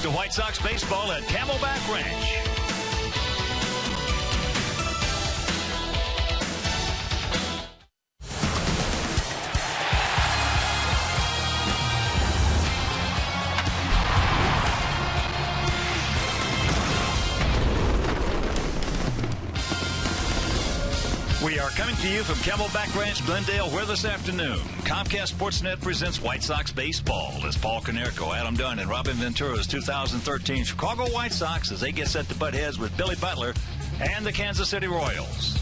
to White Sox baseball at Camelback Ranch. We are coming to you from Camelback Ranch, Glendale, where this afternoon Comcast Sportsnet presents White Sox baseball as Paul Konerko, Adam Dunn, and Robin Ventura's 2013 Chicago White Sox as they get set to butt heads with Billy Butler and the Kansas City Royals.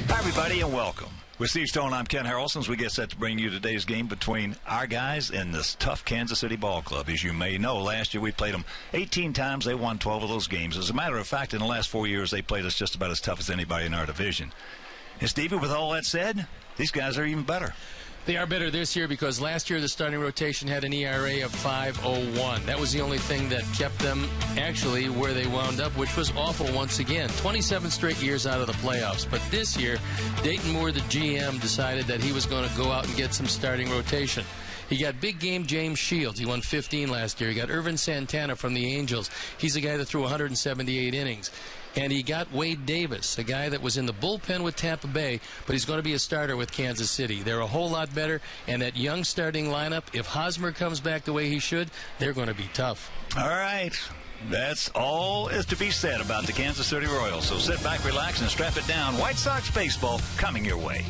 Hi, everybody, and welcome. With Steve Stone, I'm Ken Harrelson as we get set to bring you today's game between our guys and this tough Kansas City ball club. As you may know, last year we played them 18 times. They won 12 of those games. As a matter of fact, in the last 4 years, they played us just about as tough as anybody in our division. And, Stevie, with all that said, these guys are even better. They are better this year because last year the starting rotation had an ERA of 5.01. That was the only thing that kept them actually where they wound up, which was awful once again. 27 straight years out of the playoffs. But this year, Dayton Moore, the GM, decided that he was going to go out and get some starting rotation. He got big game James Shields. He won 15 last year. He got Irvin Santana from the Angels. He's a guy that threw 178 innings. And he got Wade Davis, a guy that was in the bullpen with Tampa Bay, but he's going to be a starter with Kansas City. They're a whole lot better, and that young starting lineup, if Hosmer comes back the way he should, they're going to be tough. All right. That's all is to be said about the Kansas City Royals. So sit back, relax, and strap it down. White Sox baseball coming your way.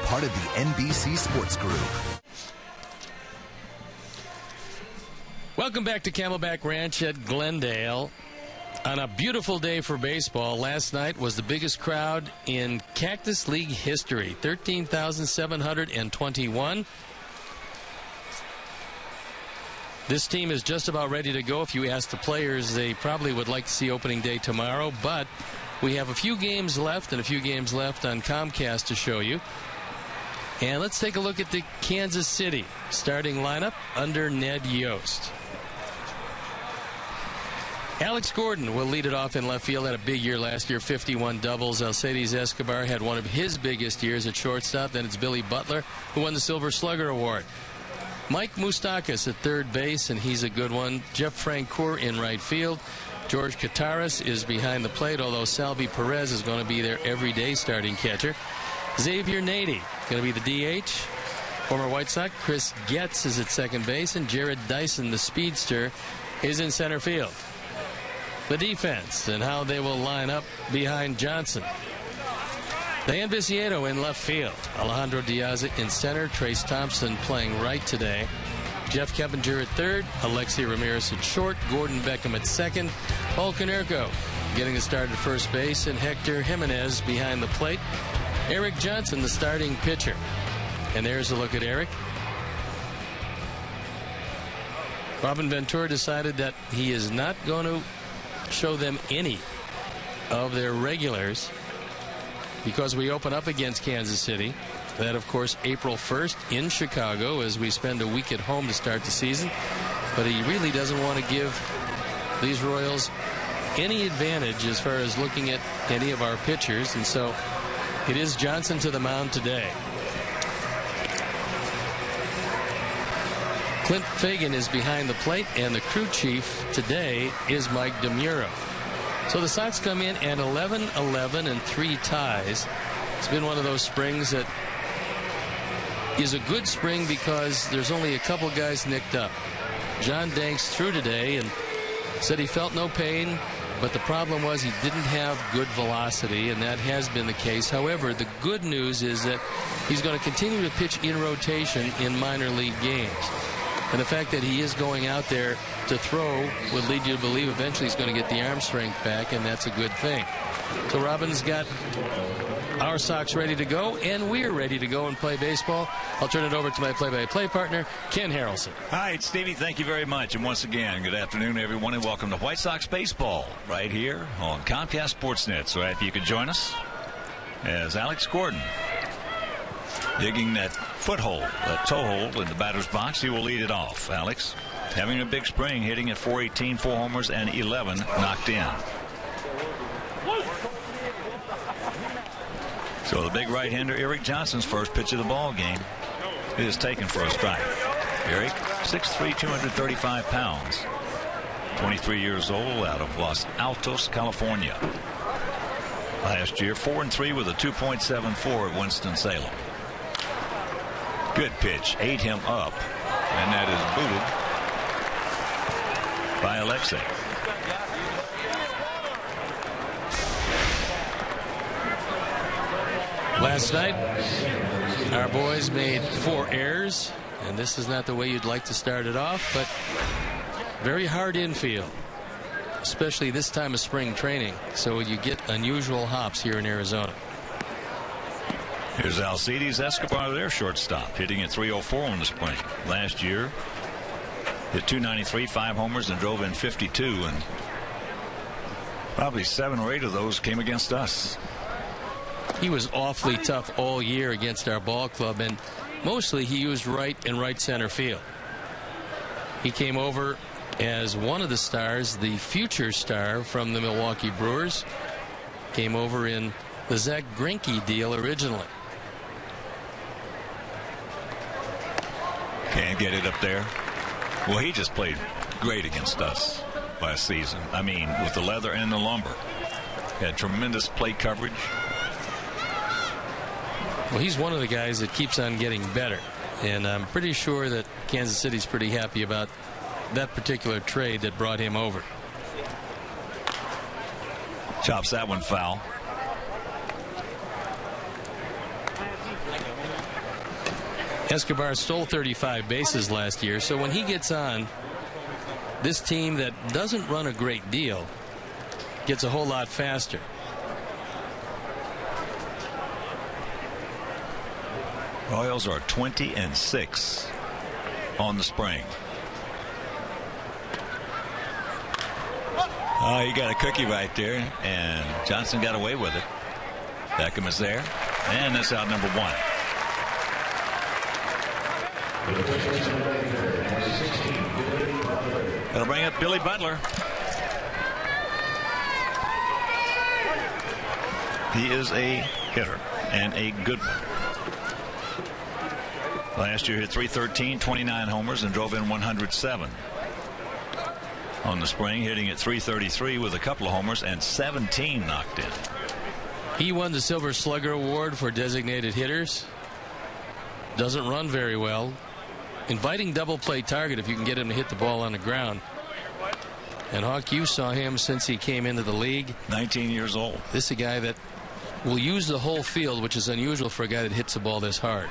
Part of the NBC Sports Group. Welcome back to Camelback Ranch at Glendale. On a beautiful day for baseball, last night was the biggest crowd in Cactus League history, 13,721. This team is just about ready to go. If you ask the players, they probably would like to see opening day tomorrow, but we have a few games left and a few games left on Comcast to show you. And let's take a look at the Kansas City starting lineup under Ned Yost. Alex Gordon will lead it off in left field. Had a big year last year, 51 doubles. Alcides Escobar had one of his biggest years at shortstop. Then it's Billy Butler, who won the Silver Slugger Award. Mike Moustakas at third base, and he's a good one. Jeff Francoeur in right field. George Kataris is behind the plate, although Salvi Perez is going to be their everyday starting catcher. Xavier Nady going to be the DH. Former White Sox Chris Getz is at second base, and Jared Dyson, the speedster, is in center field. The defense and how they will line up behind Johnson. Dan Vicieto in left field. Alejandro Diaz in center. Trace Thompson playing right today. Jeff Keppinger at third. Alexi Ramirez at short. Gordon Beckham at second. Paul Konerko getting the start at first base, and Hector Jimenez behind the plate. Eric Johnson, the starting pitcher. And there's a look at Eric. Robin Ventura decided that he is not going to show them any of their regulars because we open up against Kansas City. That, of course, April 1st in Chicago as we spend a week at home to start the season. But he really doesn't want to give these Royals any advantage as far as looking at any of our pitchers. And so it is Johnson to the mound today. Clint Fagan is behind the plate, and the crew chief today is Mike DeMuro. So the Sox come in at 11-11 and 3 ties. It's been one of those springs that is a good spring because there's only a couple guys nicked up. John Danks threw today and said he felt no pain, but the problem was he didn't have good velocity, and that has been the case. However, the good news is that he's going to continue to pitch in rotation in minor league games. And the fact that he is going out there to throw would lead you to believe eventually he's going to get the arm strength back, and that's a good thing. So Robin's got our Sox ready to go, and we're ready to go and play baseball. I'll turn it over to my play-by-play partner, Ken Harrelson. All right, Stevie, thank you very much. And once again, good afternoon, everyone, and welcome to White Sox Baseball right here on Comcast Sportsnet. So happy you could join us as Alex Gordon digging that foothold, that toe hole in the batter's box. He will lead it off. Alex having a big spring, hitting at .418, 4 homers, and 11 knocked in. So the big right-hander, Eric Johnson's first pitch of the ball game is taken for a strike. Eric, 6'3", 235 pounds, 23 years old, out of Los Altos, California. Last year, 4-3 with a 2.74 at Winston-Salem. Good pitch, ate him up, and that is booted by Alexei. Last night, our boys made 4 errors, and this is not the way you'd like to start it off, but very hard infield, especially this time of spring training, so you get unusual hops here in Arizona. Here's Alcides Escobar, their shortstop, hitting at .304 in the spring. Last year, hit .293, 5 homers, and drove in 52, and probably 7 or 8 of those came against us. He was awfully tough all year against our ball club, and mostly he used right and right center field. He came over as one of the stars, the future star from the Milwaukee Brewers. Came over in the Zach Greinke deal originally. Can't get it up there. Well, he just played great against us last season. I mean, with the leather and the lumber. Had tremendous plate coverage. Well, he's one of the guys that keeps on getting better, and I'm pretty sure that Kansas City's pretty happy about that particular trade that brought him over. Chops that one foul. Escobar stole 35 bases last year, so when he gets on, this team that doesn't run a great deal gets a whole lot faster. Royals are 20-6 on the spring. Oh, he got a cookie right there, and Johnson got away with it. Beckham is there, and that's out number 1. That'll bring up Billy Butler. He is a hitter, and a good one. Last year hit .313, 29 homers, and drove in 107. On the spring, hitting at .333 with a couple of homers and 17 knocked in. He won the Silver Slugger Award for designated hitters. Doesn't run very well. Inviting double play target if you can get him to hit the ball on the ground. And Hawk, you saw him since he came into the league. 19 years old. This is a guy that will use the whole field, which is unusual for a guy that hits the ball this hard.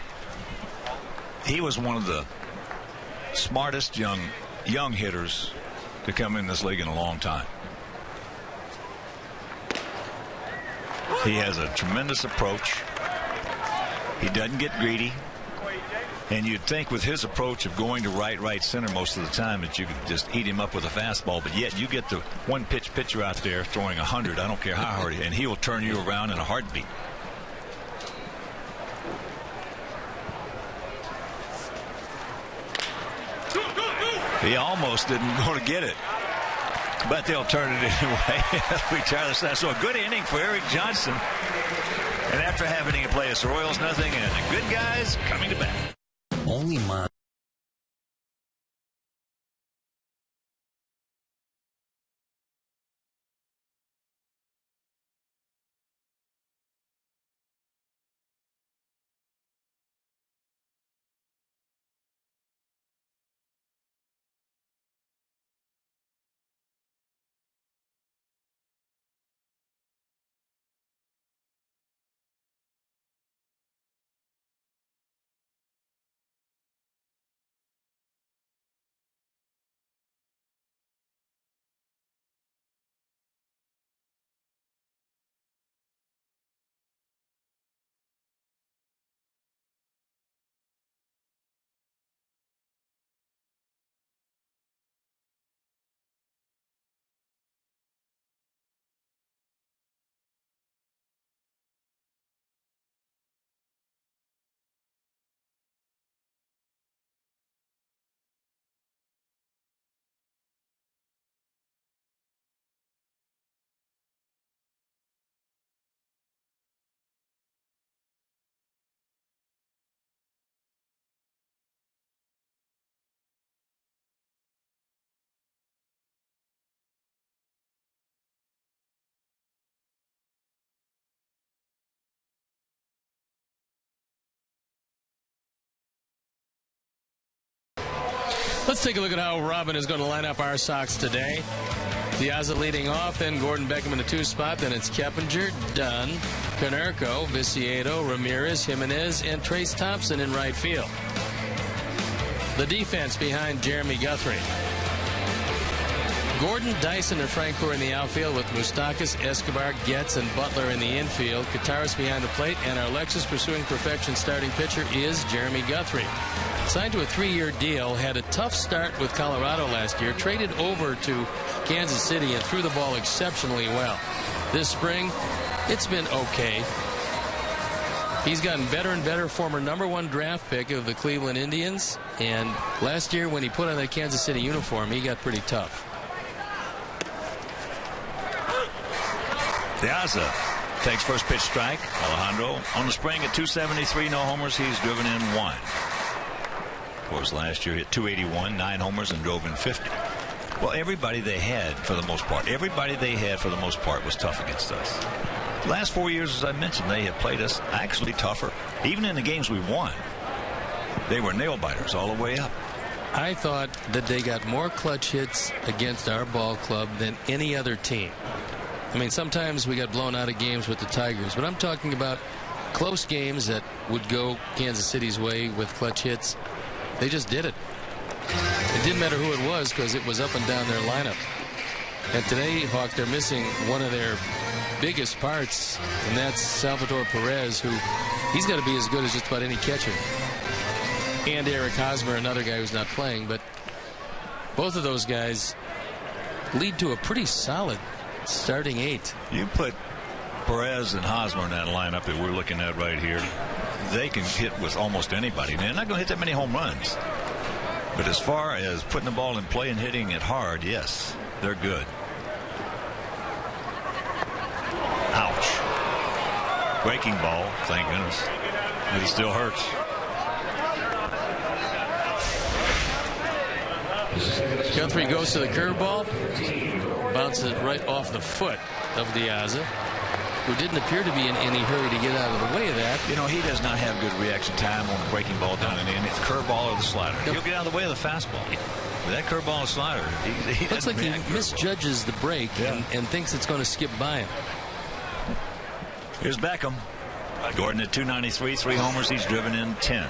He was one of the smartest young hitters to come in this league in a long time. He has a tremendous approach. He doesn't get greedy. And you'd think with his approach of going to right center most of the time that you could just eat him up with a fastball, but yet you get the one-pitch pitcher out there throwing 100, I don't care how hard, and he will turn you around in a heartbeat. He almost didn't go to get it, but they'll turn it anyway. We try this. So a good inning for Eric Johnson. And after having to play us, the Royals nothing, and the good guys coming to bat. Only mine. Let's take a look at how Robin is going to line up our Sox today. Piazza leading off, then Gordon Beckham in the 2 spot. Then it's Keppinger, Dunn, Konerko, Viciedo, Ramirez, Jimenez, and Trace Thompson in right field. The defense behind Jeremy Guthrie. Gordon, Dyson, and Francoeur in the outfield with Moustakas, Escobar, Getz, and Butler in the infield. Kataris behind the plate, and our Lexus pursuing perfection starting pitcher is Jeremy Guthrie. Signed to a 3-year deal, had a tough start with Colorado last year, traded over to Kansas City and threw the ball exceptionally well. This spring, it's been okay. He's gotten better and better, former #1 draft pick of the Cleveland Indians, and last year when he put on that Kansas City uniform, he got pretty tough. Piazza takes first pitch strike. Alejandro on the spring at 273, no homers. He's driven in 1. Of course, last year hit 281, 9 homers, and drove in 50. Well, everybody they had for the most part was tough against us. The last 4 years, as I mentioned, they have played us actually tougher. Even in the games we won, they were nail biters all the way up. I thought that they got more clutch hits against our ball club than any other team. I mean, sometimes we got blown out of games with the Tigers, but I'm talking about close games that would go Kansas City's way with clutch hits. They just did it. It didn't matter who it was because it was up and down their lineup. And today, Hawk, they're missing one of their biggest parts, and that's Salvador Perez, who he's got to be as good as just about any catcher. And Eric Hosmer, another guy who's not playing, but both of those guys lead to a pretty solid starting 8. You put Perez and Hosmer in that lineup that we're looking at right here. They can hit with almost anybody. They're not going to hit that many home runs. But as far as putting the ball in play and hitting it hard, yes, they're good. Ouch. Breaking ball, thank goodness. But he still hurts. Guthrie goes to the curveball. Bounces it right off the foot of Piazza, who didn't appear to be in any hurry to get out of the way of that. You know, he does not have good reaction time on the breaking ball down in the end. It's curveball or the slider. He'll get out of the way of the fastball. But that curveball or slider, he looks like he misjudges the break and thinks it's going to skip by him. Here's Beckham. Gordon at 293, 3 homers. He's driven in 10.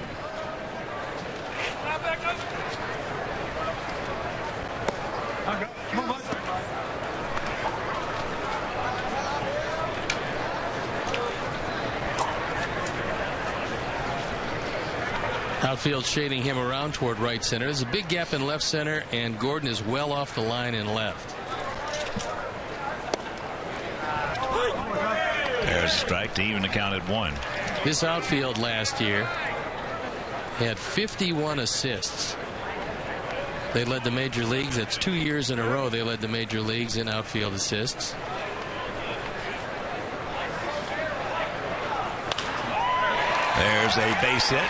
Outfield shading him around toward right center. There's a big gap in left center, and Gordon is well off the line in left. There's a strike to even the count at 1. This outfield last year had 51 assists. They led the major leagues. That's 2 years in a row they led the major leagues in outfield assists. There's a base hit.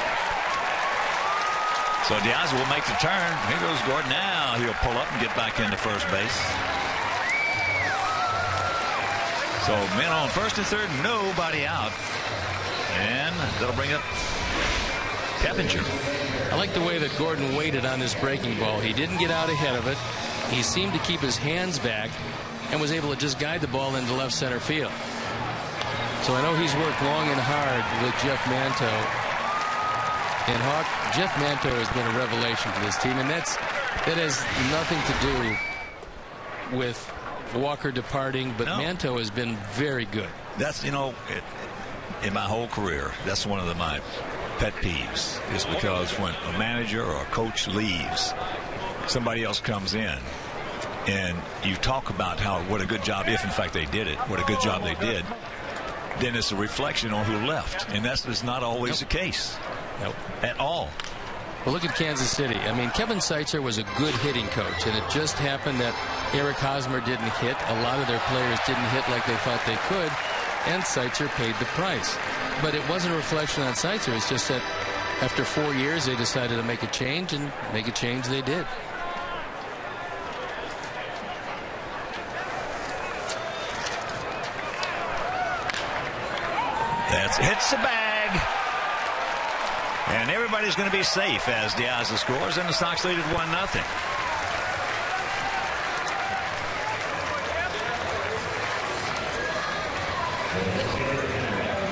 So Diaz will make the turn. Here goes Gordon. Now he'll pull up and get back into first base. So men on first and third, nobody out. And that'll bring up Keppinger. I like the way that Gordon waited on this breaking ball. He didn't get out ahead of it. He seemed to keep his hands back and was able to just guide the ball into left center field. So I know he's worked long and hard with Jeff Manto. And Hawk, Jeff Manto has been a revelation for this team, and that has nothing to do with Walker departing, but no. Manto has been very good. That's, in my whole career, that's one of my pet peeves, is because when a manager or a coach leaves, somebody else comes in, and you talk about what a good job, if in fact they did it, what a good job they did, then it's a reflection on who left, and that's not always the case. Nope. At all. Well, look at Kansas City. I mean, Kevin Seitzer was a good hitting coach, and it just happened that Eric Hosmer didn't hit. A lot of their players didn't hit like they thought they could, and Seitzer paid the price. But it wasn't a reflection on Seitzer. It's just that after 4 years, they decided to make a change, and make a change they did. Hits the bag. And everybody's going to be safe as Diaz scores, and the Sox lead at 1-0.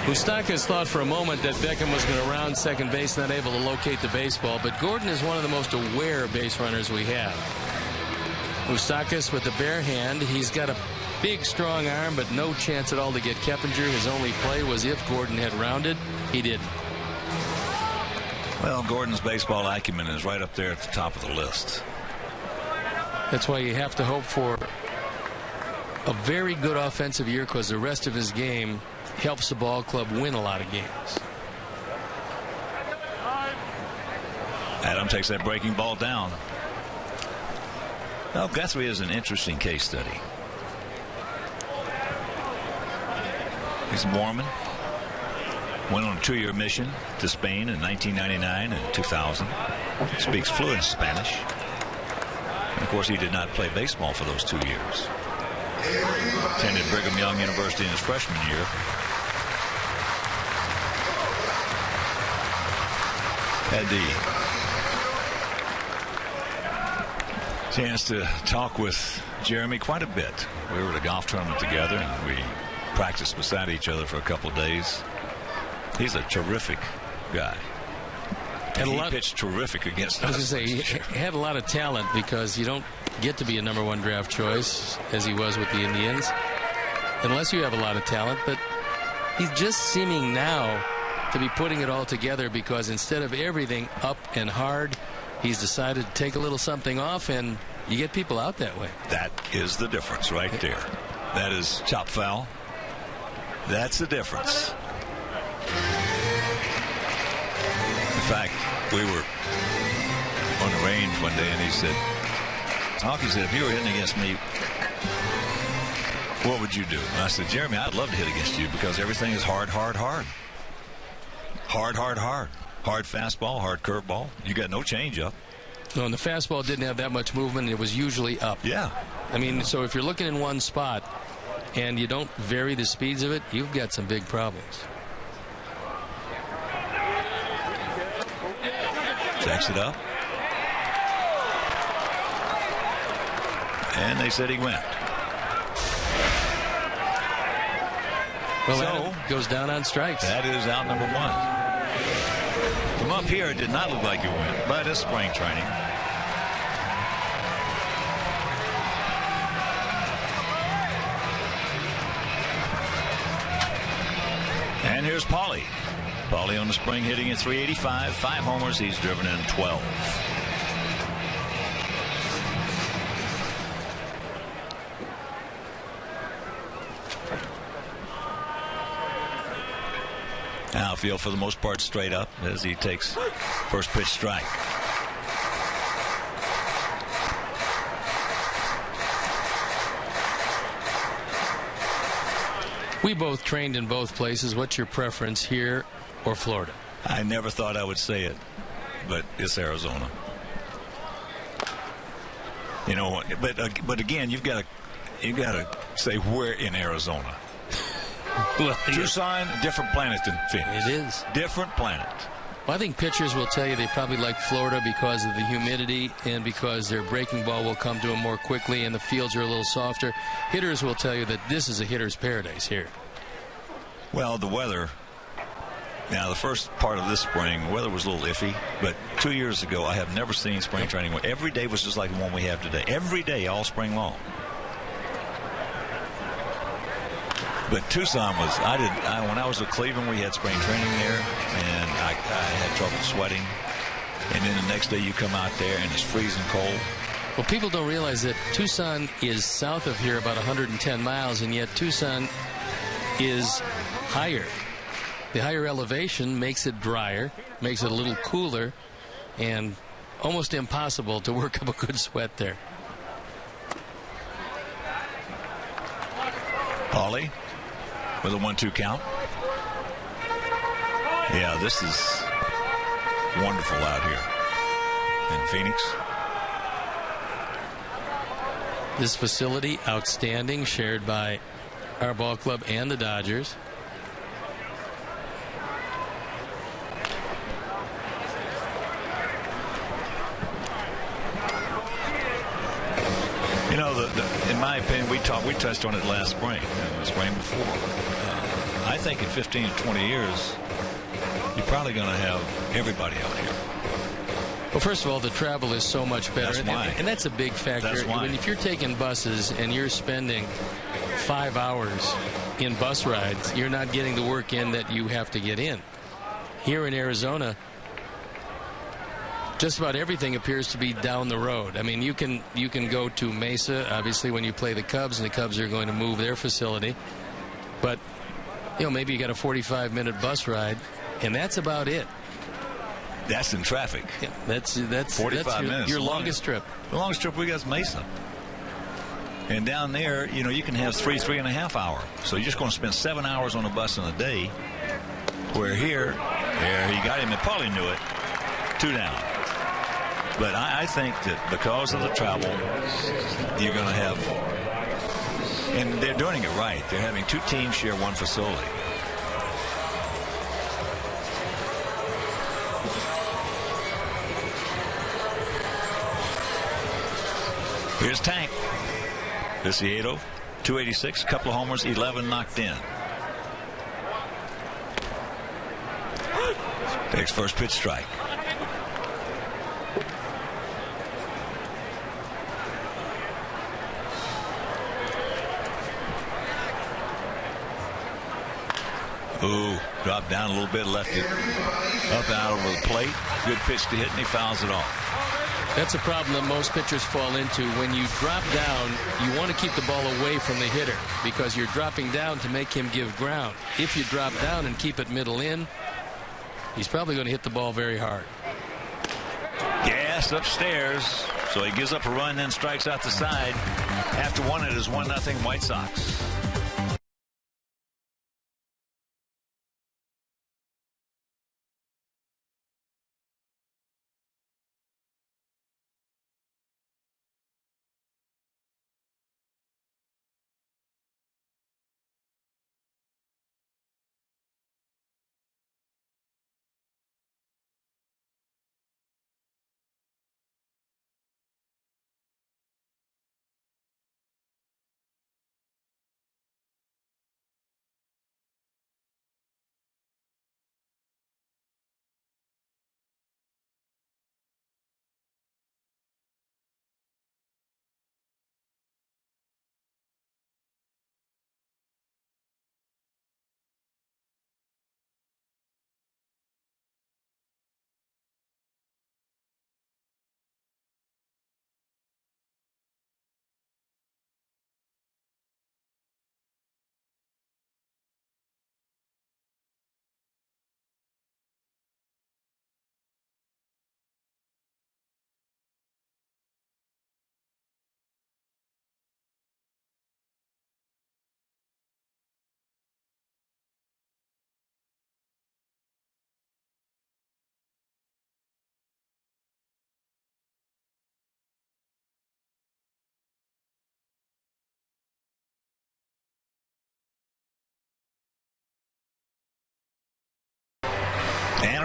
Moustakas thought for a moment that Beckham was going to round second base, not able to locate the baseball, but Gordon is one of the most aware base runners we have. Moustakas with the bare hand. He's got a big, strong arm, but no chance at all to get Keppinger. His only play was if Gordon had rounded. He didn't. Well, Gordon's baseball acumen is right up there at the top of the list. That's why you have to hope for a very good offensive year, because the rest of his game helps the ball club win a lot of games. Adam takes that breaking ball down. Well, Guthrie is an interesting case study. He's a Mormon. Went on a 2-year mission to Spain in 1999 and 2000. Speaks fluent Spanish. And of course, he did not play baseball for those 2 years. Attended Brigham Young University in his freshman year. Had the chance to talk with Jeremy quite a bit. We were at a golf tournament together, and we practiced beside each other for a couple of days. He's a terrific guy. And he pitched terrific against us. I was going to say, he had a lot of talent, because you don't get to be a #1 draft choice, as he was with the Indians, unless you have a lot of talent. But he's just seeming now to be putting it all together, because instead of everything up and hard, he's decided to take a little something off, and you get people out that way. That is the difference right there. That is chop foul. That's the difference. In fact, we were on the range one day, and he said, Hawkeye said, if you were hitting against me, what would you do? And I said, Jeremy, I'd love to hit against you, because everything is hard, hard, hard. Hard, hard, hard. Hard fastball, hard curveball. You got no changeup. No, and the fastball didn't have that much movement. It was usually up. Yeah. I mean, so if you're looking in one spot and you don't vary the speeds of it, you've got some big problems. Checks it up. And they said he went. Well, that goes down on strikes. That is out number 1. From up here, it did not look like he went, but it's spring training. And here's Paulie. Paulie on the spring hitting at 385, 5 homers. He's driven in 12. Outfield for the most part straight up as he takes first pitch strike. We both trained in both places. What's your preference, here or Florida? I never thought I would say it, but it's Arizona. You know, but again, you've got to say where in Arizona. Well, Tucson, different planet than Phoenix. It is. Different planet. Well, I think pitchers will tell you they probably like Florida because of the humidity and because their breaking ball will come to them more quickly and the fields are a little softer. Hitters will tell you that this is a hitter's paradise here. Well, the weather. Now, the first part of this spring, weather was a little iffy, but 2 years ago, I have never seen spring training where every day was just like the one we have today. Every day, all spring long. But Tucson was, when I was at Cleveland, we had spring training there, and I had trouble sweating. And then the next day you come out there and it's freezing cold. Well, people don't realize that Tucson is south of here about 110 miles, and yet Tucson is higher. The higher elevation makes it drier, makes it a little cooler, and almost impossible to work up a good sweat there. Paulie with a 1-2 count. Yeah, this is wonderful out here in Phoenix. This facility, outstanding, shared by our ball club and the Dodgers. You know, in my opinion, we touched on it last spring, the spring before. I think in 15 to 20 years, you're probably going to have everybody out here. Well, first of all, the travel is so much better. That's why. And that's a big factor. That's why. I mean, if you're taking buses and you're spending 5 hours in bus rides, you're not getting the work in that you have to get in. Here in Arizona, just about everything appears to be down the road. I mean, you can go to Mesa, obviously, when you play the Cubs, and the Cubs are going to move their facility. But, you know, maybe you got a 45-minute bus ride, and that's about it. That's in traffic. Yeah, that's 45 minutes. Your longest trip. The longest trip we got is Mesa. And down there, you know, you can have 3.5 hours. So you're just going to spend 7 hours on a bus in a day. Where here, he got him, and Paulie knew it. 2 down. But I think that because of the travel, you're going to have, and they're doing it right. They're having 2 teams share one facility. Here's Tank. Vicieto, 286, a couple of homers, 11 knocked in. Takes first pitch strike. Ooh, dropped down a little bit, left it up and out over the plate. Good pitch to hit, and he fouls it off. That's a problem that most pitchers fall into. When you drop down, you want to keep the ball away from the hitter because you're dropping down to make him give ground. If you drop down and keep it middle in, he's probably going to hit the ball very hard. Gas upstairs, so he gives up a run, then strikes out the side. After one, it is 1-0 White Sox.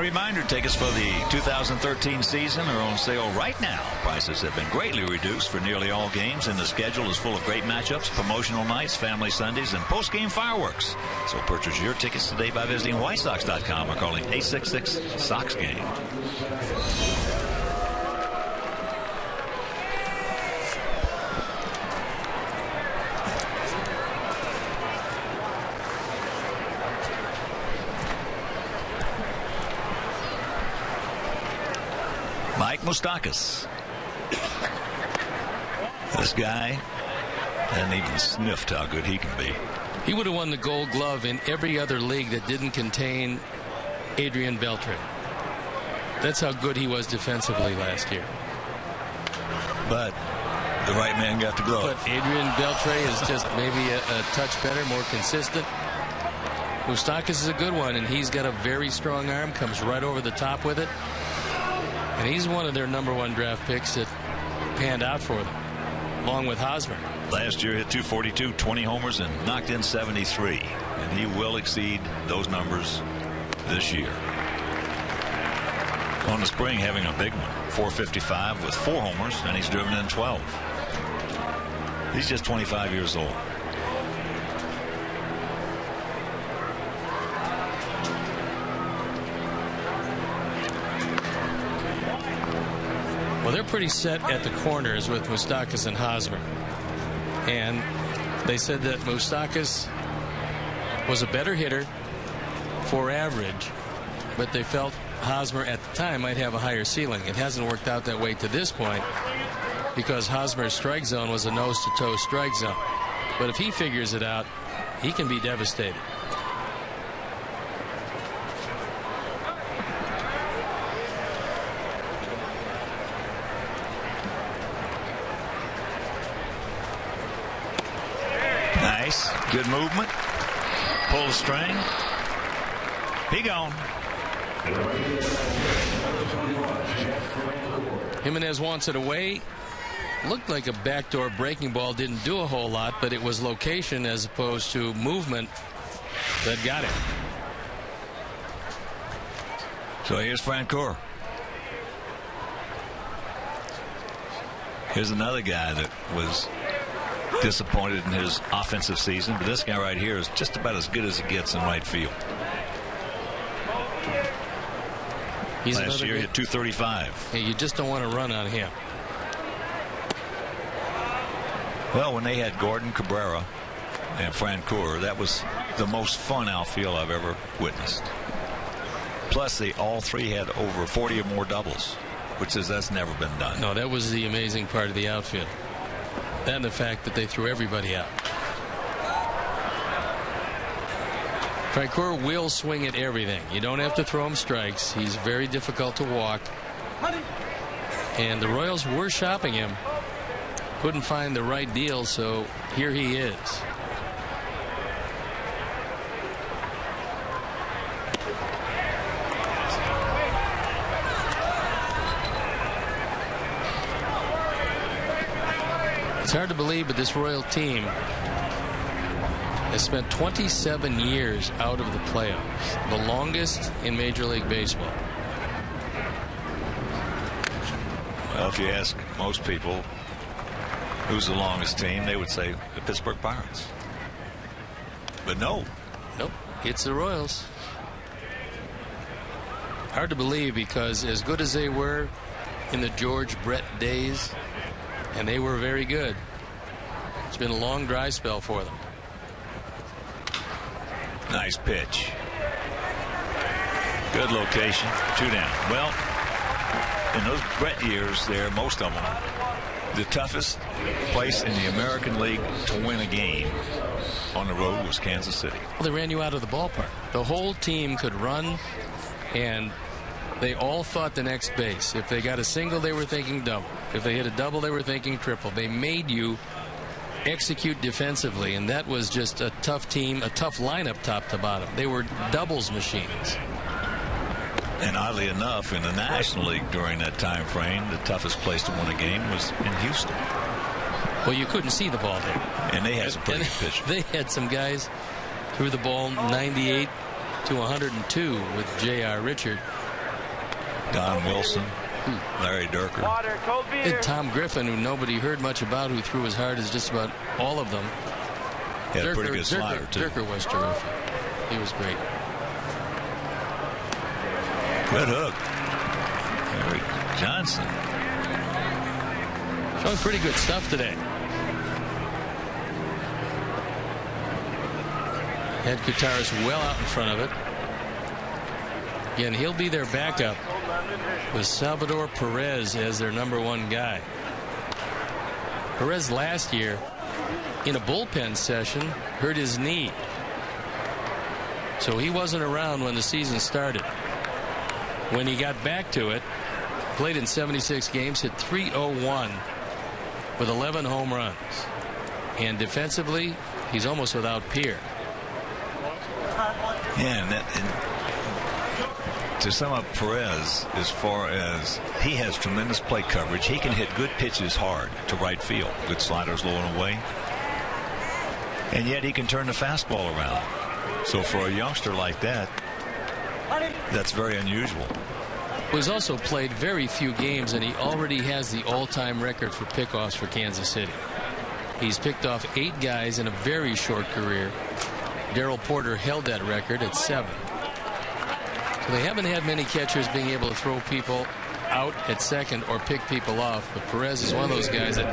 a reminder, tickets for the 2013 season are on sale right now. Prices have been greatly reduced for nearly all games, and the schedule is full of great matchups, promotional nights, family Sundays, and post-game fireworks. So purchase your tickets today by visiting WhiteSox.com or calling 866-SOX-GAME. Mike Moustakas. This guy hasn't even sniffed how good he can be. He would have won the Gold Glove in every other league that didn't contain Adrian Beltre. That's how good he was defensively last year. But the right man got the glove. But Adrian Beltre is just maybe a touch better, more consistent. Moustakas is a good one, and he's got a very strong arm, comes right over the top with it. And he's one of their #1 draft picks that panned out for them, along with Hosmer. Last year hit 242, 20 homers, and knocked in 73. And he will exceed those numbers this year. On the spring, having a big one, 455 with 4 homers, and he's driven in 12. He's just 25 years old. Well, they're pretty set at the corners with Moustakas and Hosmer. And they said that Moustakas was a better hitter for average, but they felt Hosmer at the time might have a higher ceiling. It hasn't worked out that way to this point because Hosmer's strike zone was a nose-to-toe strike zone. But if he figures it out, he can be devastated. Good movement. Pull the string. He gone. Jimenez wants it away. Looked like a backdoor breaking ball. Didn't do a whole lot, but it was location as opposed to movement that got it. So here's Francoeur. Here's another guy that was disappointed in his offensive season, but this guy right here is just about as good as it gets in right field. Last year hit 235. Hey, you just don't want to run on him. Well, when they had Gordon, Cabrera, and Francoeur, that was the most fun outfield I've ever witnessed. Plus, they all three had over 40 or more doubles, which is that's never been done. No, that was the amazing part of the outfield. And the fact that they threw everybody out. Francoeur will swing at everything. You don't have to throw him strikes. He's very difficult to walk. And the Royals were shopping him. Couldn't find the right deal, so here he is. It's hard to believe, but this Royal team has spent 27 years out of the playoffs, the longest in Major League Baseball. Well, if you ask most people who's the longest team, they would say the Pittsburgh Pirates. But no. Nope, it's the Royals. Hard to believe, because as good as they were in the George Brett days, and they were very good, it's been a long dry spell for them. Nice pitch. Good location. 2 down. Well, in those Brett years there, most of them, the toughest place in the American League to win a game on the road was Kansas City. Well, they ran you out of the ballpark. The whole team could run, and they all thought the next base. If they got a single, they were thinking double. If they hit a double, they were thinking triple. They made you execute defensively, and that was just a tough team, a tough lineup top to bottom. They were doubles machines. And oddly enough, in the National League during that time frame, the toughest place to win a game was in Houston. Well, you couldn't see the ball there. And they had some pretty good pitching. They had some guys threw the ball 98 to 102 with J.R. Richard. Don Wilson, Larry Durker. And Tom Griffin, who nobody heard much about, who threw as hard as just about all of them. Had a pretty good slider, too. Durker was terrific. He was great. Good hook. Eric Johnson. Showing pretty good stuff today. Had Gutierrez well out in front of it. Again, he'll be their backup with Salvador Perez as their #1 guy. Perez last year in a bullpen session hurt his knee, so he wasn't around when the season started. When he got back to it, played in 76 games, hit .301 with 11 home runs, and defensively he's almost without peer. Yeah, and to sum up Perez, as far as he has tremendous plate coverage, he can hit good pitches hard to right field, good sliders low and away, and yet he can turn the fastball around. So for a youngster like that, that's very unusual. He's also played very few games, and he already has the all-time record for pickoffs for Kansas City. He's picked off 8 guys in a very short career. Darrell Porter held that record at 7. So they haven't had many catchers being able to throw people out at second or pick people off, but Perez is one of those guys that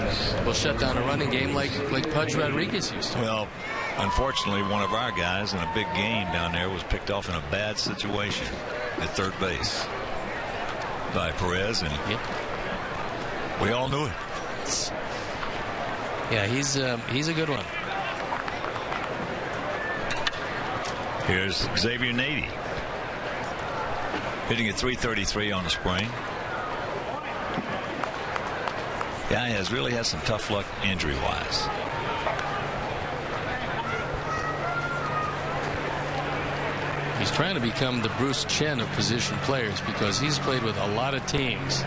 will shut down a running game like Pudge Rodriguez used to. Well, unfortunately, one of our guys in a big game down there was picked off in a bad situation at third base by Perez, and we all knew it. Yeah, he's a good one. Here's Xavier Nady, hitting at .333 on the spring. Guy has really had some tough luck injury-wise. He's trying to become the Bruce Chen of position players because he's played with a lot of teams.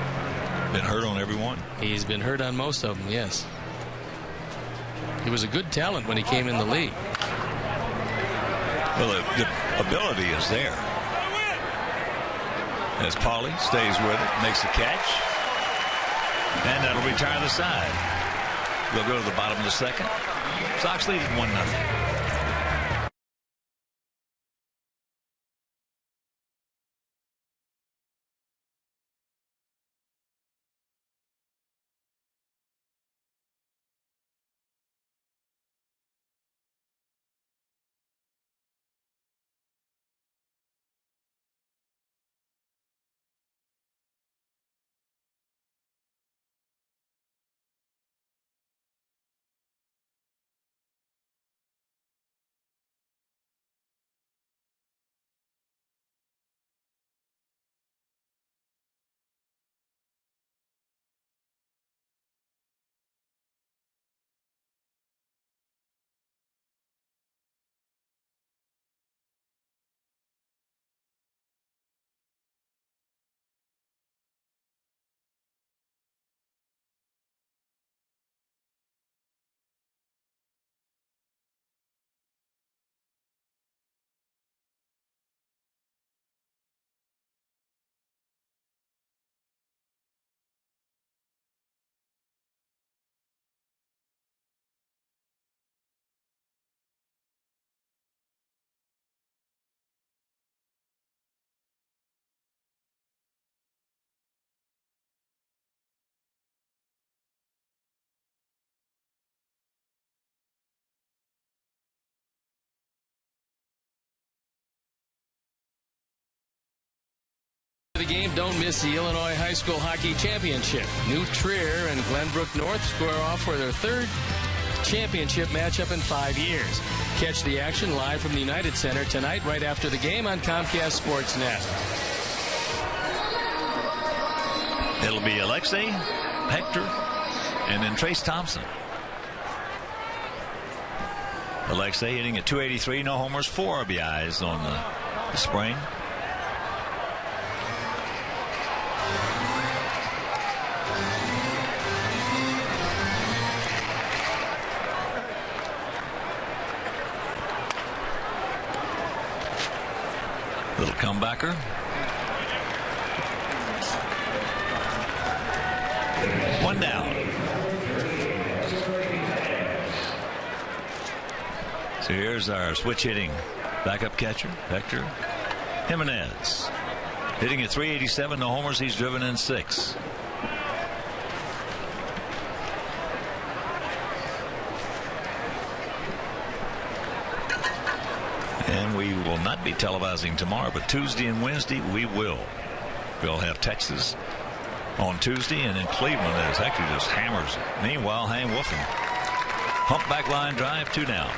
Been hurt on every one. He's been hurt on most of them, yes. He was a good talent when he came in the league. Well, the ability is there. As Pauly stays with it, makes the catch, and that'll retire the side. They'll go to the bottom of the second. Sox lead 1-0. The game, don't miss the Illinois High School Hockey Championship. New Trier and Glenbrook North square off for their 3rd championship matchup in 5 years. Catch the action live from the United Center tonight right after the game on Comcast Sportsnet. It'll be Alexei, Hector, and then Trace Thompson. Alexei hitting at .283, no homers, 4 RBIs on the spring. Little comebacker. Here's our switch hitting backup catcher, Hector Jimenez. Hitting at 387, no homers. He's driven in 6. And we will not be televising tomorrow, but Tuesday and Wednesday we will. We'll have Texas on Tuesday, and in Cleveland as Hector just hammers it. Meanwhile, Hank Wolfen. Humpback line drive, 2 down.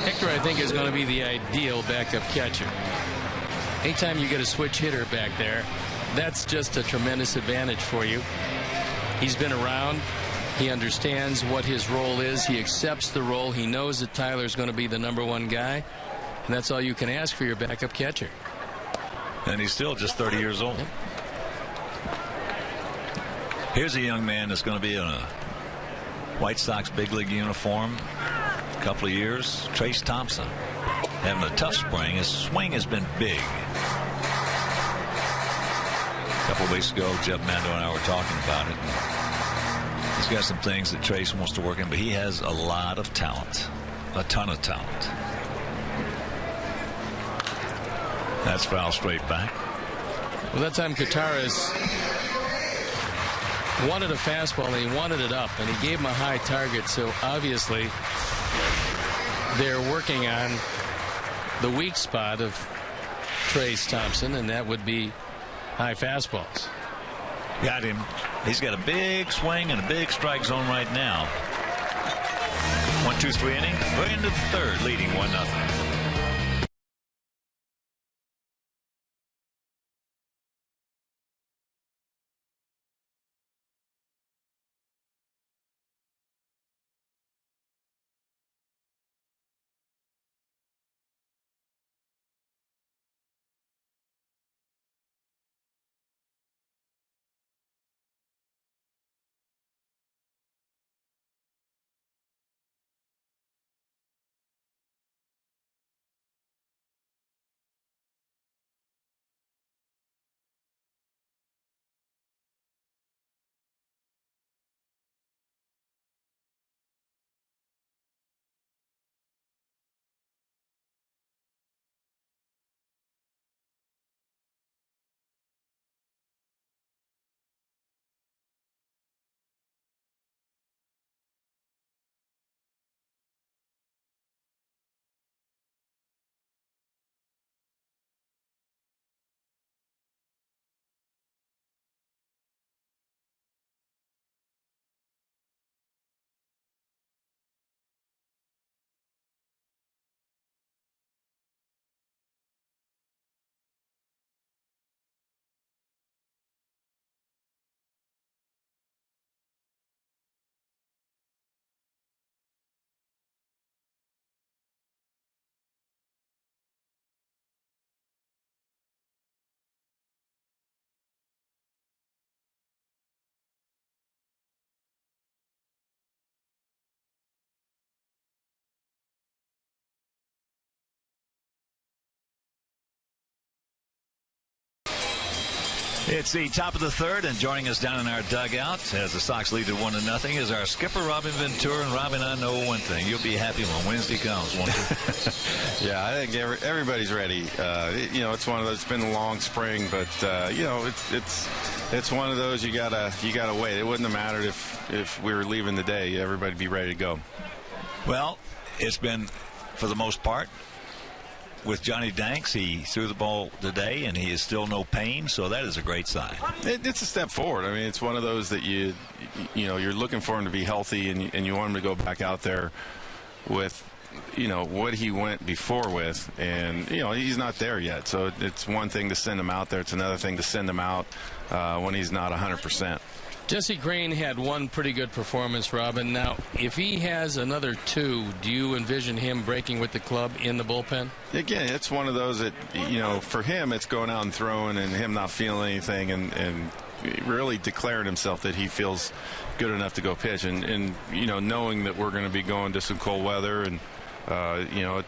Hector, I think, is going to be the ideal backup catcher. Anytime you get a switch hitter back there, that's just a tremendous advantage for you. He's been around. He understands what his role is. He accepts the role. He knows that Tyler's going to be the #1 guy. And that's all you can ask for your backup catcher. And he's still just 30 years old. Yep. Here's a young man that's going to be in a White Sox big league uniform a couple of years. Trace Thompson. Having a tough spring. His swing has been big. A couple of weeks ago, Jeff Mando and I were talking about it. He's got some things that Trace wants to work in, but he has a lot of talent. A ton of talent. That's foul straight back. Well, that time Kataris wanted a fastball and he wanted it up, and he gave him a high target, so obviously they're working on the weak spot of Trace Thompson, and that would be high fastballs. Got him. He's got a big swing and a big strike zone right now. 1-2-3 inning. We're into the third, leading 1-0. It's the top of the third, and joining us down in our dugout as the Sox lead at 1-0 is our skipper, Robin Ventura. And Robin, I know one thing: you'll be happy when Wednesday comes, won't you? Yeah, I think everybody's ready. It's one of those. It's been a long spring, but it's one of those you gotta wait. It wouldn't have mattered if we were leaving today. Everybody'd be ready to go. Well, it's been, for the most part, with Johnny Danks. He threw the ball today, and he is still no pain, so that is a great sign. It's a step forward. I mean, it's one of those that you're looking for him to be healthy, and you want him to go back out there with, what he went before with, and he's not there yet. So it's one thing to send him out there; it's another thing to send him out when he's not 100%. Jesse Crain had one pretty good performance, Robin. Now, if he has another 2, do you envision him breaking with the club in the bullpen? Again, it's one of those that, for him, it's going out and throwing and him not feeling anything and really declaring himself that he feels good enough to go pitch. And knowing that we're going to be going to some cold weather and,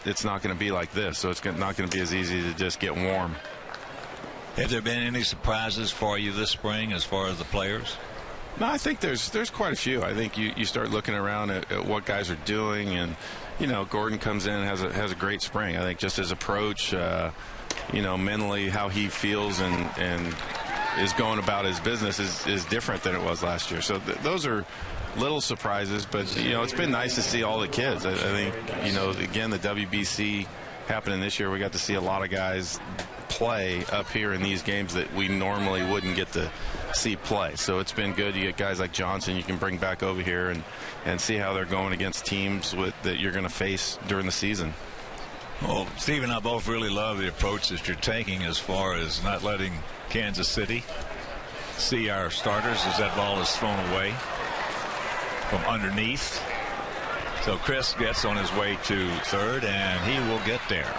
it's not going to be like this. So it's not going to be as easy to just get warm. Have there been any surprises for you this spring as far as the players? No, I think there's quite a few. I think you start looking around at what guys are doing, and Gordon comes in and has a great spring. I think just his approach, mentally how he feels and is going about his business is different than it was last year. So those are little surprises, but it's been nice to see all the kids. I think again, the WBC happening this year, we got to see a lot of guys play up here in these games that we normally wouldn't get to see play. So it's been good. You get guys like Johnson you can bring back over here and see how they're going against teams that you're going to face during the season. Well, Steve and I both really love the approach that you're taking as far as not letting Kansas City see our starters as that ball is thrown away from underneath. So Chris gets on his way to third, and he will get there.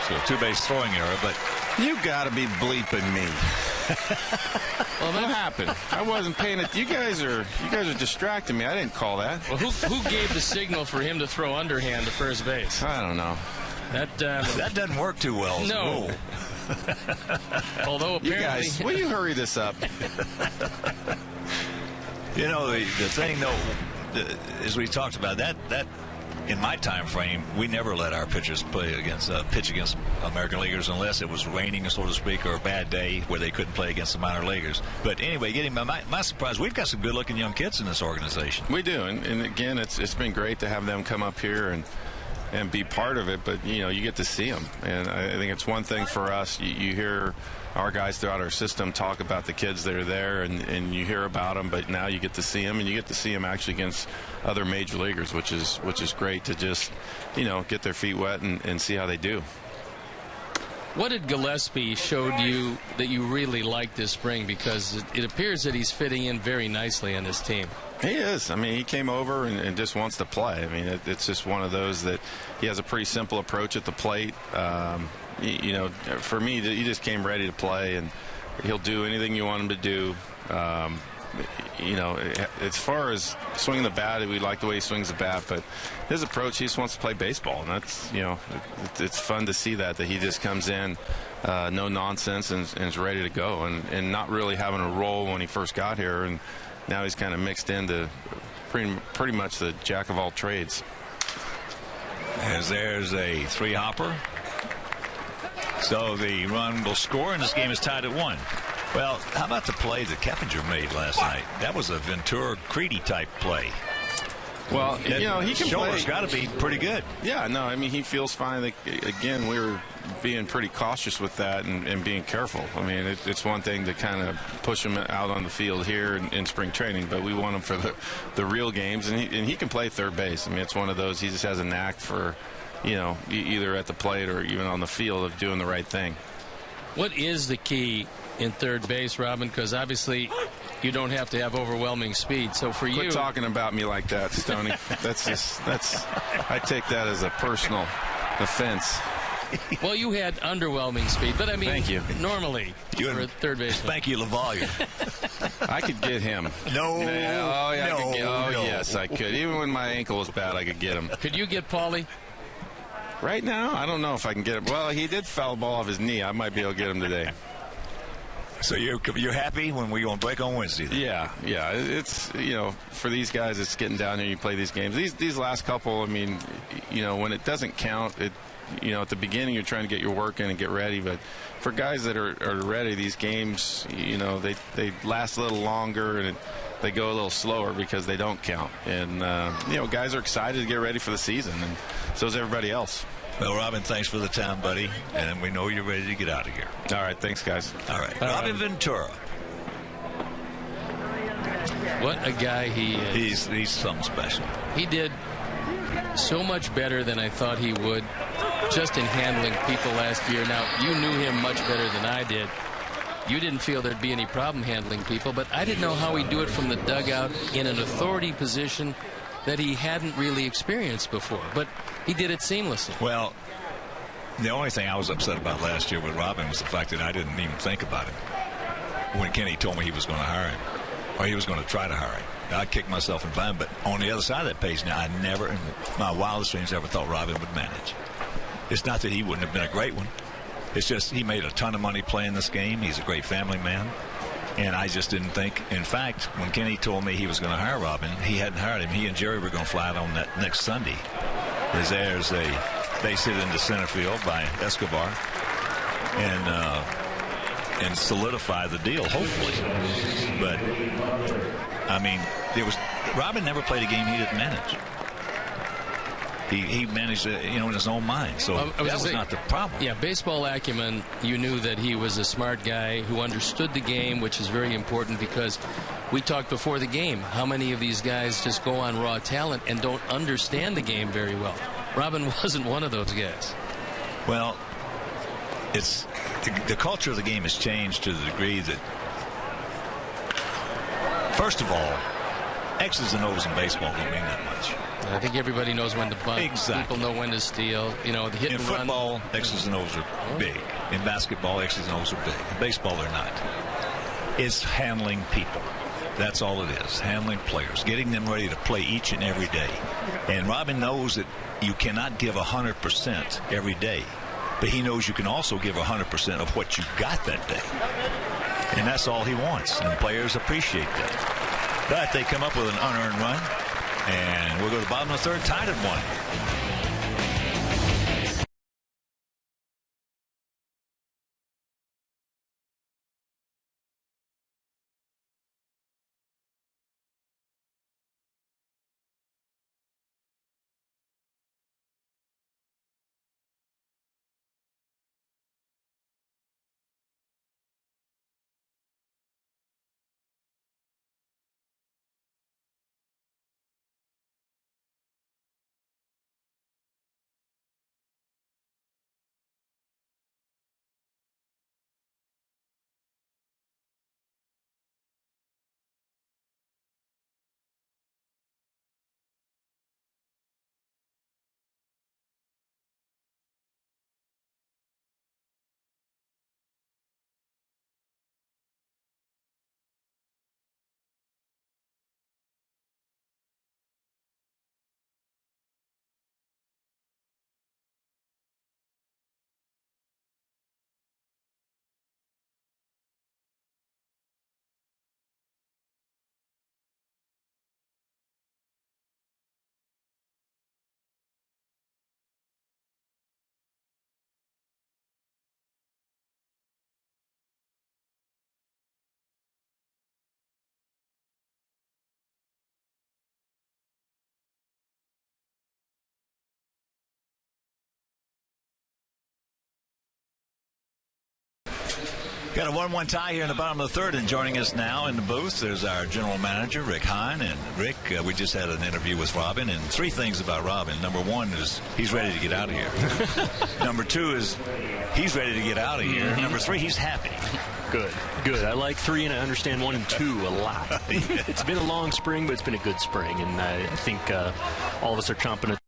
So a two-base throwing error, but you got to be bleeping me. Well, what happened? I wasn't paying it. You guys are distracting me. I didn't call that. Well, who gave the signal for him to throw underhand to first base? I don't know. That doesn't work too well. No. Although apparently, you guys, will you hurry this up? The thing though, as we talked about that in my time frame, we never let our pitchers pitch against American leaguers unless it was raining, so to speak, or a bad day where they couldn't play against the minor leaguers. But anyway, getting my surprise, we've got some good-looking young kids in this organization. We do, and again, it's been great to have them come up here and be part of it. But you get to see them, and I think it's one thing for us. You hear our guys throughout our system talk about the kids that are there, and you hear about them, but now you get to see them, and you get to see them actually against other major leaguers, which is great to just get their feet wet and see how they do. What did Gillespie showed you that you really liked this spring? Because it appears that he's fitting in very nicely on this team. He is. I mean, he came over and just wants to play. I mean, it's just one of those that he has a pretty simple approach at the plate. For me, he just came ready to play, and he'll do anything you want him to do. As far as swinging the bat, we like the way he swings the bat, but his approach, he just wants to play baseball, and that's, it's fun to see that he just comes in, no nonsense, and is ready to go, and not really having a role when he first got here, and now he's kind of mixed into pretty much the jack of all trades. As there's a three-hopper. So the run will score, and this game is tied at 1. Well, how about the play that Keppinger made last night? That was a Ventura-Creedy type play. Well, he can shoulder's play. got to be pretty good. Yeah, no, I mean, he feels fine. Again, we were being pretty cautious with that and being careful. I mean, it's one thing to kind of push him out on the field here in spring training, but we want him for the real games, and he can play third base. I mean, it's one of those, he just has a knack for, either at the plate or even on the field of doing the right thing. What is the key in third base, Robin? Because obviously you don't have to have overwhelming speed. So for Quit talking about me like that, Stoney. I take that as a personal offense. Well, you had underwhelming speed, but I mean, thank you. Normally you're a third baseman. Thank you, LaValliere. I could get him. No. Yes, I could. Even when my ankle was bad, I could get him. Could you get Paulie? Right now, I don't know if I can get him. Well, he did foul the ball off his knee. I might be able to get him today. So you're happy when we go on break on Wednesday? Then? Yeah. It's for these guys, it's getting down here. You play these games. These last couple. I mean, when it doesn't count, at the beginning you're trying to get your work in and get ready. But for guys that are ready, these games, they last a little longer and they go a little slower because they don't count. And guys are excited to get ready for the season, and so is everybody else. Well, Robin, thanks for the time, buddy. And we know you're ready to get out of here. All right. Thanks, guys. All right. Robin Ventura. What a guy he is. He's something special. He did so much better than I thought he would just in handling people last year. Now, you knew him much better than I did. You didn't feel there'd be any problem handling people, but I didn't know how he'd do it from the dugout in an authority position that he hadn't really experienced before, but he did it seamlessly. Well, the only thing I was upset about last year with Robin was the fact that I didn't even think about him when Kenny told me he was going to hire him, or he was going to try to hire him. I kicked myself in the behind, but on the other side of that page now, I never, in my wildest dreams, ever thought Robin would manage. It's not that he wouldn't have been a great one. It's just he made a ton of money playing this game. He's a great family man. And I just didn't think. In fact, when Kenny told me he was going to hire Robin, he hadn't hired him. He and Jerry were going to fly out on that next Sunday. His heirs, they sit in the center field by Escobar and solidify the deal, hopefully. But I mean, Robin never played a game he didn't manage. He managed it, in his own mind. So that was not the problem. Yeah, baseball acumen, you knew that he was a smart guy who understood the game, which is very important because we talked before the game. How many of these guys just go on raw talent and don't understand the game very well? Robin wasn't one of those guys. Well, it's the culture of the game has changed to the degree that, first of all, X's and O's in baseball don't mean that much. I think everybody knows when to bunt. Exactly. People know when to steal. The hit and run. In football, X's and O's are big. In basketball, X's and O's are big. In baseball, they're not. It's handling people. That's all it is. Handling players. Getting them ready to play each and every day. And Robin knows that you cannot give 100% every day. But he knows you can also give 100% of what you got that day. And that's all he wants. And players appreciate that. But they come up with an unearned run. And we'll go to the bottom of the third, tied at 1. Got a 1-1 tie here in the bottom of the third, and joining us now in the booth, there's our general manager, Rick Hine. And Rick, we just had an interview with Robin, and 3 things about Robin. Number 1 is he's ready to get out of here. Number 2 is he's ready to get out of here. Number 3, he's happy. Good. I like 3, and I understand 1 and 2 a lot. It's been a long spring, but it's been a good spring, and I think all of us are chomping at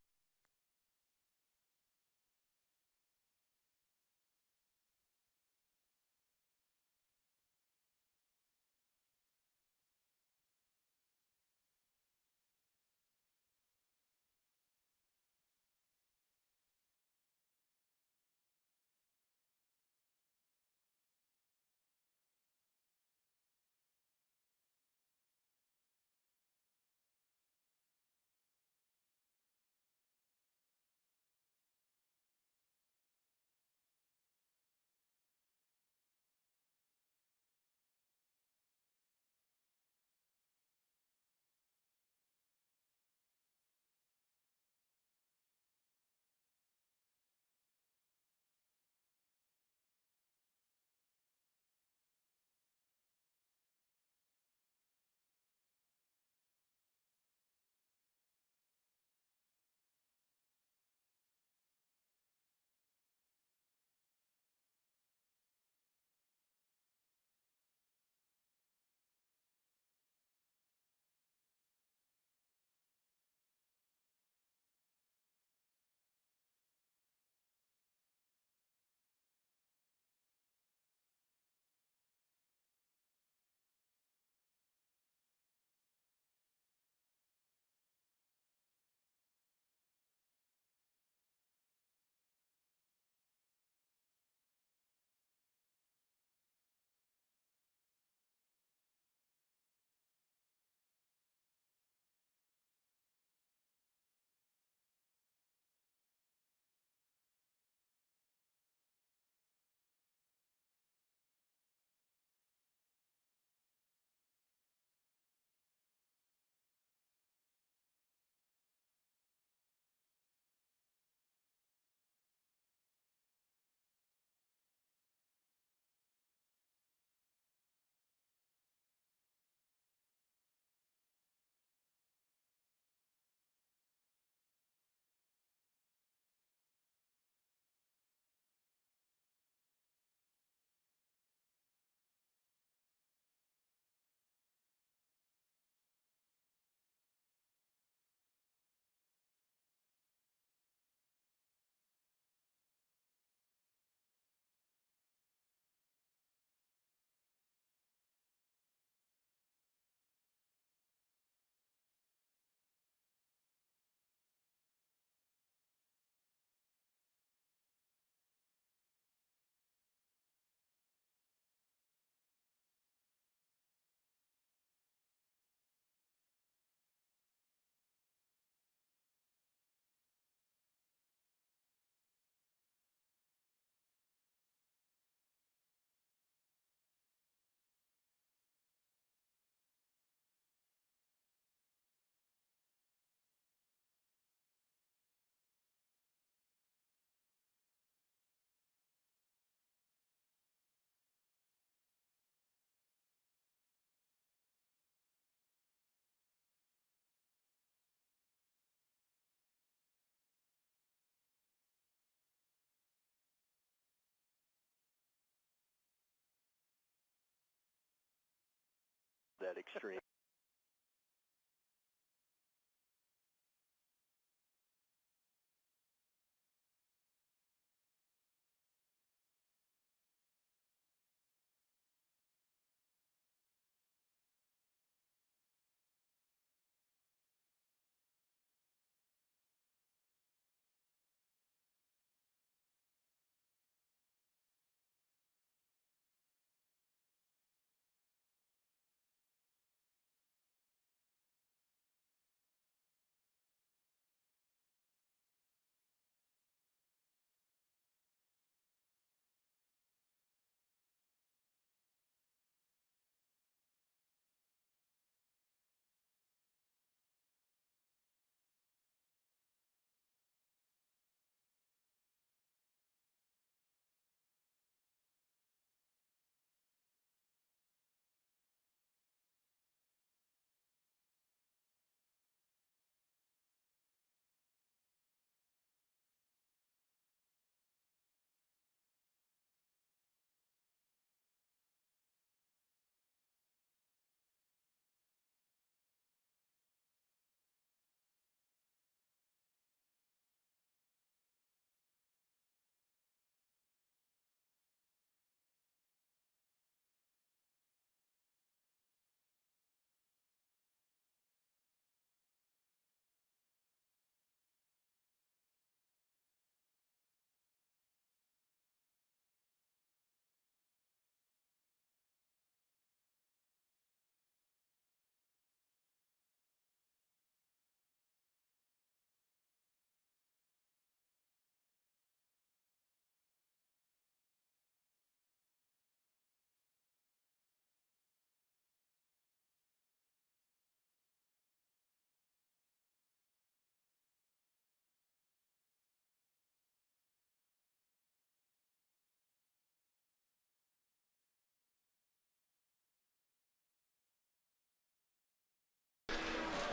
extreme.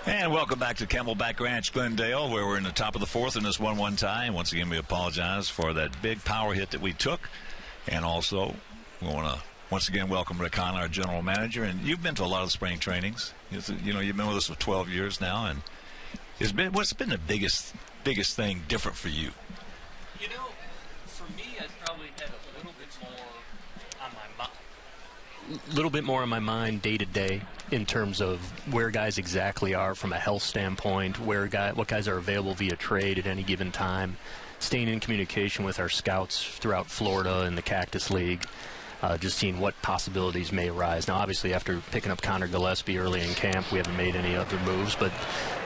And welcome back to Camelback Ranch, Glendale, where we're in the top of the fourth in this 1-1 tie. And once again, we apologize for that big power hit that we took. And also, we want to once again welcome Rick Hahn, our general manager. And you've been to a lot of spring trainings. You know, you've been with us for 12 years now. And what's been the biggest thing different for you? You know, for me, I've probably had a little bit more on my mind. A little bit more on my mind day to day in terms of where guys exactly are from a health standpoint, what guys are available via trade at any given time, staying in communication with our scouts throughout Florida and the Cactus League, just seeing what possibilities may arise. Now, obviously, after picking up Connor Gillespie early in camp, we haven't made any other moves, but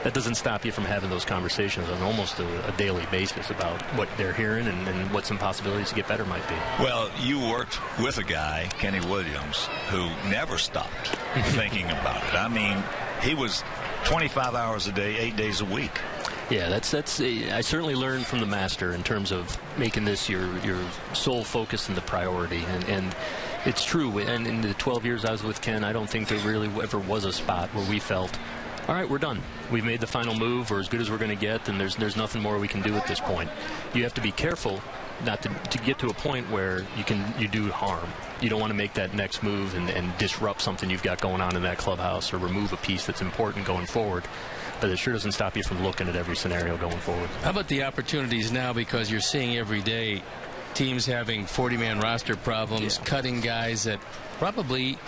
that doesn't stop you from having those conversations on almost a daily basis about what they're hearing and what some possibilities to get better might be. Well, you worked with a guy, Kenny Williams, who never stopped thinking about it. I mean, he was 25 hours a day, 8 days a week. Yeah, I certainly learned from the master in terms of making this your sole focus and the priority. And it's true. And in the 12 years I was with Ken, I don't think there really ever was a spot where we felt, all right, we're done. We've made the final move. We're as good as we're going to get, and there's nothing more we can do at this point. You have to be careful not to get to a point where you do harm. You don't want to make that next move and disrupt something you've got going on in that clubhouse or remove a piece that's important going forward. But it sure doesn't stop you from looking at every scenario going forward. How about the opportunities now, because you're seeing every day teams having 40-man roster problems, cutting guys that probably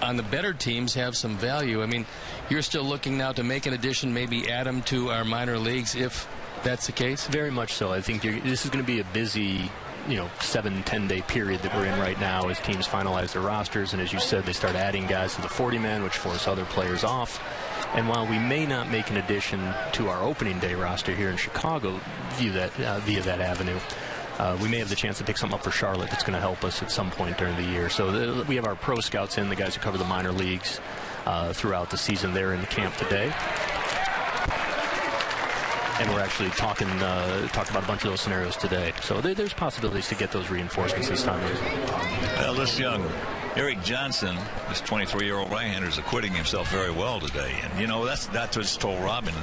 on the better teams have some value. I mean, you're still looking now to make an addition, maybe add them to our minor leagues if that's the case? Very much so. I think this is going to be a busy 7-10 day period that we're in right now as teams finalize their rosters, and as you said, they start adding guys to the 40-man, which force other players off. And while we may not make an addition to our opening day roster here in Chicago via that avenue, we may have the chance to pick something up for Charlotte that's going to help us at some point during the year. So we have our pro scouts in, the guys who cover the minor leagues throughout the season. They're in the camp today. And we're actually talking about a bunch of those scenarios today. So there's possibilities to get those reinforcements this time. Well, this young Eric Johnson, this 23-year-old right-hander, is acquitting himself very well today. And, that's what I just told Robin.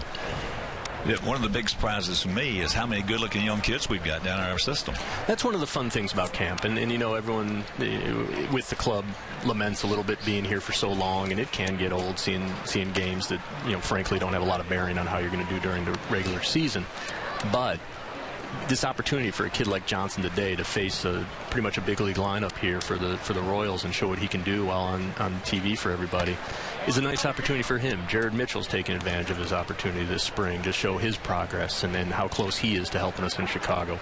Yeah, one of the big surprises for me is how many good-looking young kids we've got down in our system. That's one of the fun things about camp. And you know, everyone with the club laments a little bit being here for so long, and it can get old seeing games that, you know, frankly don't have a lot of bearing on how you're going to do during the regular season. But this opportunity for a kid like Johnson today to face pretty much a big league lineup here for the Royals and show what he can do while on TV for everybody is a nice opportunity for him. Jared Mitchell's taking advantage of his opportunity this spring to show his progress and then how close he is to helping us in Chicago.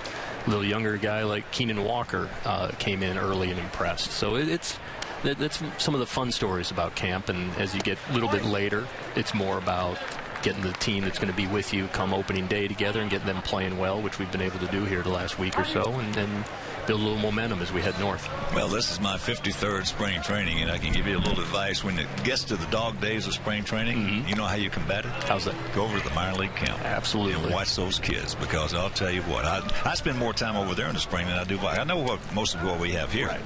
A little younger guy like Keenan Walker came in early and impressed. So that's some of the fun stories about camp. And as you get a little bit later, it's more about getting the team that's going to be with you come opening day together and getting them playing well, which we've been able to do here the last week or so, and then build a little momentum as we head north. Well, this is my 53rd spring training, and I can give you a little advice. When it gets to the dog days of spring training, you know how you combat it? How's that? Go over to the minor league camp. Absolutely. And watch those kids, because I'll tell you what, I spend more time over there in the spring than I do. I know most of what we have here. Right.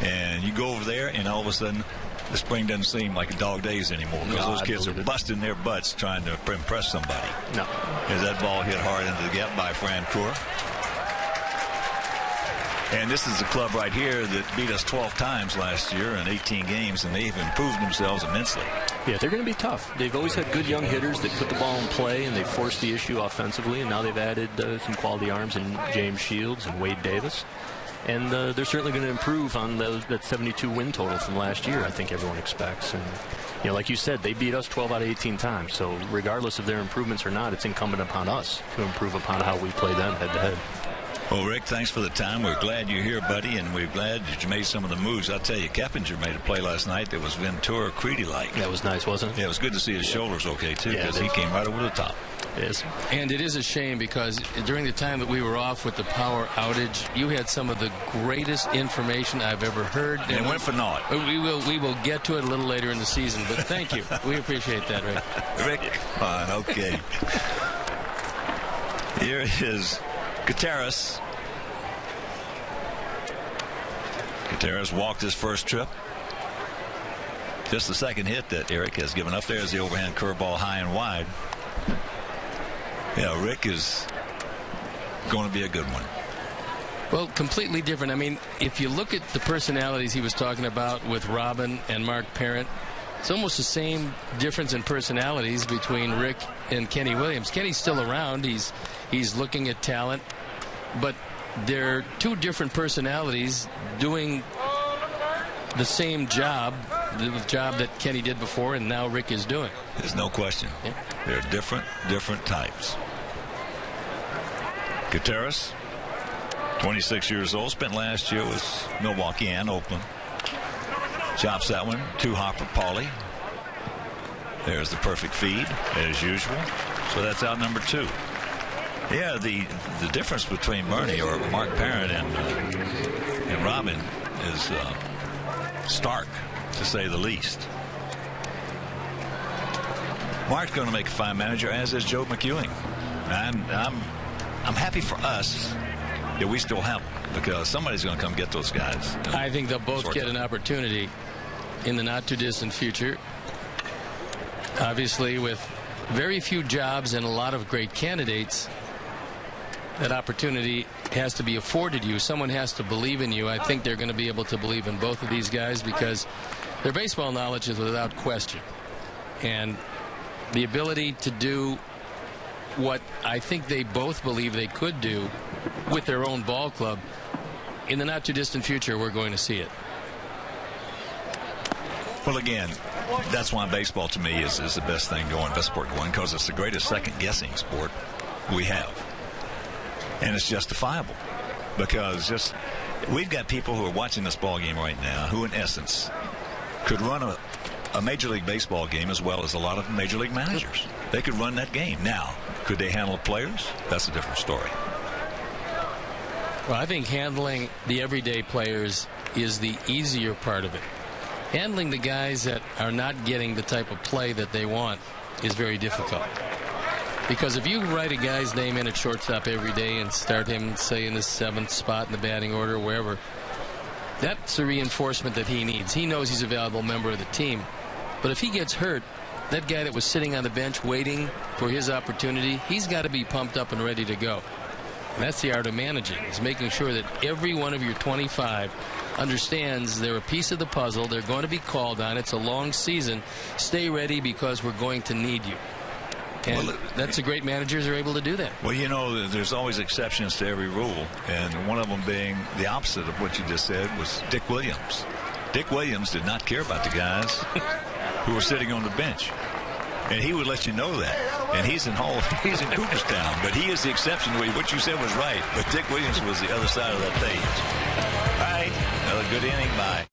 And you go over there, and all of a sudden, the spring doesn't seem like dog days anymore, because those kids are busting their butts trying to impress somebody. No. As that ball hit hard into the gap by Fran Coeur. And this is a club right here that beat us 12 times last year in 18 games, and they've improved themselves immensely. Yeah, they're going to be tough. They've always had good young hitters that put the ball in play, and they forced the issue offensively, and now they've added some quality arms in James Shields and Wade Davis. And they're certainly going to improve on that 72 win total from last year, I think everyone expects. And, you know, like you said, they beat us 12 out of 18 times. So regardless of their improvements or not, it's incumbent upon us to improve upon how we play them head-to-head. Well, Rick, thanks for the time. We're glad you're here, buddy, and we're glad that you made some of the moves. I'll tell you, Keppinger made a play last night that was Ventura Creedy-like. That was nice, wasn't it? Yeah, it was good to see his shoulders okay, too, because he came right over the top. Yes. And it is a shame, because during the time that we were off with the power outage, you had some of the greatest information I've ever heard. And it went for naught. We will get to it a little later in the season, but thank you. We appreciate that, Rick. Rick, fine, okay. Here is Gutierrez. Gutierrez walked his first trip. Just the second hit that Eric has given up. There's the overhand curveball high and wide. Yeah, Rick is going to be a good one. Well, completely different. I mean, if you look at the personalities he was talking about with Robin and Mark Parent, it's almost the same difference in personalities between Rick and Kenny Williams. Kenny's still around. He's looking at talent, but they're two different personalities doing the same job, the job that Kenny did before and now Rick is doing. There's no question. Yeah. They're different types. Gutierrez, 26 years old, spent last year with Milwaukee and Oakland. Chops that one, two-hopper Pauly. There's the perfect feed, as usual. So that's out number 2. Yeah, the difference between Bernie or Mark Parent and Robin is stark, to say the least. Mark's going to make a fine manager, as is Joe McEwing. I'm happy for us that we still have them, because somebody's going to come get those guys. I think they'll both get an opportunity in the not-too-distant future. Obviously, with very few jobs and a lot of great candidates, that opportunity has to be afforded you. Someone has to believe in you. I think they're going to be able to believe in both of these guys, because their baseball knowledge is without question. And the ability to do what I think they both believe they could do with their own ball club, in the not-too-distant future, we're going to see it. Well, again, that's why baseball to me is the best thing going, best sport going, because it's the greatest second-guessing sport we have. And it's justifiable, because we've got people who are watching this ball game right now who, in essence, could run a Major League Baseball game as well as a lot of Major League managers. They could run that game. Now, could they handle players? That's a different story. Well, I think handling the everyday players is the easier part of it. Handling the guys that are not getting the type of play that they want is very difficult. Because if you write a guy's name in at shortstop every day and start him, say, in the 7th spot in the batting order or wherever, that's a reinforcement that he needs. He knows he's a valuable member of the team. But if he gets hurt, that guy that was sitting on the bench waiting for his opportunity, he's got to be pumped up and ready to go. And that's the art of managing, is making sure that every one of your 25 understands they're a piece of the puzzle. They're going to be called on. It's a long season. Stay ready because we're going to need you. And that's the great managers are able to do that. Well, you know, there's always exceptions to every rule, and one of them being the opposite of what you just said was Dick Williams. Dick Williams did not care about the guys who were sitting on the bench, and he would let you know that. And he's in Cooperstown, but he is the exception. What you said was right, but Dick Williams was the other side of that page. All right, another good inning by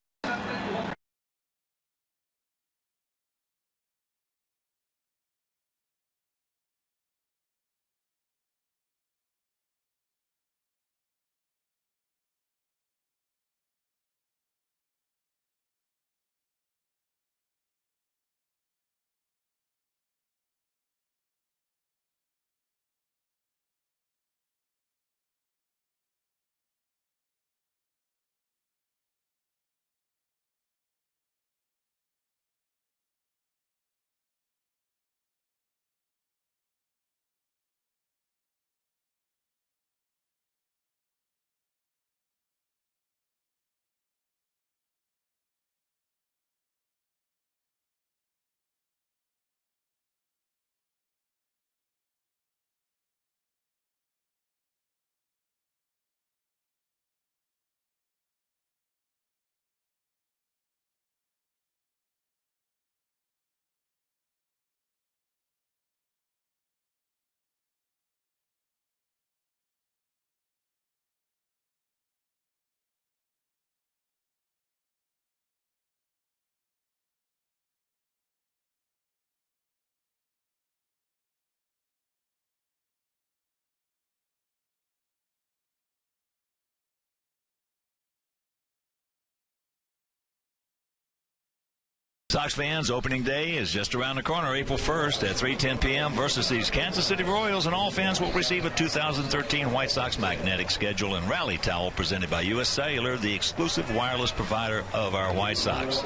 Sox fans, opening day is just around the corner, April 1st at 3:10 p.m. versus these Kansas City Royals, and all fans will receive a 2013 White Sox magnetic schedule and rally towel presented by U.S. Cellular, the exclusive wireless provider of our White Sox.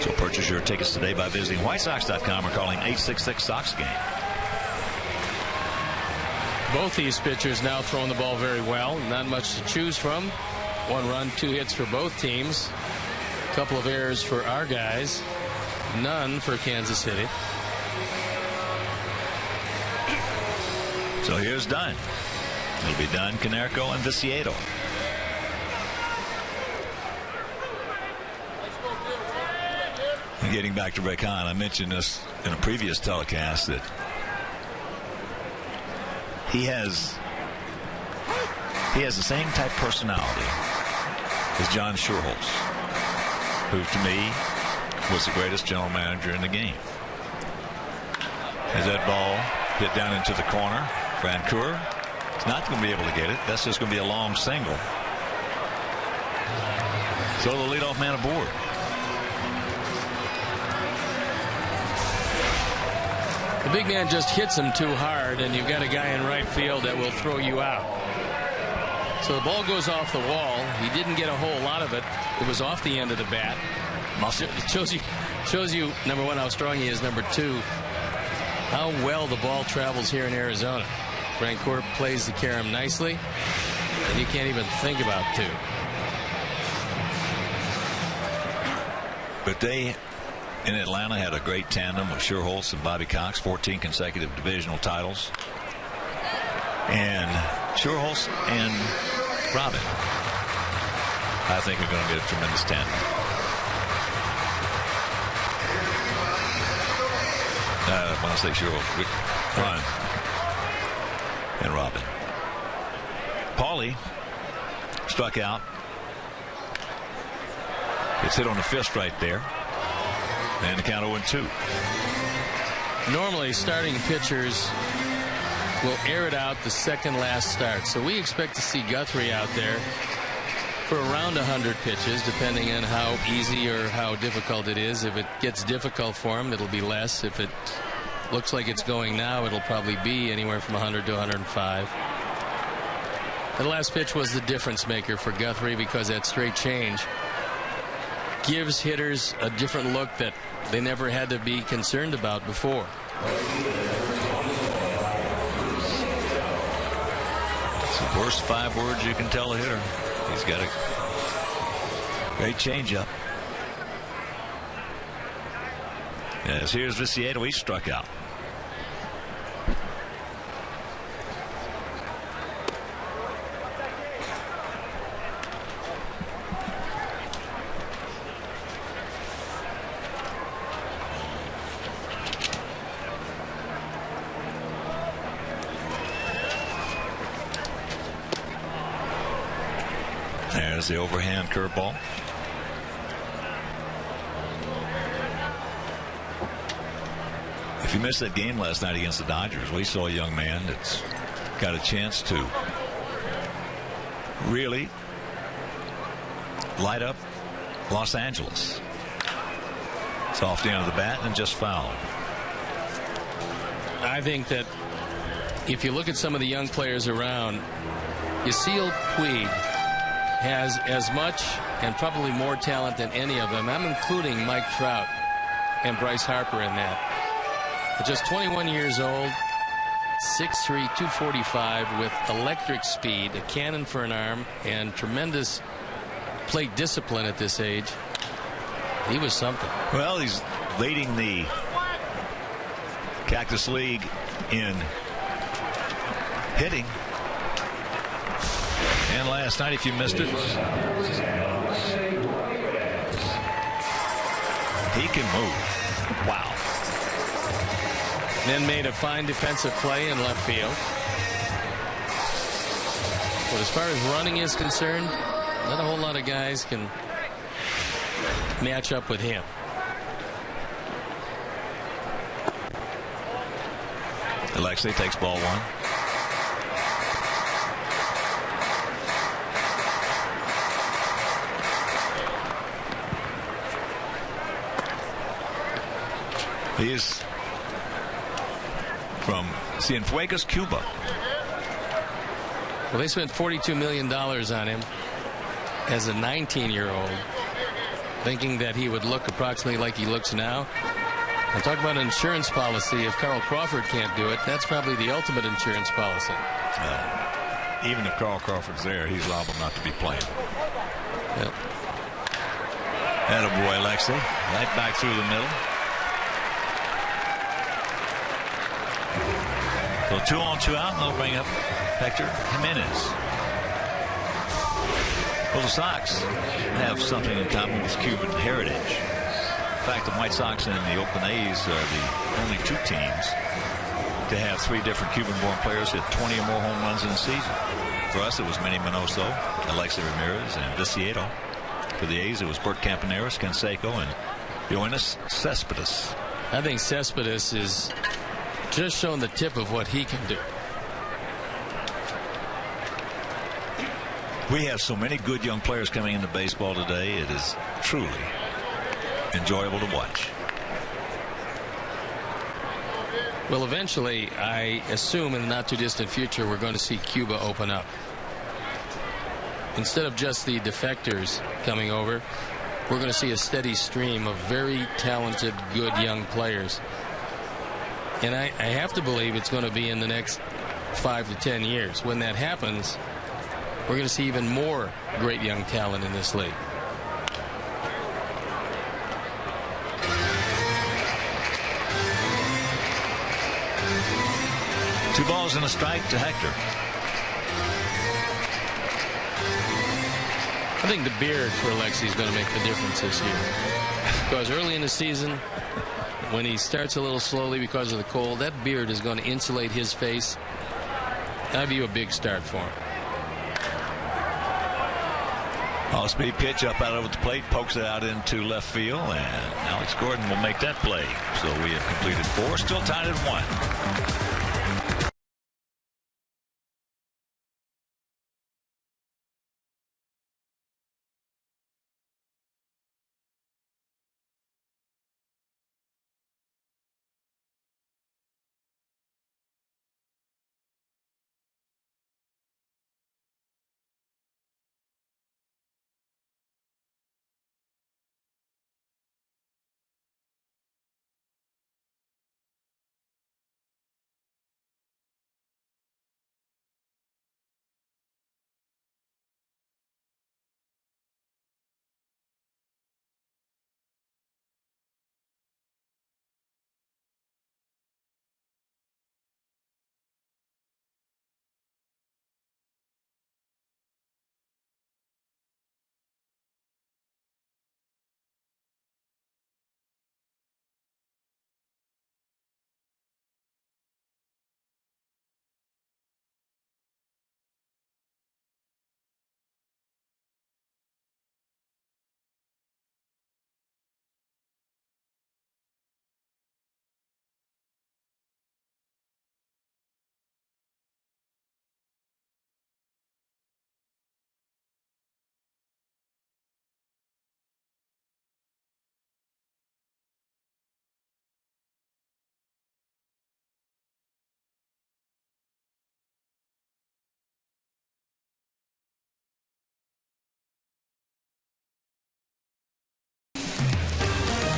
So purchase your tickets today by visiting whitesox.com or calling 866-SOX-GAME. Both these pitchers now throwing the ball very well. Not much to choose from. 1 run, 2 hits for both teams. A couple of errors for our guys. None for Kansas City. So here's Dunn. It'll be Dunn, Canerco, and Viciedo. And getting back to Rick Hahn, I mentioned this in a previous telecast that he has the same type personality as John Schuerholz, who to me was the greatest general manager in the game. As that ball hit down into the corner, Francoeur is not going to be able to get it. That's just going to be a long single. So the leadoff man aboard. The big man just hits him too hard, and you've got a guy in right field that will throw you out. So the ball goes off the wall. He didn't get a whole lot of it. It was off the end of the bat. It shows you, number one, how strong he is. Number two, how well the ball travels here in Arizona. Francoeur plays the carom nicely, and you can't even think about two. But they, in Atlanta, had a great tandem with Schuerholz and Bobby Cox, 14 consecutive divisional titles. And Schuerholz and Robin, I think, are going to be a tremendous tandem. When I say Schuerholz, Ron and Robin. Paulie struck out. It's hit on the fist right there. And the count 0-2. Normally, starting pitchers will air it out the second last start. So we expect to see Guthrie out there for around 100 pitches, depending on how easy or how difficult it is. If it gets difficult for him, it'll be less. If it looks like it's going now, it'll probably be anywhere from 100 to 105. The last pitch was the difference maker for Guthrie because that straight change gives hitters a different look that they never had to be concerned about before. It's the worst 5 words you can tell a hitter. He's got a great changeup. Yes, here's Viciedo. He struck out. There's the overhand curveball. If you missed that game last night against the Dodgers, we saw a young man that's got a chance to really light up Los Angeles. It's off the end of the bat and just fouled. I think that if you look at some of the young players around, Yasiel Puig has as much and probably more talent than any of them. I'm including Mike Trout and Bryce Harper in that. At just 21 years old, 6'3", 245 with electric speed, a cannon for an arm, and tremendous plate discipline at this age. He was something. Well, he's leading the Cactus League in hitting. And last night, if you missed it, he can move. Wow. Then made a fine defensive play in left field. But as far as running is concerned, not a whole lot of guys can match up with him. Alexei takes ball 1. He is from Cienfuegos, Cuba. Well, they spent $42 million on him as a 19-year-old, thinking that he would look approximately like he looks now. I'm talking about an insurance policy. If Carl Crawford can't do it, that's probably the ultimate insurance policy. Even if Carl Crawford's there, he's liable not to be playing. Yep. Attaboy, Alexei. Right back through the middle. So 2 on, 2 out, and they'll bring up Hector Jimenez. Well, the Sox have something in common with Cuban heritage. In fact, the White Sox and the Oakland A's are the only 2 teams to have 3 different Cuban-born players hit 20 or more home runs in a season. For us, it was Manny Minoso, Alexei Ramirez, and Viciedo. For the A's, it was Bert Campaneris, Canseco, and Yoenis Cespedes. I think Cespedes is just showing the tip of what he can do. We have so many good young players coming into baseball today. It is truly enjoyable to watch. Well, eventually, I assume in the not too distant future, we're going to see Cuba open up. Instead of just the defectors coming over, we're going to see a steady stream of very talented, good young players. And I have to believe it's going to be in the next 5 to 10 years. When that happens, we're going to see even more great young talent in this league. Two balls and a strike to Hector. I think the beard for Alexei is going to make the difference this year. Because early in the season, when he starts a little slowly because of the cold, that beard is going to insulate his face. That'd be a big start for him. Off-speed pitch up out over the plate, pokes it out into left field, and Alex Gordon will make that play. So we have completed 4, still tied at 1.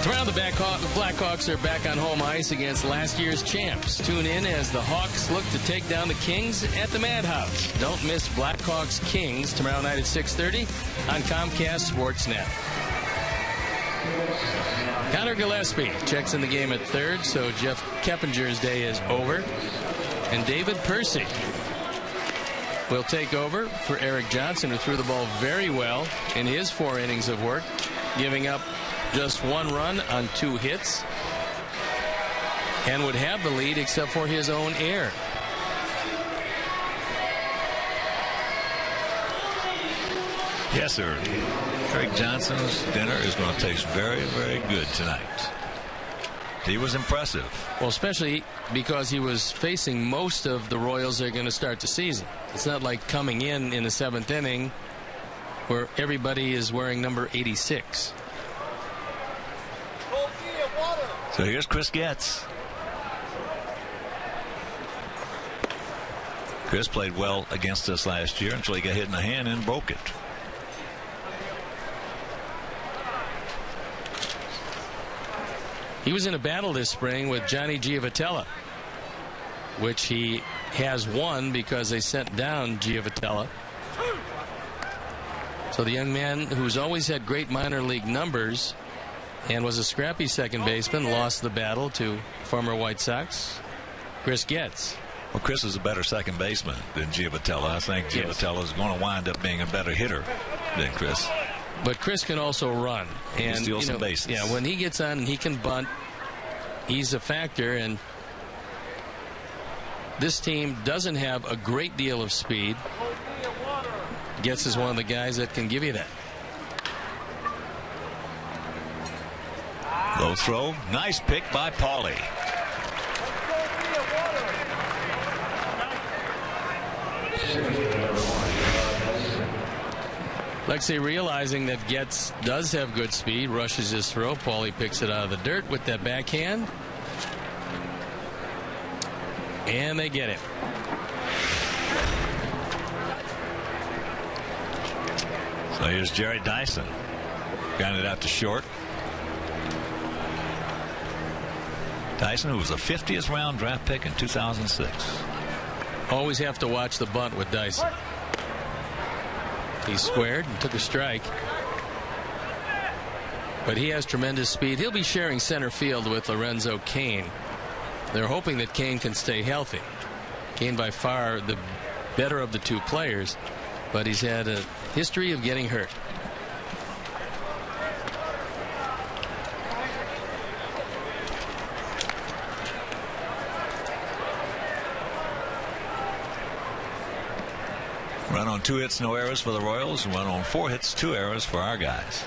Tomorrow, the Blackhawks are back on home ice against last year's champs. Tune in as the Hawks look to take down the Kings at the Madhouse. Don't miss Blackhawks Kings tomorrow night at 6:30 on Comcast Sportsnet. Connor Gillespie checks in the game at third, so Jeff Keppinger's day is over. And David Percy will take over for Eric Johnson, who threw the ball very well in his 4 innings of work, giving up just 1 run on 2 hits, and would have the lead except for his own error. Yes, sir. Eric Johnson's dinner is going to taste very, very good tonight. He was impressive. Well, especially because he was facing most of the Royals that are going to start the season. It's not like coming in the 7th inning where everybody is wearing number 86. So here's Chris Getz. Chris played well against us last year until he got hit in the hand and broke it. He was in a battle this spring with Johnny Giavotella, which he has won because they sent down Giavotella. So the young man, who's always had great minor league numbers and was a scrappy second baseman, lost the battle to former White Sox Chris Getz. Well, Chris is a better second baseman than Giavotella. I think Giavotella is going to wind up being a better hitter than Chris. But Chris can also run and steal some bases. Yeah, when he gets on and he can bunt, he's a factor. And this team doesn't have a great deal of speed. Getz is one of the guys that can give you that. Low throw, nice pick by Paulie. Lexi, realizing that Getz does have good speed, rushes his throw. Paulie picks it out of the dirt with that backhand. And they get it. So here's Jerry Dyson. Got it out to short. Dyson, who was a 50th round draft pick in 2006. Always have to watch the bunt with Dyson. He squared and took a strike. But he has tremendous speed. He'll be sharing center field with Lorenzo Cain. They're hoping that Cain can stay healthy. Cain by far the better of the 2 players, but he's had a history of getting hurt. Run on 2 hits, no errors for the Royals. Run on 4 hits, 2 errors for our guys.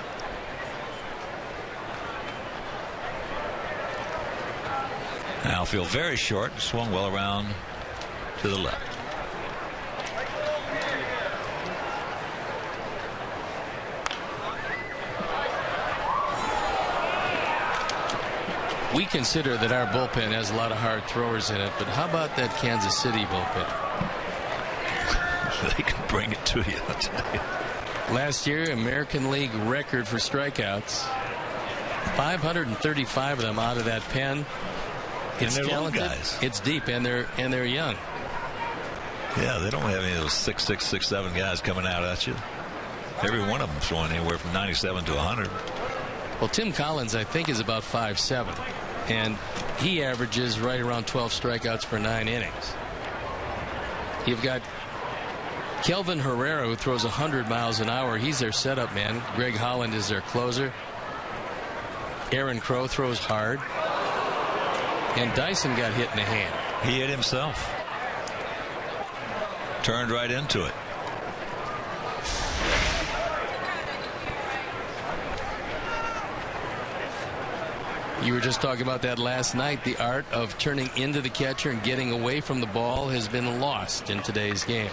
Outfield very short, swung well around to the left. We consider that our bullpen has a lot of hard throwers in it, but how about that Kansas City bullpen? They can bring it to you, I'll tell you. Last year, American League record for strikeouts. 535 of them out of that pen. It's talented, guys. It's deep, and they're young. Yeah, they don't have any of those 6'6", 6'7" guys coming out at you. Every one of them throwing anywhere from 97 to 100. Well, Tim Collins, I think, is about 5'7", and he averages right around 12 strikeouts per 9 innings. You've got Kelvin Herrera, who throws 100 miles an hour. He's their setup man. Greg Holland is their closer. Aaron Crow throws hard. And Dyson got hit in the hand. He hit himself. Turned right into it. You were just talking about that last night. The art of turning into the catcher and getting away from the ball has been lost in today's game.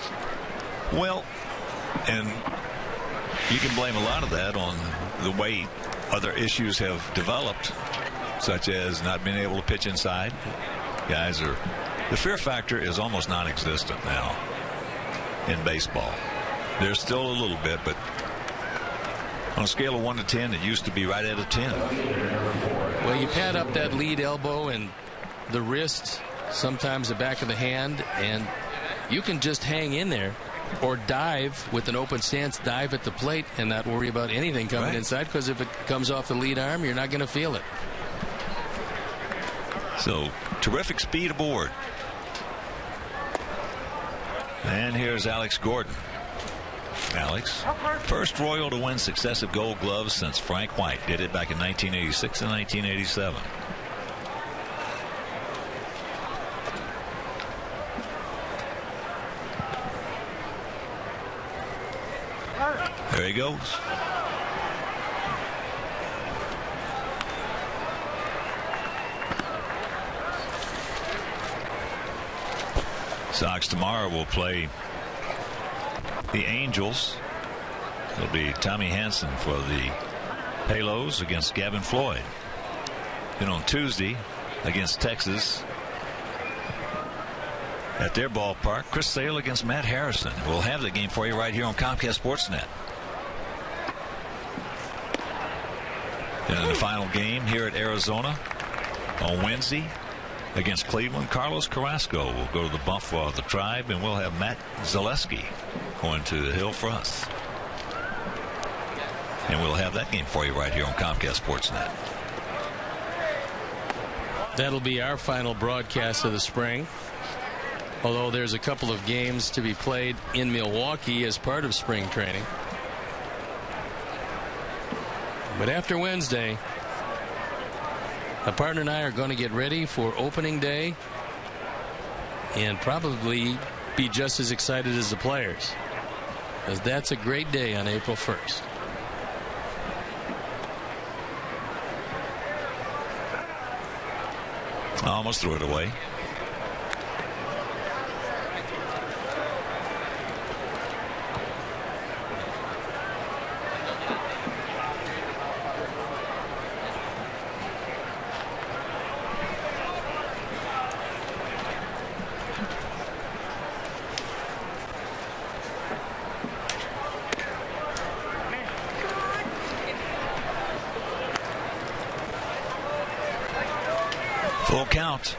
Well, and you can blame a lot of that on the way other issues have developed, such as not being able to pitch inside. Guys are, the fear factor is almost non-existent now in baseball. There's still a little bit, but On a scale of 1 to 10, it used to be right at a 10. Well, you pad up that lead elbow and the wrist, sometimes the back of the hand, and you can just hang in there or dive with an open stance, dive at the plate, and not worry about anything coming inside, because if it comes off the lead arm, you're not going to feel it. So, terrific speed aboard. And here's Alex Gordon. Alex, first Royal to win successive Gold Gloves since Frank White did it back in 1986 and 1987. There he goes. Sox tomorrow will play the Angels. It'll be Tommy Hanson for the Halos against Gavin Floyd. Then on Tuesday against Texas at their ballpark, Chris Sale against Matt Harrison. We'll have the game for you right here on Comcast Sportsnet. And in the final game here at Arizona on Wednesday against Cleveland, Carlos Carrasco will go to the bump for the Tribe, and we'll have Matt Zaleski going to the hill for us. And we'll have that game for you right here on Comcast Sportsnet. That'll be our final broadcast of the spring. Although there's a couple of games to be played in Milwaukee as part of spring training. But after Wednesday, my partner and I are going to get ready for opening day and probably be just as excited as the players, because that's a great day on April 1st. I almost threw it away. Full count.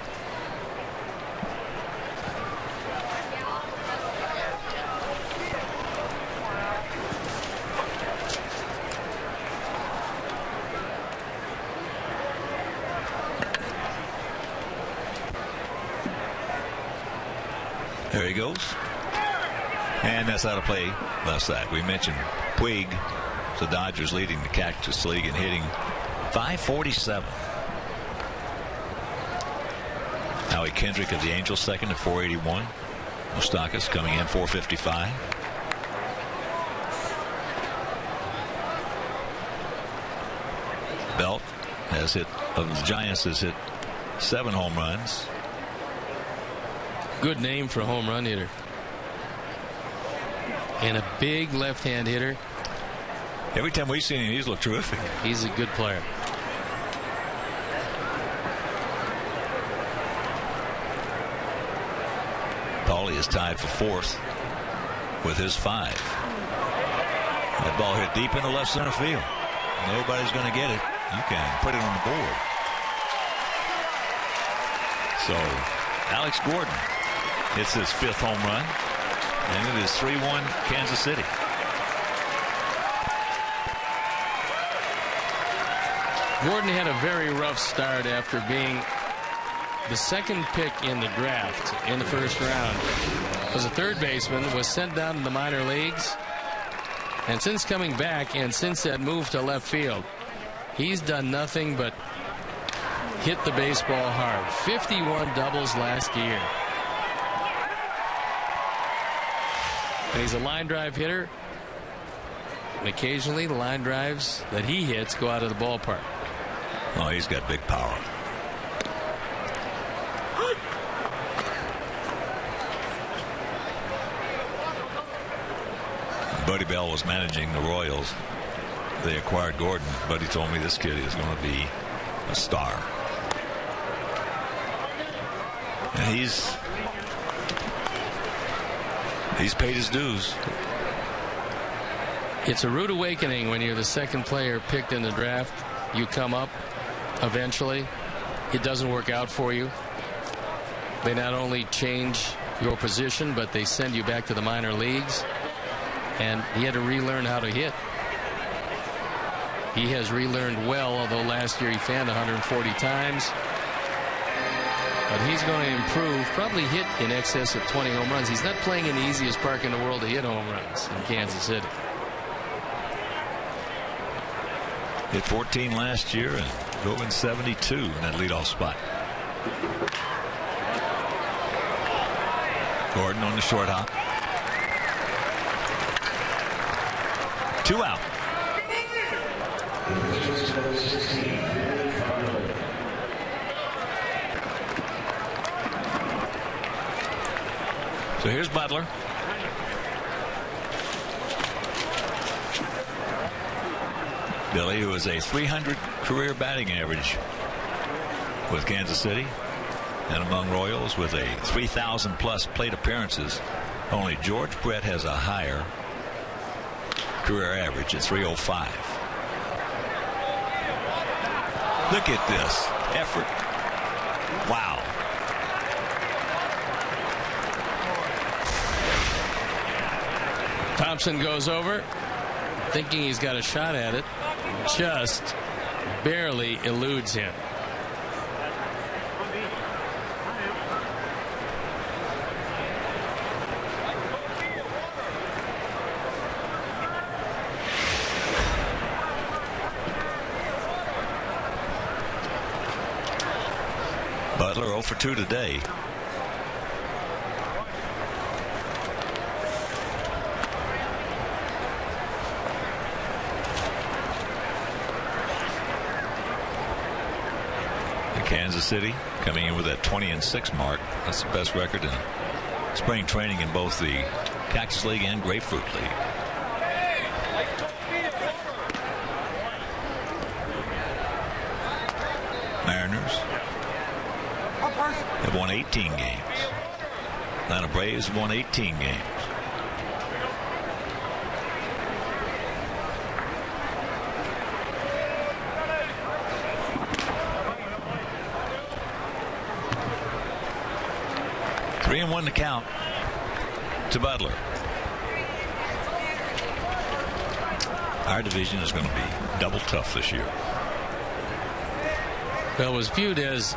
There he goes. And that's out of play left side. We mentioned Puig, the Dodgers leading the Cactus League and hitting .547. Howie Kendrick of the Angels second at .481. Moustakas coming in .455. Belt has hit, of the Giants, has hit 7 home runs. Good name for a home run hitter. And a big left-hand hitter. Every time we've seen him, he's looked terrific. He's a good player. Paulie is tied for 4th with his 5. That ball hit deep into left center field. Nobody's going to get it. You can put it on the board. So Alex Gordon hits his 5th home run, and it is 3-1 Kansas City. Gordon had a very rough start after being the second pick in the draft in the first round. Was a third baseman, was sent down to the minor leagues, and since coming back and since that move to left field, he's done nothing but hit the baseball hard. 51 doubles last year. And he's a line drive hitter, and occasionally the line drives that he hits go out of the ballpark. Oh, he's got big power. Buddy Bell was managing the Royals. They acquired Gordon. Buddy told me this kid is going to be a star. And he's paid his dues. It's a rude awakening when you're the second player picked in the draft. You come up eventually. It doesn't work out for you. They not only change your position, but they send you back to the minor leagues. And he had to relearn how to hit. He has relearned well, although last year he fanned 140 times. But he's going to improve, probably hit in excess of 20 home runs. He's not playing in the easiest park in the world to hit home runs in Kansas City. Hit 14 last year and going 72 in that leadoff spot. Gordon on the short hop. 2 out. So here's Butler. Billy, who has a .300 career batting average with Kansas City, and among Royals with a 3,000+ plate appearances. Only George Brett has a higher career average at 305. Look at this effort. Wow. Thompson goes over, thinking he's got a shot at it. Just barely eludes him. Butler 0 for 2 today. Kansas City coming in with that 20-6 mark. That's the best record in spring training in both the Cactus League and Grapefruit League. Mariners have won 18 games. Atlanta Braves have won 18 games. Three and 1 to count to Butler. Our division is going to be double tough this year. Well, it was viewed as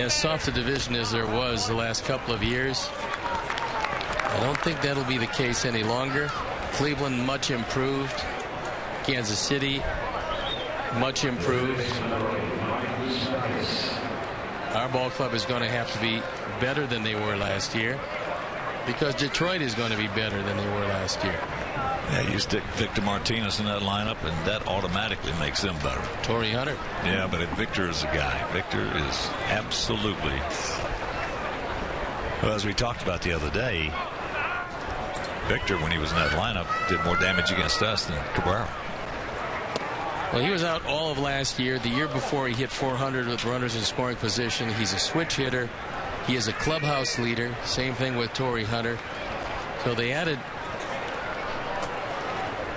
soft a division as there was the last couple of years. I don't think that'll be the case any longer. Cleveland much improved. Kansas City much improved. Our ball club is going to have to be better than they were last year, because Detroit is going to be better than they were last year. Yeah, you stick Victor Martinez in that lineup, and that automatically makes them better. Torrey Hunter. Yeah, but Victor is the guy. Victor is absolutely. Well, as we talked about the other day, Victor, when he was in that lineup, did more damage against us than Cabrera. Well, he was out all of last year. The year before, he hit 400 with runners in scoring position. He's a switch hitter. He is a clubhouse leader. Same thing with Torrey Hunter. So they added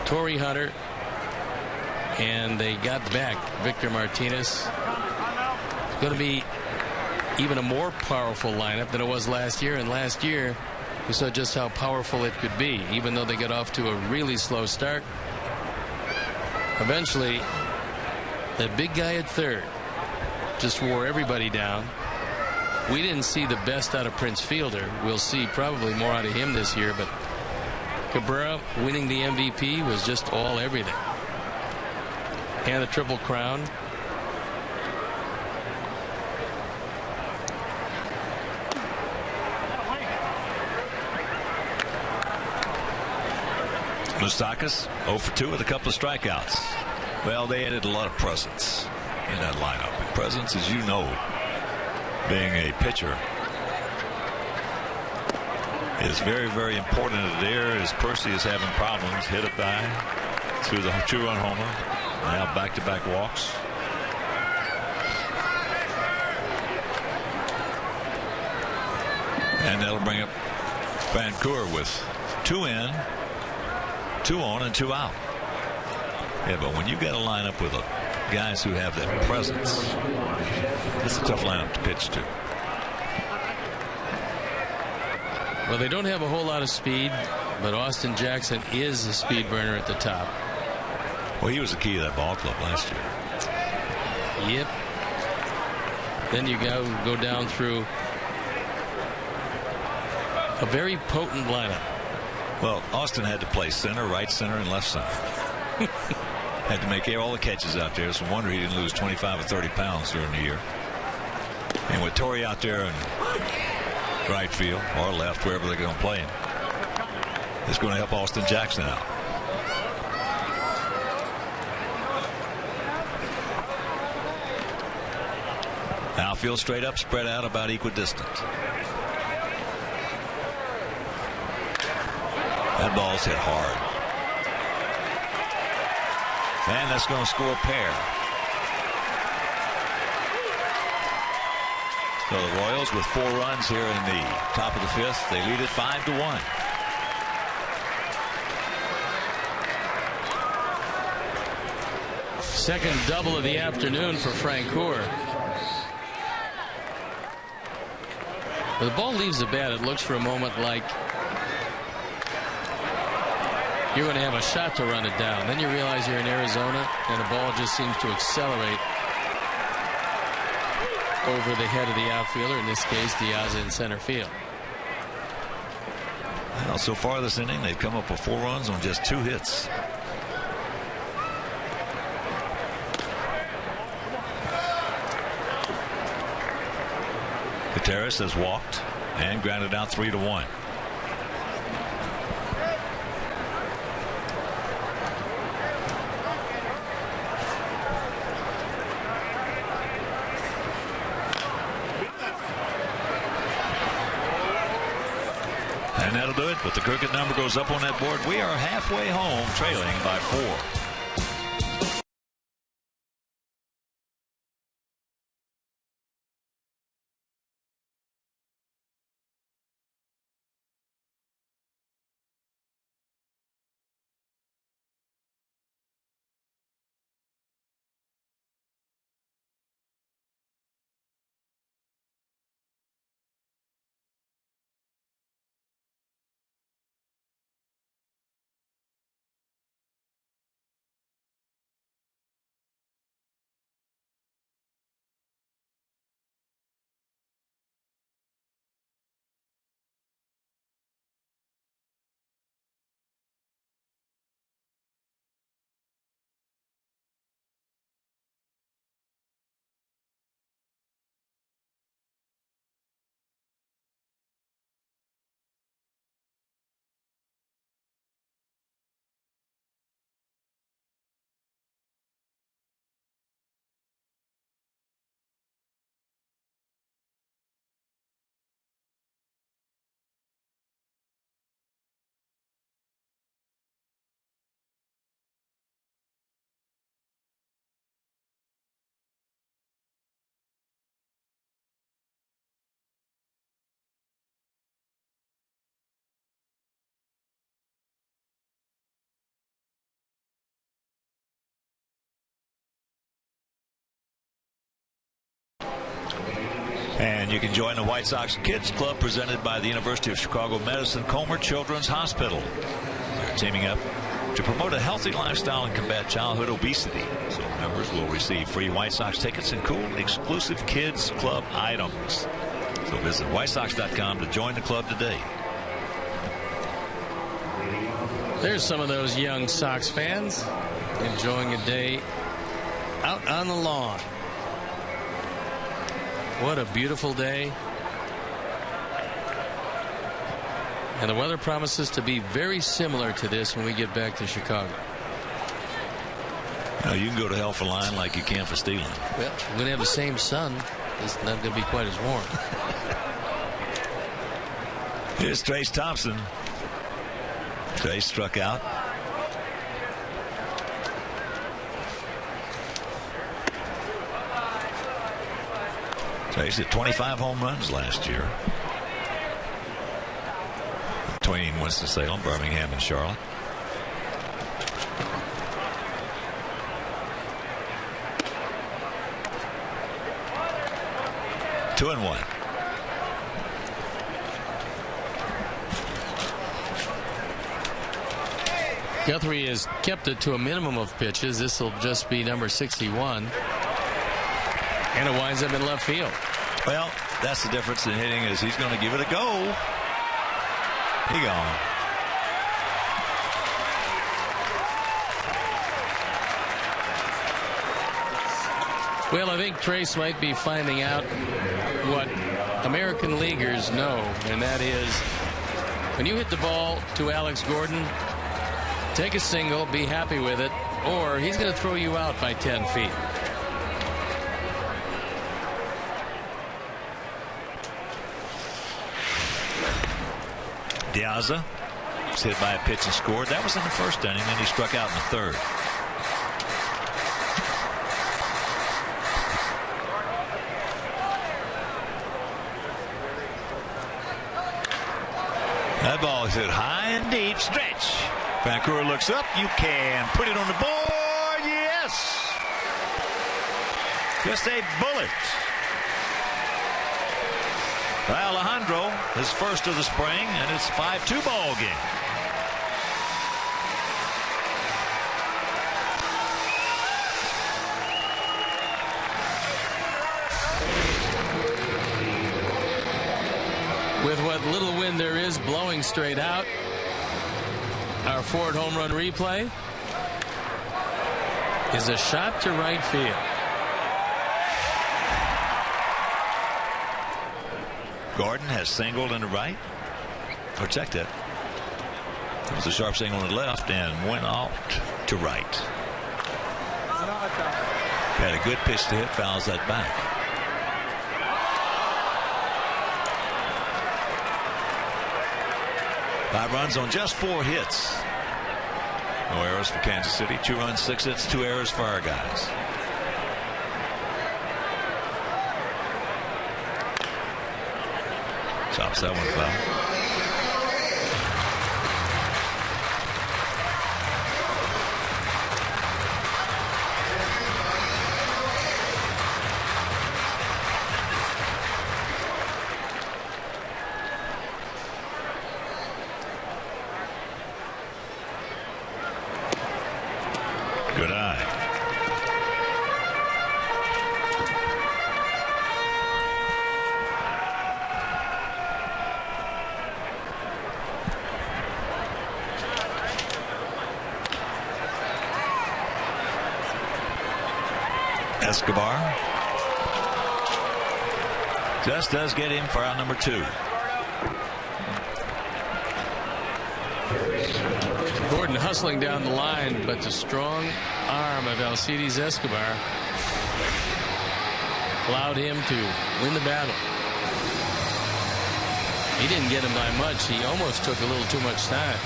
Torrey Hunter, and they got back Victor Martinez. It's going to be even a more powerful lineup than it was last year. And last year, we saw just how powerful it could be, even though they got off to a really slow start. Eventually, that big guy at third just wore everybody down. We didn't see the best out of Prince Fielder. We'll see probably more out of him this year, but Cabrera winning the MVP was just all everything. And the Triple Crown. Moustakas 0 for 2 with a couple of strikeouts. Well, they added a lot of presence in that lineup. And presence, as you know, being a pitcher, is very, very important there, as Percy is having problems. Hit it by through the 2-run homer. Now back-to-back walks. And that'll bring up Vancouver with 2 in, 2 on, and 2 out. Yeah, but when you got a lineup with guys who have that presence, it's a tough lineup to pitch to. Well, they don't have a whole lot of speed, but Austin Jackson is a speed burner at the top. Well, he was the key to that ball club last year. Yep. Then you go down through a very potent lineup. Well, Austin had to play center, right center, and left center. Had to make all the catches out there. It's a wonder he didn't lose 25 or 30 pounds during the year. And with Torrey out there in right field or left, wherever they're going to play him, it's going to help Austin Jackson out. Outfield straight up, spread out about equidistant. That ball's hit hard. And that's going to score a pair. So the Royals with 4 runs here in the top of the 5th. They lead it 5-1. Second double of the afternoon for Frank Coor. When the ball leaves the bat, it looks for a moment like you're going to have a shot to run it down. Then you realize you're in Arizona, and the ball just seems to accelerate over the head of the outfielder, in this case, Diaz in center field. Well, so far this inning, they've come up with 4 runs on just 2 hits. Gutierrez has walked and grounded out 3-1. And that'll do it. But the crooked number goes up on that board. We are halfway home, trailing by 4. And you can join the White Sox Kids Club presented by the University of Chicago Medicine Comer Children's Hospital. They're teaming up to promote a healthy lifestyle and combat childhood obesity. So members will receive free White Sox tickets and cool exclusive Kids Club items. So visit WhiteSox.com to join the club today. There's some of those young Sox fans enjoying a day out on the lawn. What a beautiful day. And the weather promises to be very similar to this when we get back to Chicago. Now you can go to hell for lying like you can for stealing. Well, we're going to have the same sun. It's not going to be quite as warm. Here's Trace Thompson. Trace struck out. Trace hit 25 home runs last year between Winston-Salem, Birmingham, and Charlotte. 2-1. Guthrie has kept it to a minimum of pitches. This will just be number 61. And it winds up in left field. Well, that's the difference in hitting, is he's going to give it a go. He gone. Well, I think Trace might be finding out what American leaguers know, and that is when you hit the ball to Alex Gordon, take a single, be happy with it, or he's going to throw you out by 10 feet. Diaza was hit by a pitch and scored. That was in the first inning, and he struck out in the third. That ball is hit high and deep. Stretch. Vancouver looks up. You can put it on the board. Yes. Just a bullet. Alejandro, his first of the spring, and it's a 5-2 ball game. With what little wind there is blowing straight out, our Ford home run replay is a shot to right field. Gordon has singled in the right. Or check that. It was a sharp single in the left and went out to right. Had a good pitch to hit, fouls that back. Five runs on just 4 hits. No errors for Kansas City. 2 runs, 6 hits, 2 errors for our guys. Chops that one foul. Good eye. Escobar just does get him for out number 2. Gordon hustling down the line, but the strong arm of Alcides Escobar allowed him to win the battle. He didn't get him by much. He almost took a little too much time.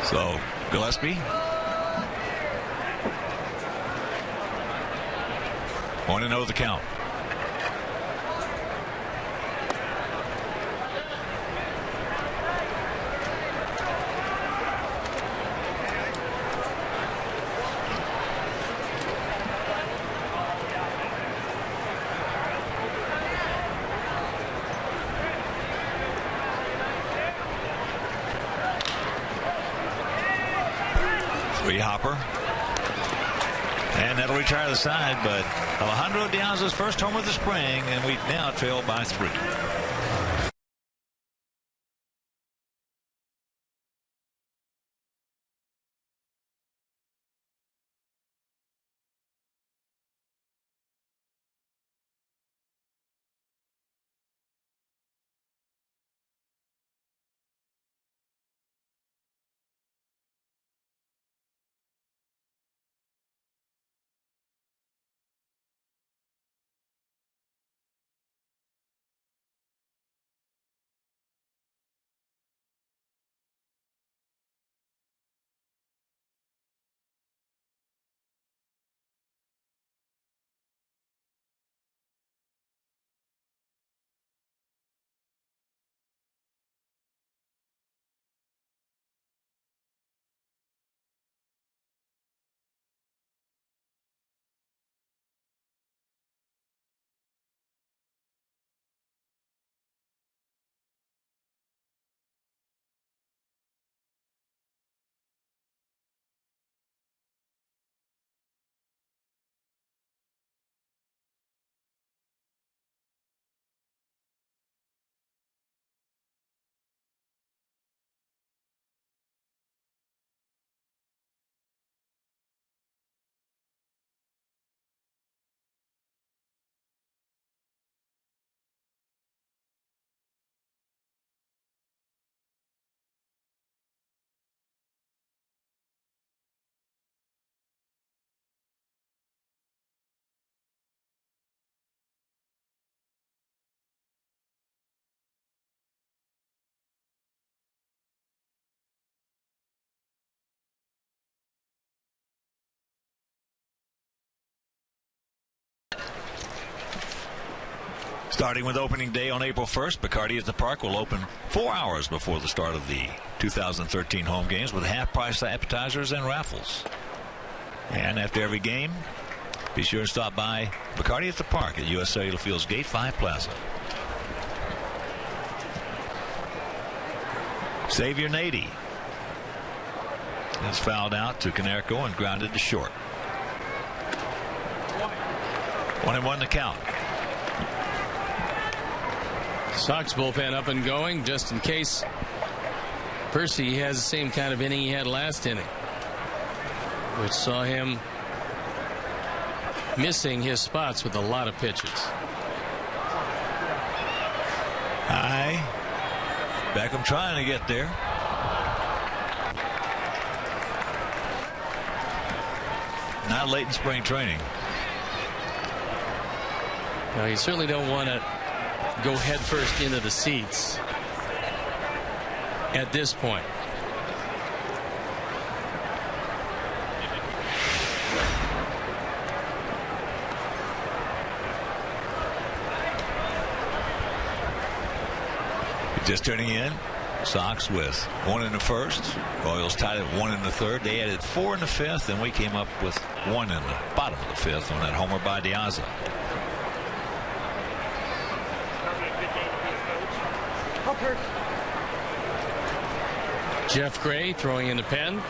So Gillespie 1-0 the count. Hopper. And that'll retire the side, but Alejandro Diaz's first homer of the spring, and we now trail by 3. Starting with opening day on April 1st, Bacardi at the Park will open 4 hours before the start of the 2013 home games with half-price appetizers and raffles. And after every game, be sure to stop by Bacardi at the Park at U.S. Cellular Field's Gate 5 Plaza. Xavier Nady is fouled out to Canerco and grounded to short. 1-1 the count. Sox bullpen up and going just in case Percy has the same kind of inning he had last inning, which saw him missing his spots with a lot of pitches. High. Beckham trying to get there. Not late in spring training. Now, you certainly don't want to go headfirst into the seats at this point. Just turning in. Sox with 1 in the first. Royals tied at 1 in the third. They added 4 in the fifth, and we came up with 1 in the bottom of the fifth on that homer by Diaza. Jeff Gray throwing in the pen.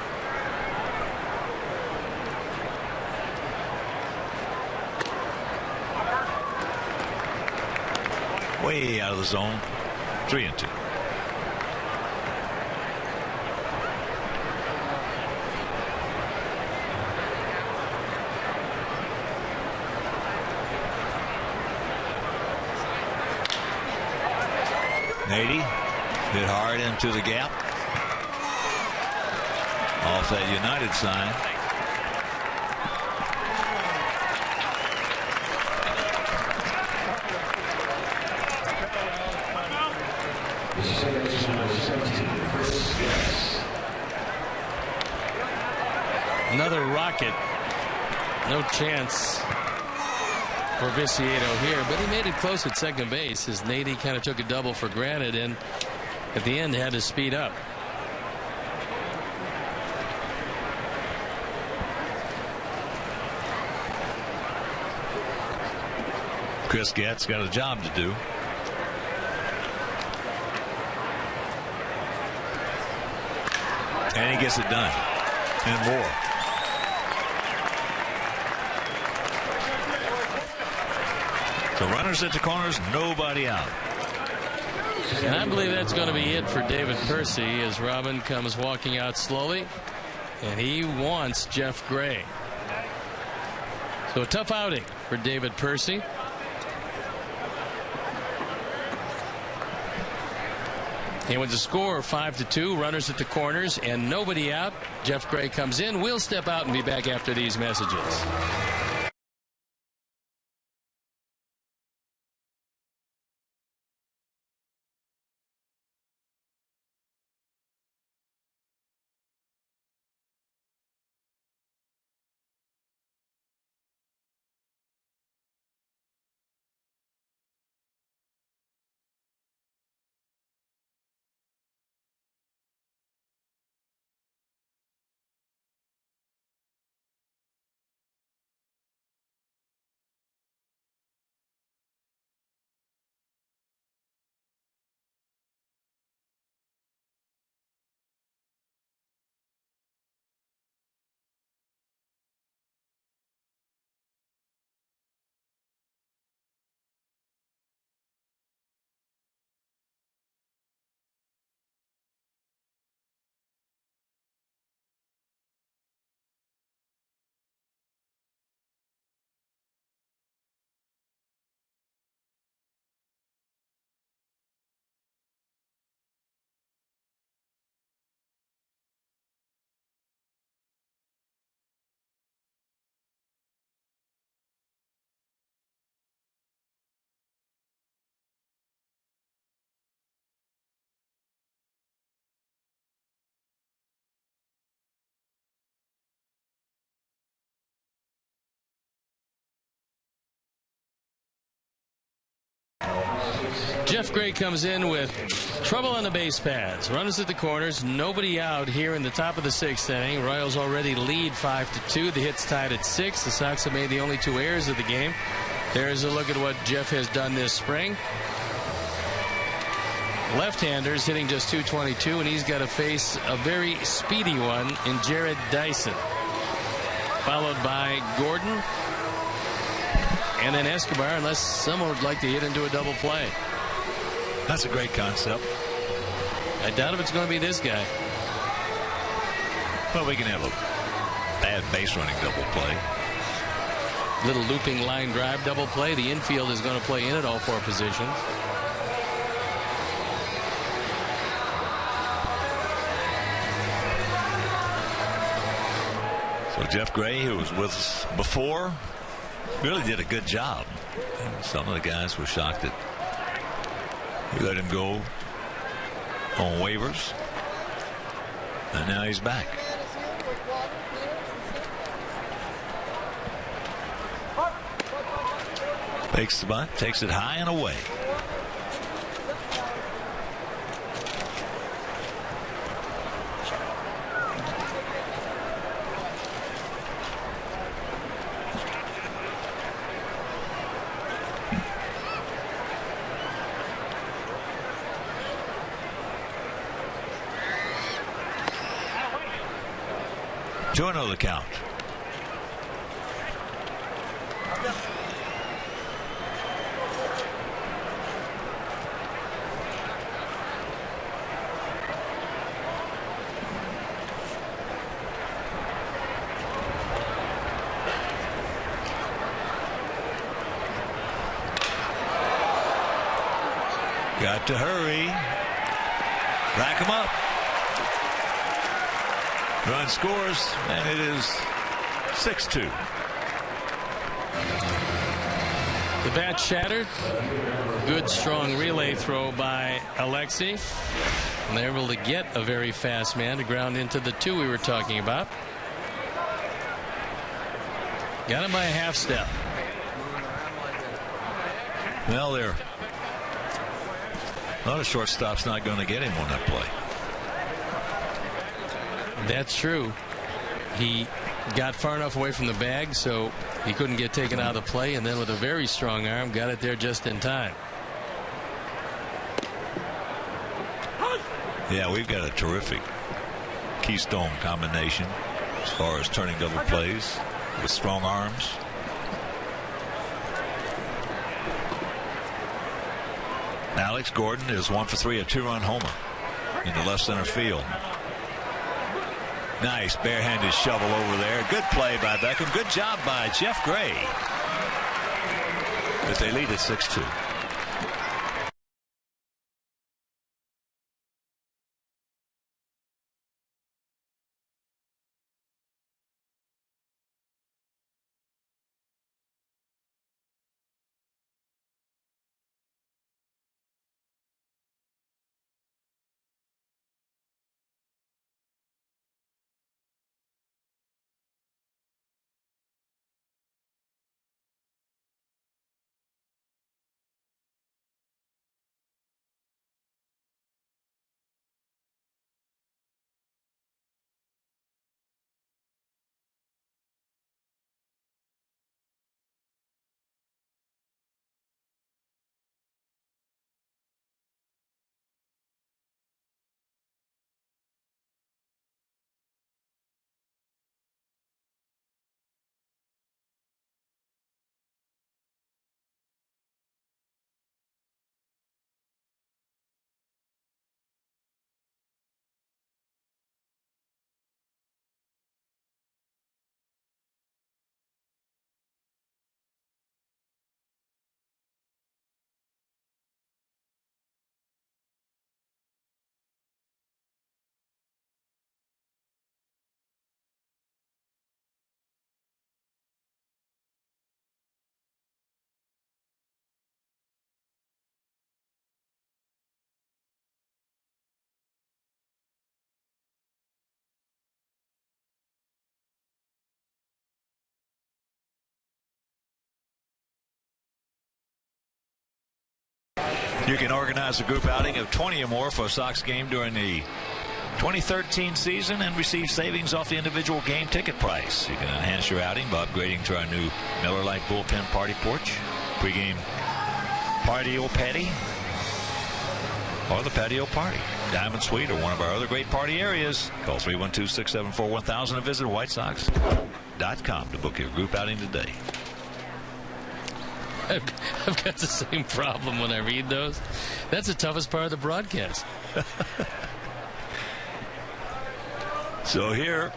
Way out of the zone. 3-2. Nady hit hard into the gap. Off that United sign. Another rocket. No chance for Viciato here, but he made it close at second base as Nady kind of took a double for granted and at the end had to speed up. Chris Getz got a job to do. And he gets it done. And more. So runners at the corners, nobody out. And I believe that's going to be it for David Percy as Robin comes walking out slowly. And he wants Jeff Gray. So a tough outing for David Percy. And with the score of 5-2, runners at the corners and nobody out, Jeff Gray comes in. We'll step out and be back after these messages. Jeff Gray comes in with trouble on the base paths. Runners at the corners. Nobody out here in the top of the 6th inning. Royals already lead 5-2. The hit's tied at 6. The Sox have made the only 2 errors of the game. There's a look at what Jeff has done this spring. Left-handers hitting just .222, and he's got to face a very speedy one in Jared Dyson, followed by Gordon, and then Escobar, unless someone would like to hit into a double play. That's a great concept. I doubt if it's going to be this guy. Well, we can have a bad base running double play. Little looping line drive double play. The infield is going to play in at all 4 positions. So Jeff Gray, who was with us before, really did a good job. And some of the guys were shocked that we let him go on waivers, and now he's back. Takes the bunt, takes it high and away. To another count. Got to hurry. Rack him up. Run scores, and it is 6-2. The bat shattered. Good strong relay throw by Alexi. And they're able to get a very fast man to ground into the 2 we were talking about. Got him by a half step. Well, there. A lot of shortstop's not going to get him on that play. That's true. He got far enough away from the bag so he couldn't get taken out of the play, and then with a very strong arm got it there just in time. Yeah, we've got a terrific keystone combination as far as turning double plays with strong arms. Alex Gordon is 1 for 3, a 2-run homer in the left center field. Nice barehanded shovel over there. Good play by Beckham. Good job by Jeff Gray. But they lead at 6-2. You can organize a group outing of 20 or more for a Sox game during the 2013 season and receive savings off the individual game ticket price. You can enhance your outing by upgrading to our new Miller Lite bullpen party porch, pregame patio patty, or the patio party, Diamond Suite, or one of our other great party areas. Call 312-674-1000 and visit whitesox.com to book your group outing today. I've got the same problem when I read those. That's the toughest part of the broadcast. So here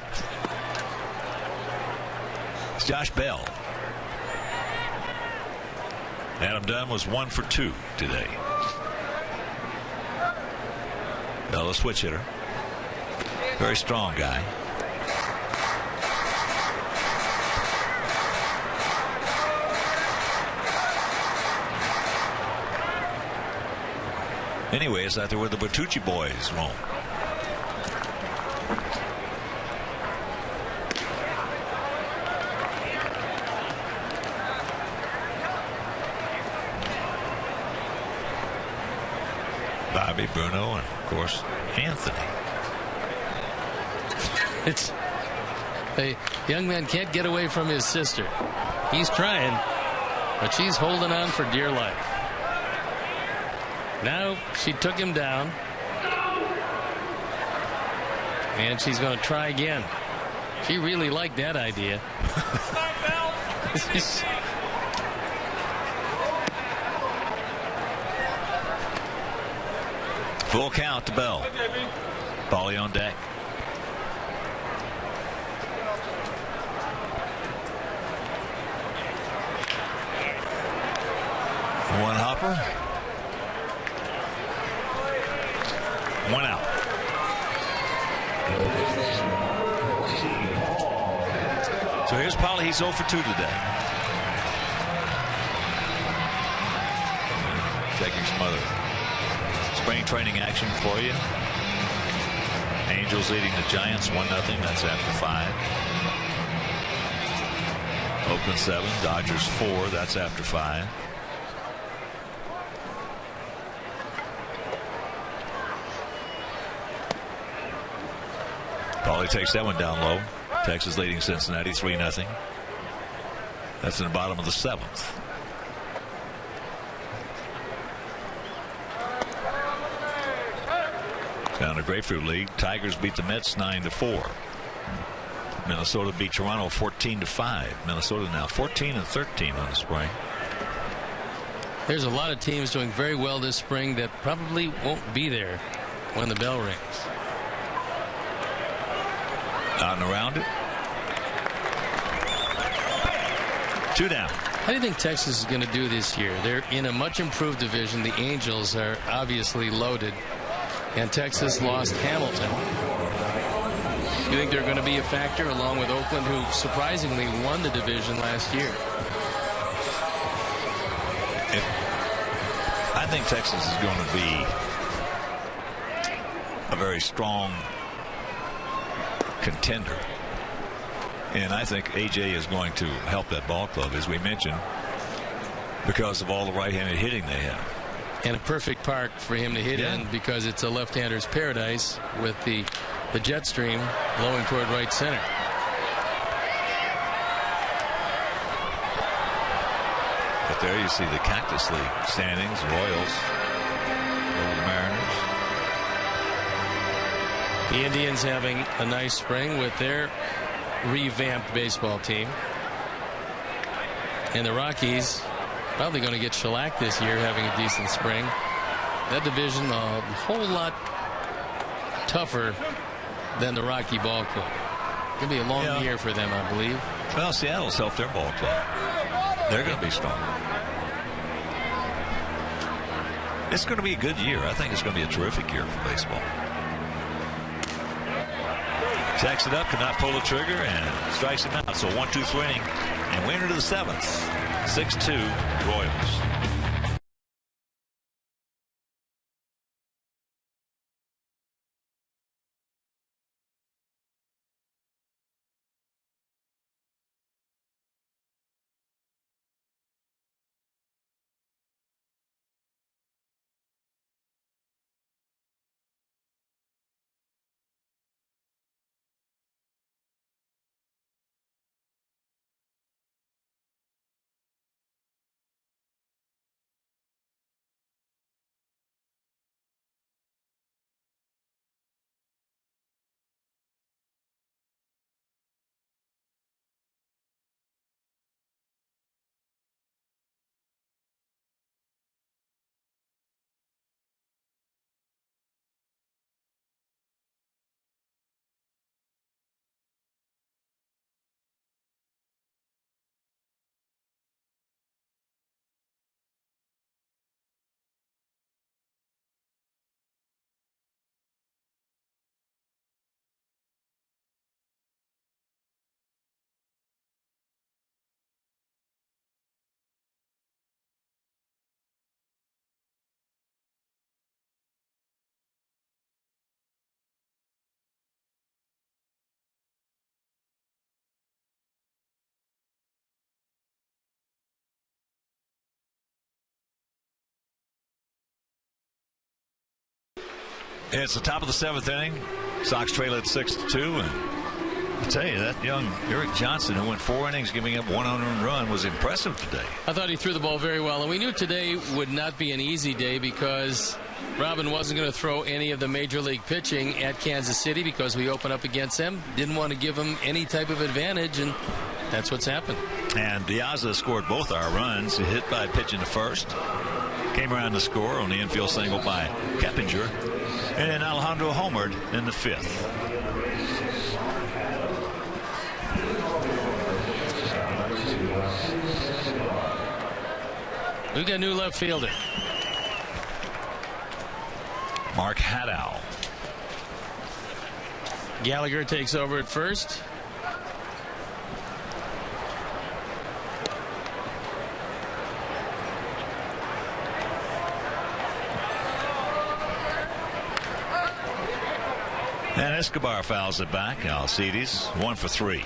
is Josh Bell. Adam Dunn was 1 for 2 today. Bell, a switch hitter. Very strong guy. Anyway, it's out there where the Bertucci boys roam. Bobby, Bruno, and of course Anthony. It's a young man can't get away from his sister. He's trying, but she's holding on for dear life. Now she took him down, and she's going to try again. She really liked that idea. Full count to Bell. Bolly on deck. One hopper. One out. So here's Polly. He's 0 for 2 today. Taking some other spring training action for you. Angels leading the Giants 1-0. That's after 5. Oakland 7, Dodgers 4. That's after 5. Paulie takes that one down low. Texas leading Cincinnati 3-0. That's in the bottom of the 7th. Down the Grapefruit League, Tigers beat the Mets 9-4. Minnesota beat Toronto 14-5. Minnesota now 14-13 on the spring. There's a lot of teams doing very well this spring that probably won't be there when the bell rings. Out and around it. 2 down. How do you think Texas is going to do this year? They're in a much improved division. The Angels are obviously loaded, and Texas lost Hamilton. You think they're going to be a factor along with Oakland, who surprisingly won the division last year? I think Texas is going to be a very strong contender. And I think AJ is going to help that ball club, as we mentioned, because of all the right-handed hitting they have. And a perfect park for him to hit in, because it's a left-hander's paradise with the jet stream blowing toward right center. But there you see the Cactus League standings, Royals over the Mariners. The Indians having a nice spring with their revamped baseball team. And the Rockies probably going to get shellacked this year, having a decent spring. That division a whole lot tougher than the Rocky Ball Club. It'll be a long year for them, I believe. Well, Seattle's helped their ball club. They're going to be strong. It's going to be a good year. I think it's going to be a terrific year for baseball. Jacks it up, cannot pull the trigger, and strikes him out. So 1-2 swing, and we're into the 7th. 6-2 Royals. It's the top of the 7th inning. Sox trail at 6-2, and I tell you, that young Eric Johnson, who went 4 innings giving up 1 unearned run, was impressive today. I thought he threw the ball very well, and we knew today would not be an easy day because Robin wasn't going to throw any of the major league pitching at Kansas City because we opened up against them. Didn't want to give them any type of advantage, and that's what's happened. And Diaza scored both our runs. He hit by a pitch in the first. Came around to score on the infield single by Keppinger. And then Alejandro homered in the 5th. We've got a new left fielder. Mark Haddow. Gallagher takes over at first. And Escobar fouls it back. Alcides 1 for 3.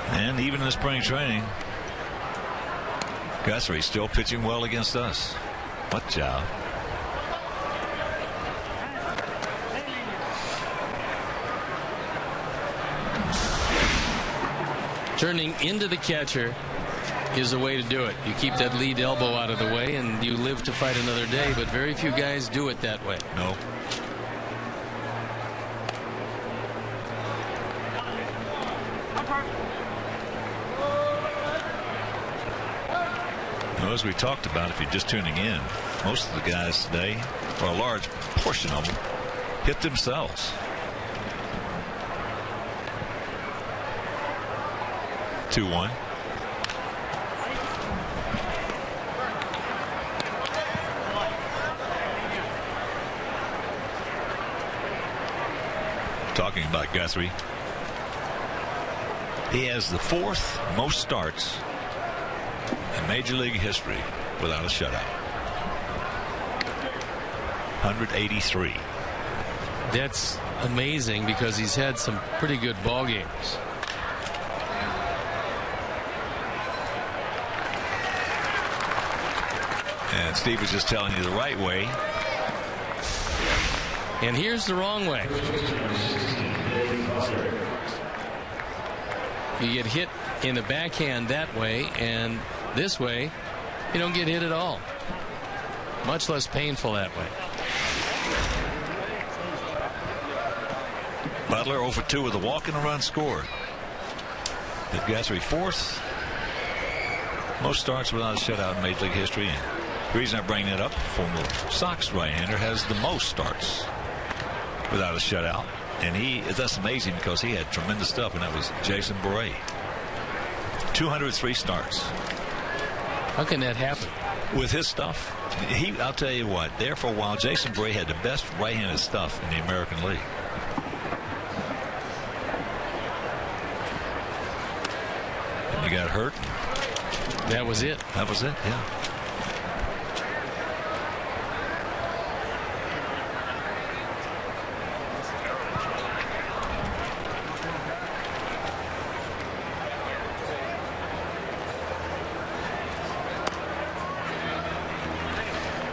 And even in the spring training, Guthrie still pitching well against us. What job. Turning into the catcher is a way to do it. You keep that lead elbow out of the way and you live to fight another day, but very few guys do it that way. No. Well, as we talked about, if you're just tuning in, most of the guys today, or a large portion of them, hit themselves. Two-one. Talking about Guthrie, he has the 4th most starts in Major League history without a shutout. 183. That's amazing because he's had some pretty good ball games. And Steve was just telling you the right way. And here's the wrong way. You get hit in the backhand that way, and this way, you don't get hit at all. Much less painful that way. Butler 0 for 2 with a walk and a run scored. Did Guthrie 4th most starts without a shutout in Major League history. And the reason I bring that up, former Sox right-hander has the most starts without a shutout, and that's amazing because he had tremendous stuff, and that was Jason Borré. 203 starts. How can that happen? With his stuff, I'll tell you what, there for a while, Jason Borré had the best right-handed stuff in the American League. And he got hurt. That was it. That was it, yeah.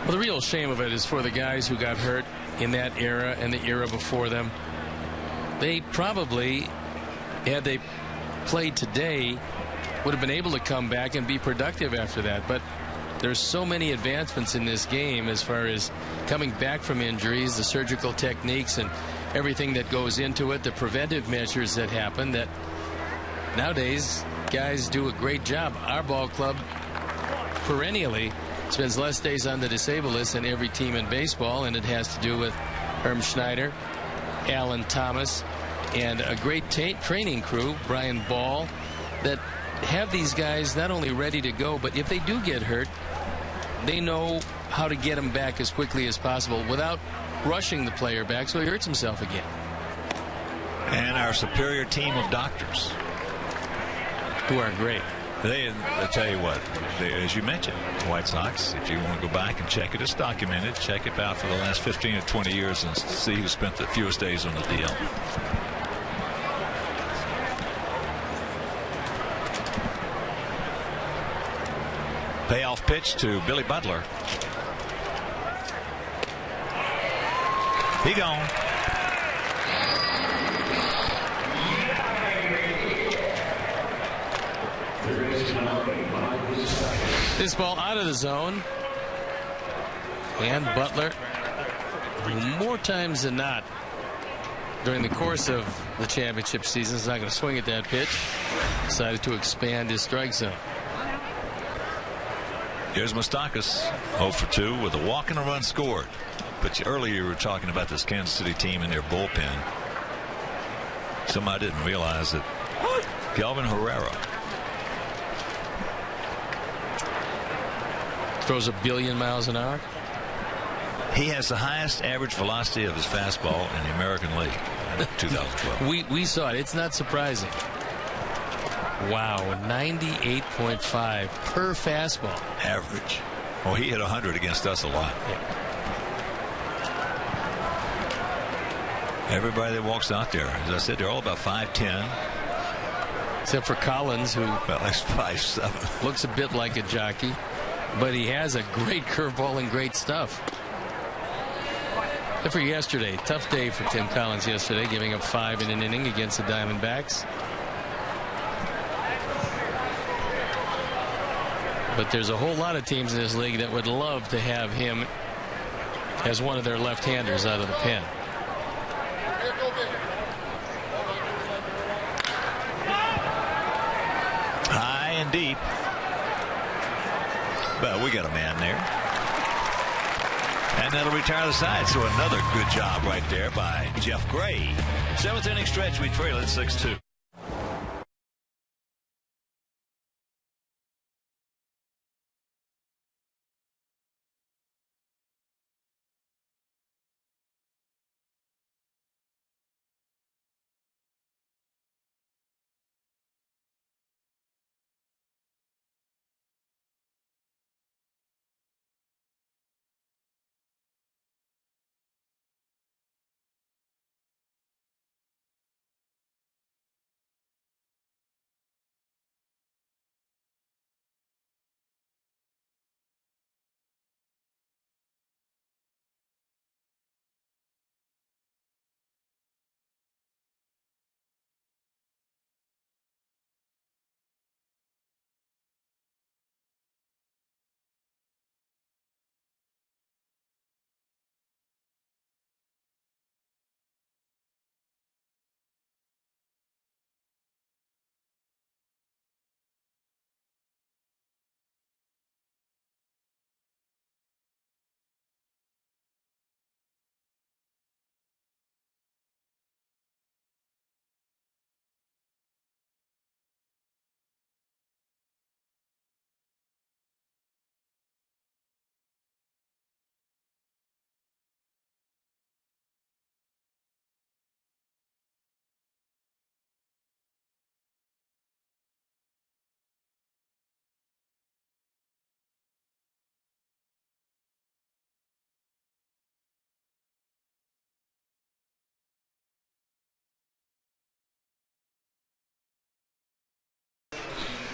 Well, the real shame of it is for the guys who got hurt in that era and the era before them. They probably, had they played today, would have been able to come back and be productive after that. But there's so many advancements in this game as far as coming back from injuries, the surgical techniques and everything that goes into it, the preventive measures that happen, that nowadays guys do a great job. Our ball club perennially spends less days on the disabled list than every team in baseball, and it has to do with Herm Schneider, Alan Thomas, and a great training crew, Brian Ball, that have these guys not only ready to go, but if they do get hurt, they know how to get them back as quickly as possible without rushing the player back so he hurts himself again. And our superior team of doctors, who are great. I tell you what, as you mentioned, White Sox, if you want to go back and check it, it's documented. Check it out for the last 15 or 20 years and see who spent the fewest days on the DL. Payoff pitch to Billy Butler. He gone. This ball out of the zone. And Butler, more times than not, during the course of the championship season, is not going to swing at that pitch. Decided to expand his strike zone. Here's Moustakas, 0 for 2 with a walk and a run scored. But earlier you were talking about this Kansas City team and their bullpen. Somebody didn't realize that Kelvin Herrera throws 1 billion miles an hour. He has the highest average velocity of his fastball in the American League in 2012. We saw it. It's not surprising. Wow, 98.5 per fastball. Average. Well, he hit 100 against us a lot. Yeah. Everybody that walks out there, as I said, they're all about 5'10". Except for Collins, who well, that's 5'7". looks a bit like a jockey, but he has a great curveball and great stuff. Except for yesterday, tough day for Tim Collins yesterday, giving up 5 in an inning against the Diamondbacks. But there's a whole lot of teams in this league that would love to have him as one of their left-handers out of the pen. High and deep. Well, we got a man there. And that'll retire the side. So another good job right there by Jeff Gray. 7th inning stretch, we trail at 6-2.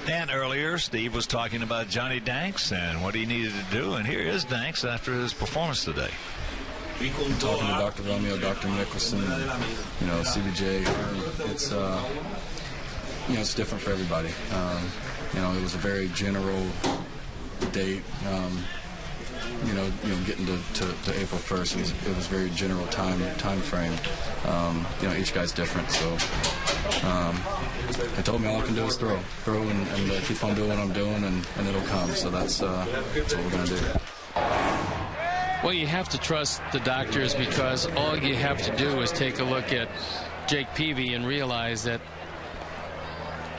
And earlier, Steve was talking about Johnny Danks and what he needed to do. And here is Danks after his performance today. Talking to Dr. Romeo, Dr. Nicholson, CBJ, it's it's different for everybody. It was a very general date. Getting to April 1st, it was very general time frame. Each guy's different, so they told me all I can do is throw and keep on doing what I'm doing, and it'll come. So that's what we're going to do. Well, you have to trust the doctors, because all you have to do is take a look at Jake Peavy and realize that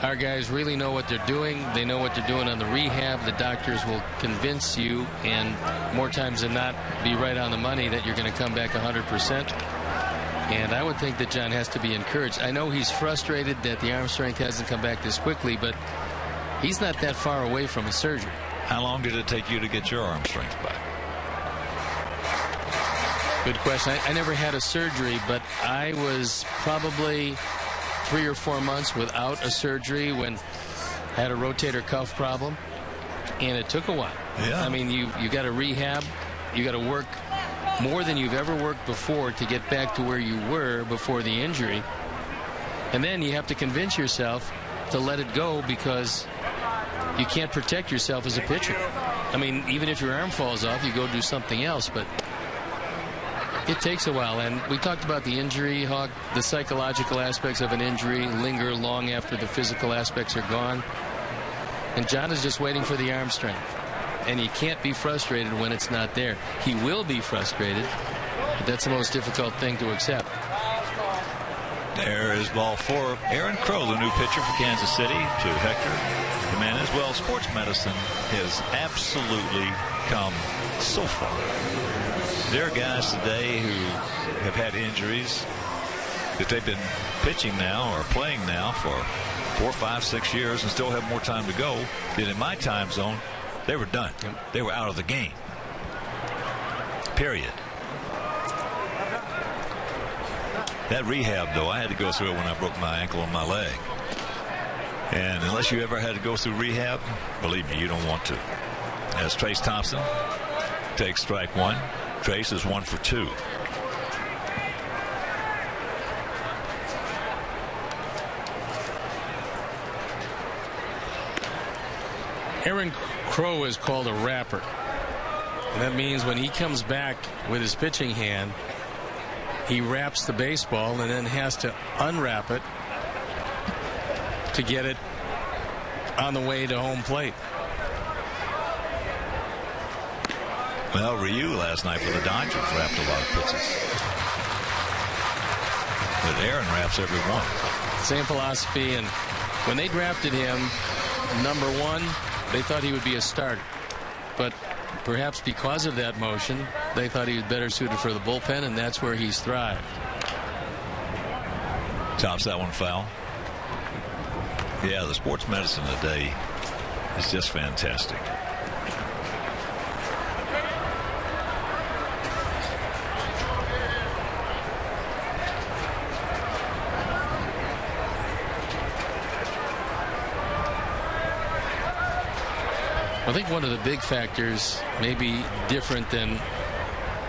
our guys really know what they're doing. They know what they're doing on the rehab. The doctors will convince you, and more times than not, be right on the money that you're going to come back 100%. And I would think that John has to be encouraged. I know he's frustrated that the arm strength hasn't come back this quickly, but he's not that far away from a surgery. How long did it take you to get your arm strength back? Good question. I never had a surgery, but I was probably 3 or 4 months without a surgery when I had a rotator cuff problem. And it took a while. Yeah. I mean, you got to rehab. You got to work more than you've ever worked before to get back to where you were before the injury. And then you have to convince yourself to let it go because you can't protect yourself as a pitcher. I mean, even if your arm falls off, you go do something else, but it takes a while. And we talked about the injury, Hawk. The psychological aspects of an injury linger long after the physical aspects are gone. And John is just waiting for the arm strength. And he can't be frustrated when it's not there. He will be frustrated, but that's the most difficult thing to accept. There is ball 4. Aaron Crow, the new pitcher for Kansas City, to Hector Jimenez. Well, sports medicine has absolutely come so far. There are guys today who have had injuries that they've been pitching now or playing now for 4, 5, 6 years and still have more time to go. Than in my time zone, they were done. They were out of the game. Period. That rehab, though, I had to go through it when I broke my ankle and my leg. And unless you ever had to go through rehab, believe me, you don't want to. As Trace Thompson takes strike 1. Trace is 1 for 2. Aaron Crow is called a wrapper. And that means when he comes back with his pitching hand, he wraps the baseball and then has to unwrap it to get it on the way to home plate. Well, Ryu last night for the Dodgers wrapped a lot of pitches. But Aaron wraps every one. Same philosophy. And when they drafted him, number 1, they thought he would be a starter. But perhaps because of that motion, they thought he was better suited for the bullpen, and that's where he's thrived. Tops that one foul. Yeah, the sports medicine today is just fantastic. I think one of the big factors, maybe different than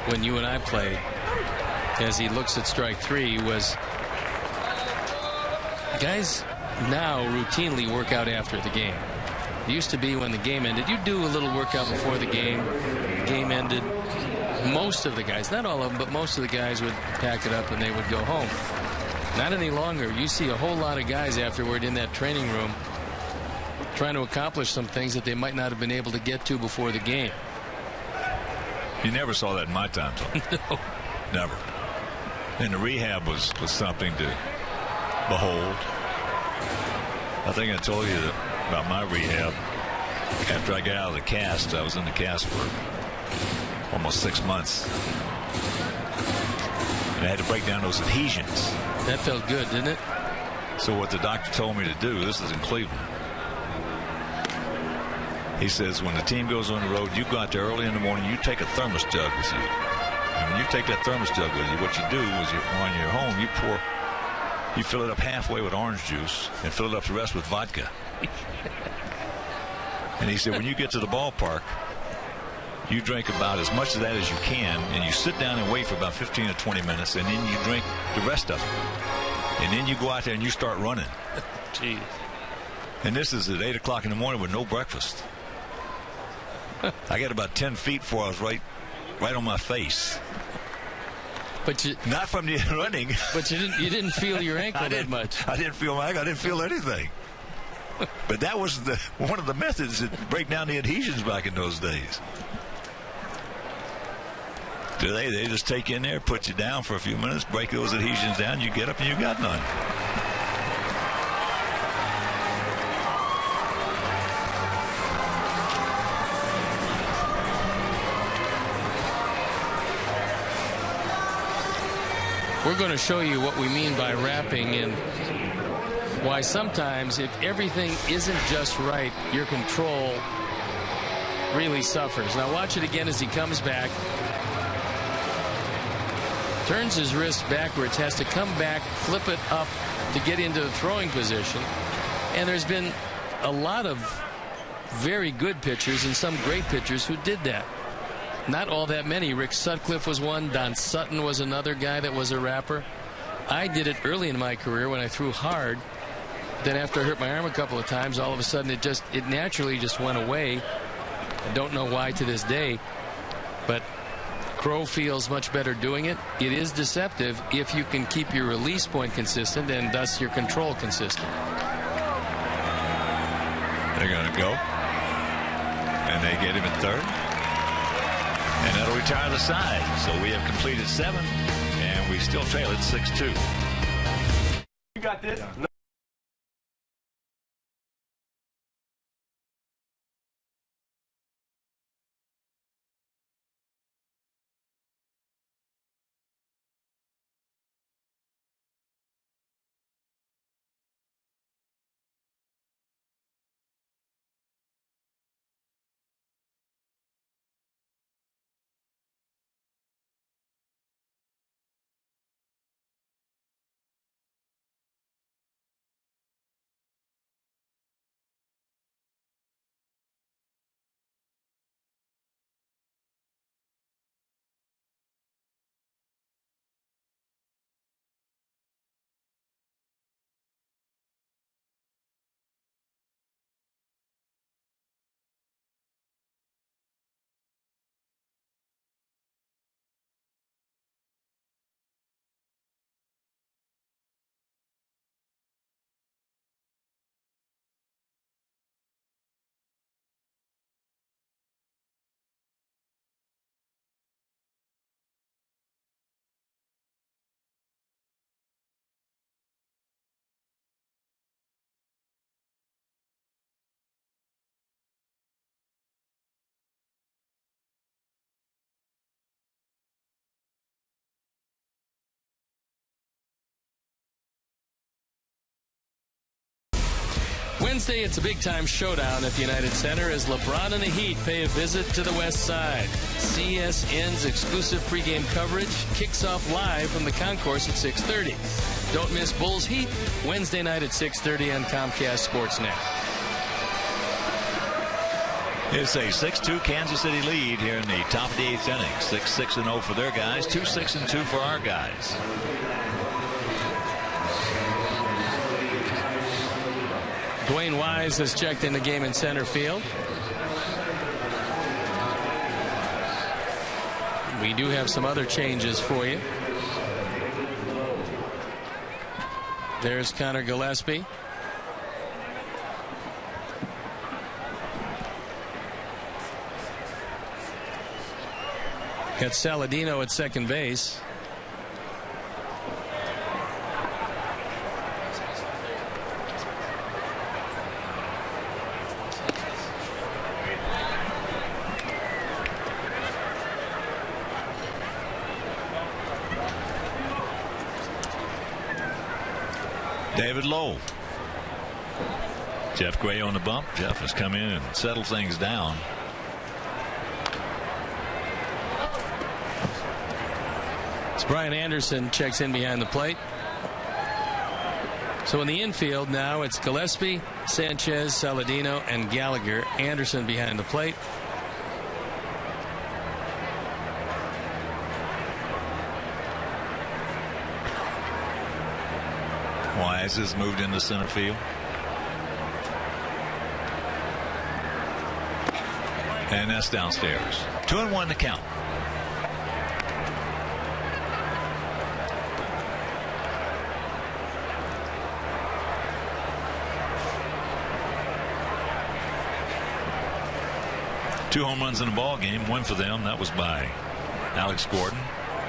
when you and I played, as he looks at strike 3, was guys now routinely work out after the game. It used to be when the game ended, you'd do a little workout before the game ended. Most of the guys, not all of them, but most of the guys would pack it up and they would go home. Not any longer. You see a whole lot of guys afterward in that training room trying to accomplish some things that they might not have been able to get to before the game. You never saw that in my time zone. No. Never. And the rehab was something to behold. I think I told you about my rehab. After I got out of the cast, I was in the cast for almost 6 months. And I had to break down those adhesions. That felt good, didn't it? So what the doctor told me to do, this is in Cleveland. He says, when the team goes on the road, you go out there early in the morning, you take a thermos jug with you. And when you take that thermos jug with you, what you do is when you're home, you fill it up halfway with orange juice and fill it up the rest with vodka. And he said, when you get to the ballpark, you drink about as much of that as you can, and you sit down and wait for about 15 or 20 minutes, and then you drink the rest of it. And then you go out there and you start running. Jeez. And this is at 8 o'clock in the morning with no breakfast. I got about 10 feet before I was right on my face. But you, not from the running. But you didn't feel your ankle that much. I didn't feel my ankle. I didn't feel anything. But that was one of the methods to break down the adhesions back in those days. They just take you in there, put you down for a few minutes, break those adhesions down, you get up and you got none. We're going to show you what we mean by wrapping and why sometimes if everything isn't just right, your control really suffers. Now watch it again as he comes back. Turns his wrist backwards, has to come back, flip it up to get into the throwing position. And there's been a lot of very good pitchers and some great pitchers who did that. Not all that many. Rick Sutcliffe was one. Don Sutton was another guy that was a rapper. I did it early in my career when I threw hard. Then after I hurt my arm a couple of times, all of a sudden it naturally just went away. I don't know why to this day, but Crow feels much better doing it. It is deceptive if you can keep your release point consistent and thus your control consistent. They're going to go. And they get him at third. And that'll retire the side. So we have completed 7, and we still trail at 6-2. You got this? No. Wednesday, it's a big-time showdown at the United Center as LeBron and the Heat pay a visit to the West Side. CSN's exclusive pregame coverage kicks off live from the concourse at 6:30. Don't miss Bulls Heat Wednesday night at 6:30 on Comcast Sportsnet. It's a 6-2 Kansas City lead here in the top of the 8th inning. 6-6-0 for their guys, 2-6-2 for our guys. Dwayne Wise has checked in the game in center field. We do have some other changes for you. There's Connor Gillespie. Got Saladino at second base. David Lowe. Jeff Gray on the bump. Jeff has come in and settled things down. As Brian Anderson checks in behind the plate. So in the infield now it's Gillespie, Sanchez, Saladino, and Gallagher. Anderson behind the plate. Wise has moved into center field. And that's downstairs. 2-1 to count. Two home runs in the ball game. One for them. That was by Alex Gordon.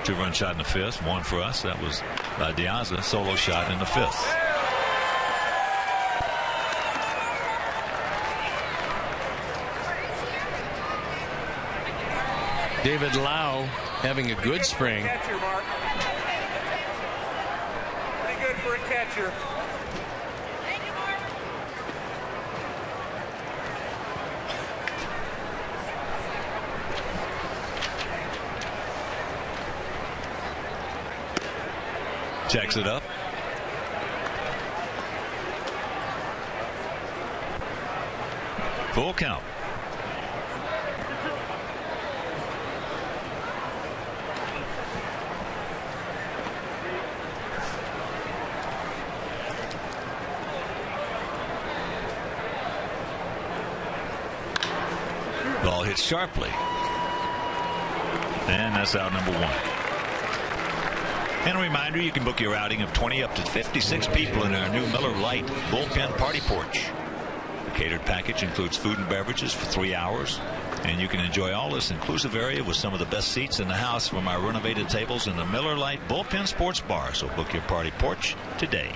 2-run shot in the 5th. One for us. That was Diazza. Solo shot in the 5th. David Lau having a good spring. Catcher, Mark. Pretty good for a catcher. Checks it up. Full count. Ball hits sharply. And that's out number 1. And a reminder, you can book your outing of 20 up to 56 people in our new Miller Lite bullpen party porch. The catered package includes food and beverages for 3 hours. And you can enjoy all this inclusive area with some of the best seats in the house from our renovated tables in the Miller Lite bullpen sports bar. So book your party porch today.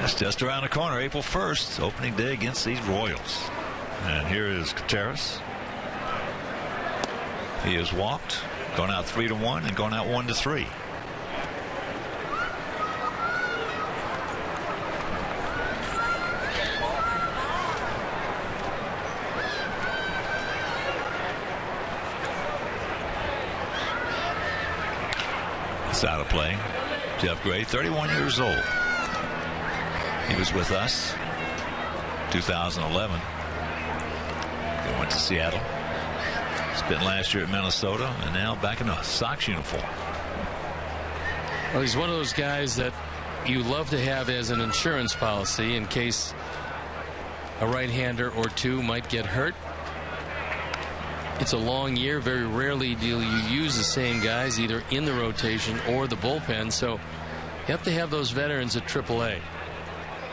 That's just around the corner, April 1st, opening day against these Royals. And here is Gutierrez. He has walked, gone out 3-1, and gone out 1-3. It's out of play. Jeff Gray, 31 years old. He was with us 2011. He went to Seattle. Spent last year at Minnesota and now back in a Sox uniform. Well, he's one of those guys that you love to have as an insurance policy in case a right-hander or two might get hurt. It's a long year. Very rarely do you use the same guys either in the rotation or the bullpen, so you have to have those veterans at AAA.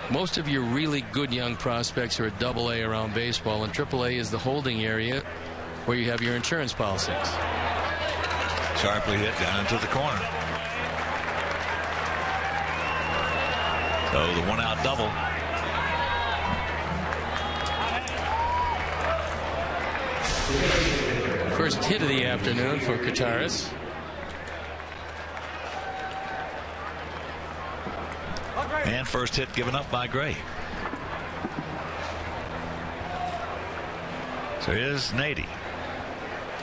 Most of your really good young prospects are at AA around baseball, and AAA is the holding area where you have your insurance policies. Sharply hit down into the corner. So the 1-out double. First hit of the afternoon for Gutierrez. And first hit given up by Gray. So here's Nady.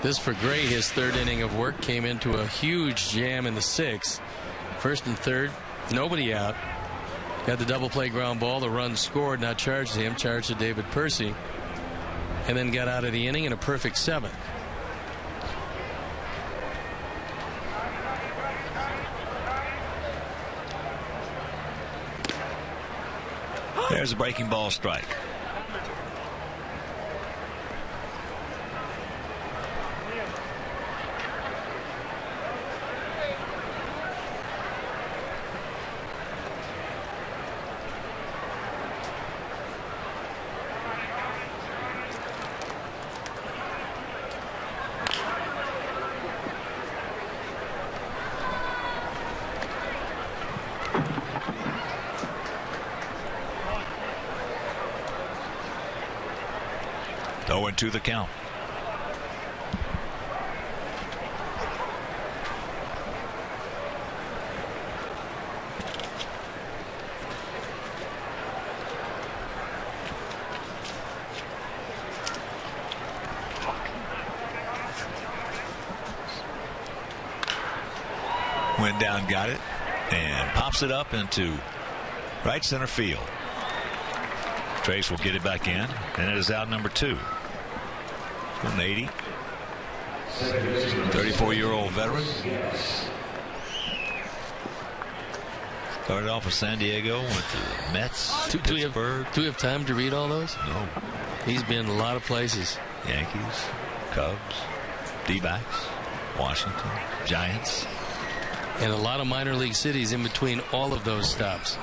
This for Gray, his third inning of work, came into a huge jam in the 6th. First and third, nobody out. Got the double play ground ball. The run scored, not charged to him, charged to David Percy. And then got out of the inning in a perfect 7th. There's a breaking ball strike. To the count. Went down, got it, and pops it up into right center field. Trace will get it back in, and it is out number 2. An 80, 34-year-old veteran. Started off with San Diego, went to Mets, do we have time to read all those? No. He's been a lot of places. Yankees, Cubs, D-backs, Washington, Giants. And a lot of minor league cities in between all of those stops.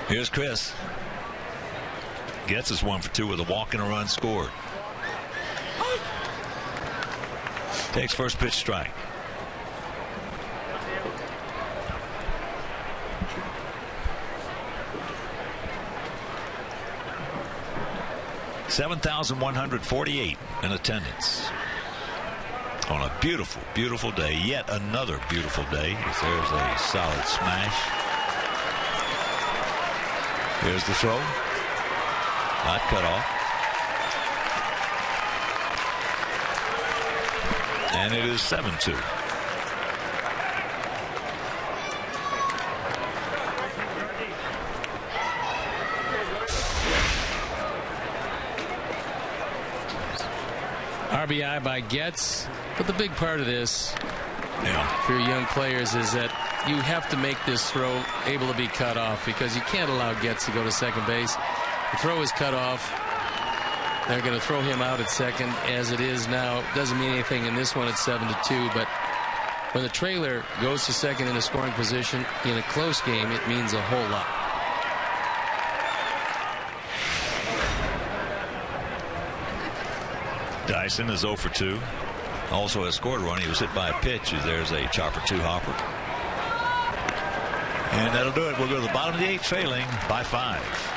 Here's Chris. Gets us 1 for 2 with a walk and a run scored. Takes first pitch strike. $7,148 in attendance on a beautiful, beautiful day. Yet another beautiful day. There's a solid smash. Here's the throw. Not cut off. And it is 7-2. RBI by Getz. But the big part of this Yeah. for your young players is that you have to make this throw able to be cut off, because you can't allow Getz to go to second base. The throw is cut off. They're going to throw him out at second. As it is now, doesn't mean anything in this one at 7-2, but when the trailer goes to second in a scoring position in a close game, it means a whole lot. Dyson is 0 for 2. Also has scored a run. He was hit by a pitch. There's a chopper 2 hopper. And that'll do it. We'll go to the bottom of the 8th, trailing by 5.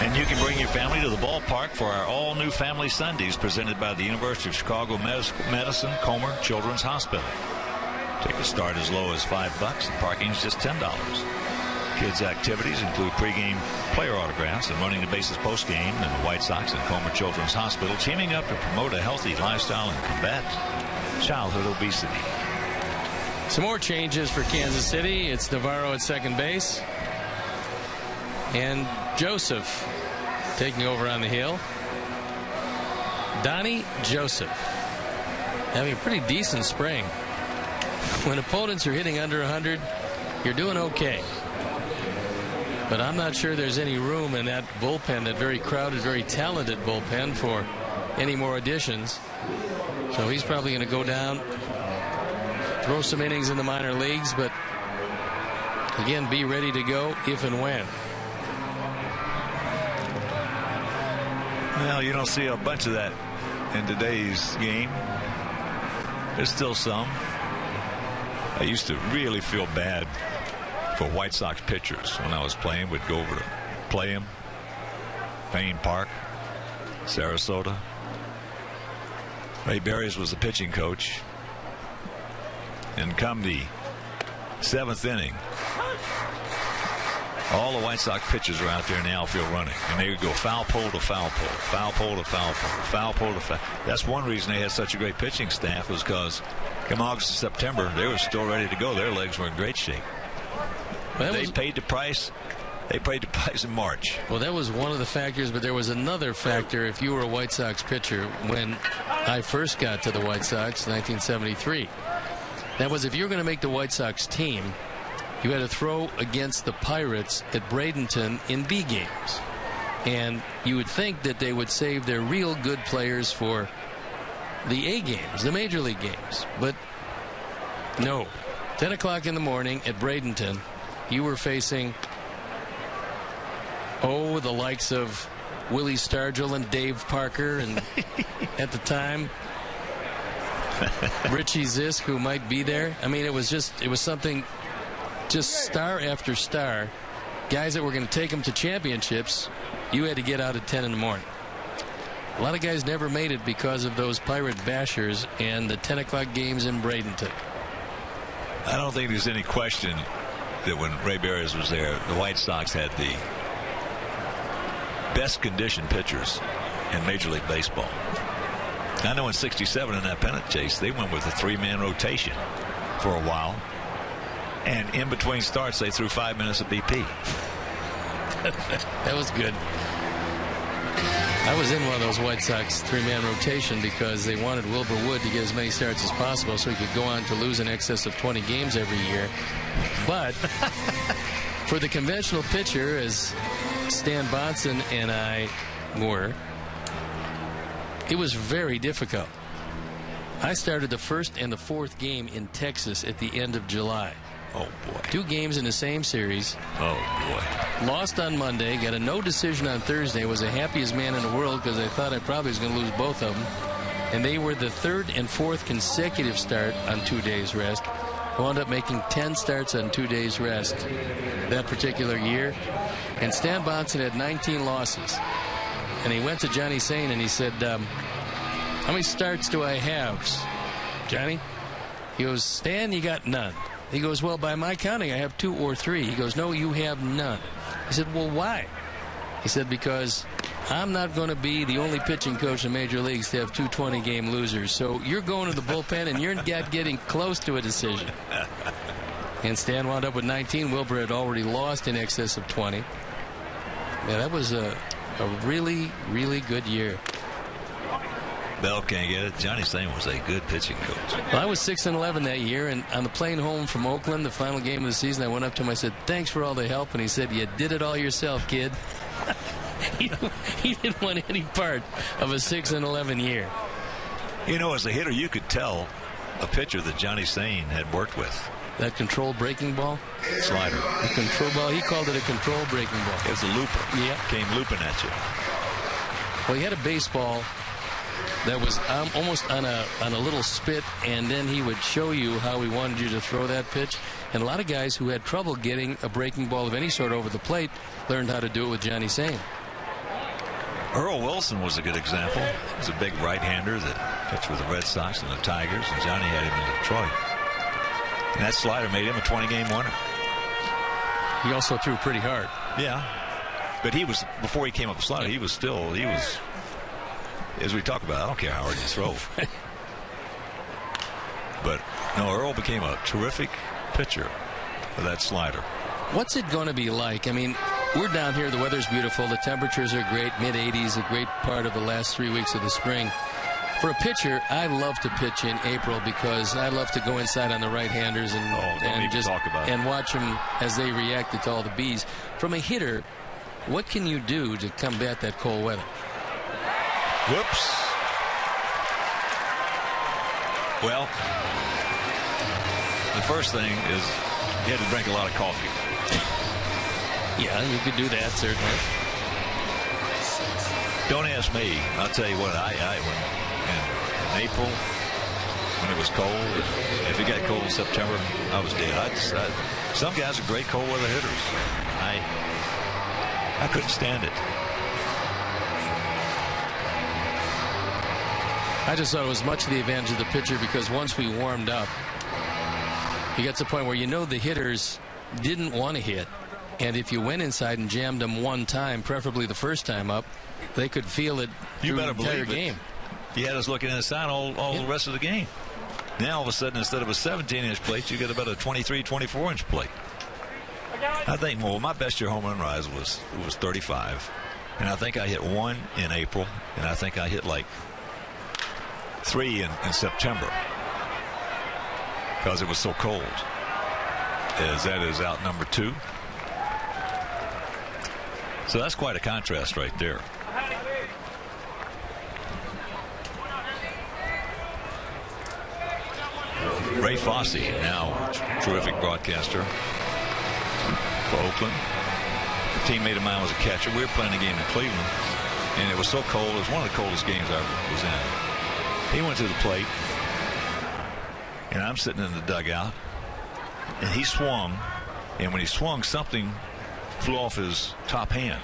And you can bring your family to the ballpark for our all-new Family Sundays presented by the University of Chicago Medicine Comer Children's Hospital. Tickets start as low as $5 and parking is just $10. Kids' activities include pregame player autographs and running the bases postgame, and the White Sox and Comer Children's Hospital teaming up to promote a healthy lifestyle and combat childhood obesity. Some more changes for Kansas City. It's Navarro at second base, and Joseph taking over on the hill. Donnie Joseph having a pretty decent spring. When opponents are hitting under 100, you're doing okay. But I'm not sure there's any room in that bullpen, that very crowded, very talented bullpen, for any more additions. So he's probably going to go down, throw some innings in the minor leagues, but again, be ready to go if and when. Well, you don't see a bunch of that in today's game. There's still some. I used to really feel bad for White Sox pitchers when I was playing. Would go over to play them. Payne Park, Sarasota. Ray Barrios was the pitching coach. And come the 7th inning, all the White Sox pitchers are out there in the outfield running, and they would go foul pole to foul pole, foul pole to foul pole, foul pole to foul. That's one reason they had such a great pitching staff, was because come August and September, they were still ready to go. Their legs were in great shape. Well, they paid the price. They paid the price in March. Well, that was one of the factors, but there was another factor if you were a White Sox pitcher when I first got to the White Sox, 1973. That was if you were going to make the White Sox team, you had to throw against the Pirates at Bradenton in B games. And you would think that they would save their real good players for the A games, the major league games. But no. 10 o'clock in the morning at Bradenton, you were facing, the likes of Willie Stargell and Dave Parker, and at the time, Richie Zisk, who might be there. I mean, it was something, just star after star. Guys that were going to take them to championships, you had to get out at 10 in the morning. A lot of guys never made it because of those Pirate Bashers and the 10 o'clock games in Bradenton. I don't think there's any question that when Ray Barrios was there, the White Sox had the best conditioned pitchers in Major League Baseball. I know in '67 in that pennant chase, they went with a 3-man rotation for a while. And in between starts, they threw 5 minutes of BP. That was good. I was in one of those White Sox 3-man rotation because they wanted Wilbur Wood to get as many starts as possible so he could go on to lose in excess of 20 games every year. But for the conventional pitcher, as Stan Bonson and I were, it was very difficult. I started the first and the fourth game in Texas at the end of July. Oh, boy. 2 games in the same series. Oh, boy. Lost on Monday. Got a no decision on Thursday. Was the happiest man in the world because I thought I probably was going to lose both of them. And they were the 3rd and 4th consecutive start on 2 days rest. I wound up making 10 starts on 2 days rest that particular year. And Stan Bonson had 19 losses. And he went to Johnny Sain and he said, how many starts do I have, Johnny? He goes, Stan, you got none. He goes, well, by my counting, I have 2 or 3. He goes, no, you have none. I said, well, why? He said, because I'm not going to be the only pitching coach in Major Leagues to have 2 20-game losers. So you're going to the bullpen, and you're getting close to a decision. And Stan wound up with 19. Wilbur had already lost in excess of 20. Yeah, that was a really, really good year. Bell can't get it. Johnny Sain was a good pitching coach. Well, I was 6-11 that year, and on the plane home from Oakland, the final game of the season, I went up to him. I said, thanks for all the help. And he said, you did it all yourself, kid. He didn't want any part of a 6-11 year. You know, as a hitter, you could tell a pitcher that Johnny Sain had worked with. That control breaking ball? Slider. The control ball. He called it a control breaking ball. It was a looper. Yeah. Came looping at you. Well, he had a baseball that was almost on a little spit, and then he would show you how he wanted you to throw that pitch. And a lot of guys who had trouble getting a breaking ball of any sort over the plate learned how to do it with Johnny Sain. Earl Wilson was a good example. He was a big right-hander that pitched with the Red Sox and the Tigers, and Johnny had him in Detroit. And that slider made him a 20-game winner. He also threw pretty hard. Yeah. But he was, before he came up with slider, he was, as we talk about, I don't care how hard you throw. But, no, Earl became a terrific pitcher for that slider. What's it going to be like? I mean, we're down here. The weather's beautiful. The temperatures are great. Mid-80s, a great part of the last 3 weeks of the spring. For a pitcher, I love to pitch in April because I love to go inside on the right-handers and watch them as they reacted to all the bees. From a hitter, what can you do to combat that cold weather? Whoops. Well, the first thing is you had to drink a lot of coffee. Yeah, you could do that, certainly. Don't ask me. I'll tell you what, in April, when it was cold, if it got cold in September, I was dead. Some guys are great cold weather hitters. I couldn't stand it. I just thought it was much to the advantage of the pitcher because once we warmed up, you got to the point where the hitters didn't want to hit. And if you went inside and jammed them one time, preferably the first time up, they could feel it through the entire game. You had us looking inside all the rest of the game. Now, all of a sudden, instead of a 17-inch plate, you get about a 23, 24-inch plate. I think, my best year home run rise was 35. And I think I hit 1 in April, and I think I hit like 3 in September because it was so cold. That is out number 2. So that's quite a contrast right there. Ray Fosse, now terrific broadcaster for Oakland. A teammate of mine was a catcher. We were playing a game in Cleveland, and it was so cold. It was one of the coldest games I was in. He went to the plate, And I'm sitting in the dugout, and he swung, and when he swung, something flew off his top hand.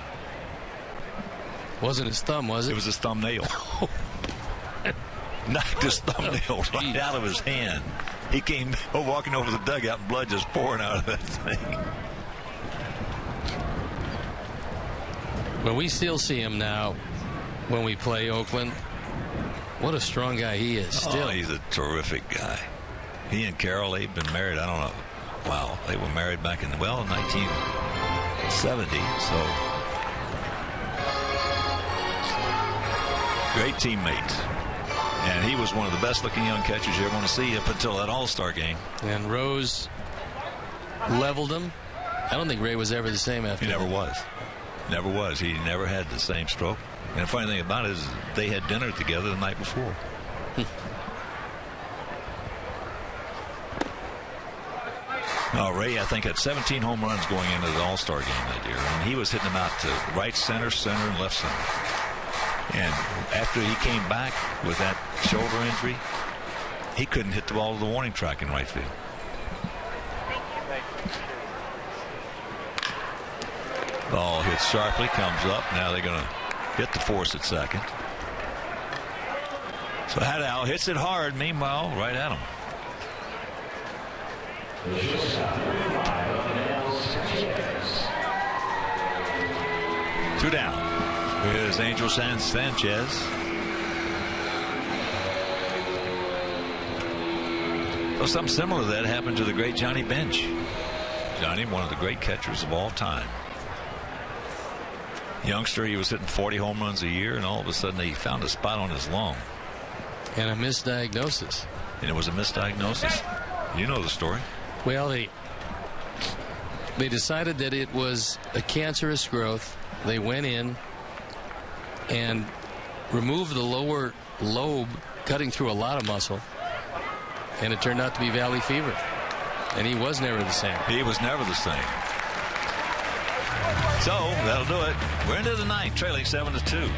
Wasn't his thumb, was it? It was his thumbnail. Knocked his thumbnail right out of his hand. He came walking over the dugout, and blood just pouring out of that thing. Well, we still see him now when we play Oakland. What a strong guy he is still. Oh, he's a terrific guy. He and Carol, they've been married, I don't know. Wow, they were married back in, 1970. So, great teammates. And he was one of the best-looking young catchers you ever want to see up until that All-Star game. And Rose leveled him. I don't think Ray was ever the same after He that. never was. Never was. He never had the same stroke. And the funny thing about it is they had dinner together the night before. Ray, I think, had 17 home runs going into the All-Star game that year. And he was hitting them out to right center, and left center. And after he came back with that shoulder injury, he couldn't hit the ball to the warning track in right field. Ball hits sharply, comes up. Now they're going to hit the force at second. So Hadow hits it hard. Meanwhile, right at him. 2 down. Here's Angel Sanchez. Well, something similar to that happened to the great Johnny Bench. Johnny, one of the great catchers of all time. Youngster, he was hitting 40 home runs a year, and all of a sudden he found a spot on his lung. And a misdiagnosis. And it was a misdiagnosis. You know the story. Well, they decided that it was a cancerous growth. They went in and removed the lower lobe, cutting through a lot of muscle. And it turned out to be valley fever. And he was never the same. He was never the same. So, that'll do it. We're into the ninth, trailing 7-2.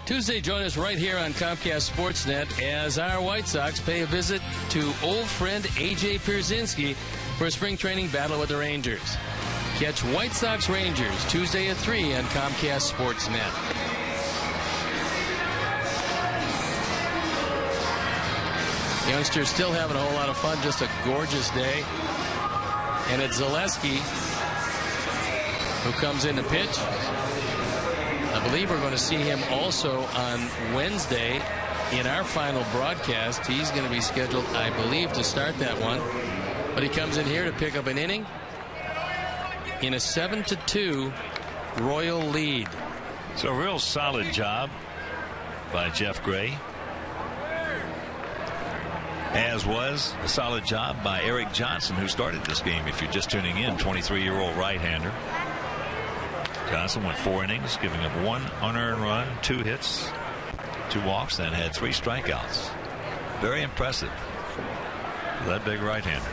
Tuesday, join us right here on Comcast Sportsnet as our White Sox pay a visit to old friend A.J. Pierzynski for a spring training battle with the Rangers. Catch White Sox Rangers Tuesday at 3 on Comcast Sportsnet. Youngsters still having a whole lot of fun. Just a gorgeous day. And it's Zaleski who comes in to pitch. I believe we're going to see him also on Wednesday in our final broadcast. He's going to be scheduled, I believe, to start that one. But he comes in here to pick up an inning in a 7-2 Royal lead. So a real solid job by Jeff Gray, as was a solid job by Eric Johnson, who started this game. If you're just tuning in, 23-year-old right-hander. Johnson went 4 innings, giving up 1 unearned run, 2 hits, 2 walks, then had 3 strikeouts. Very impressive for that big right-hander.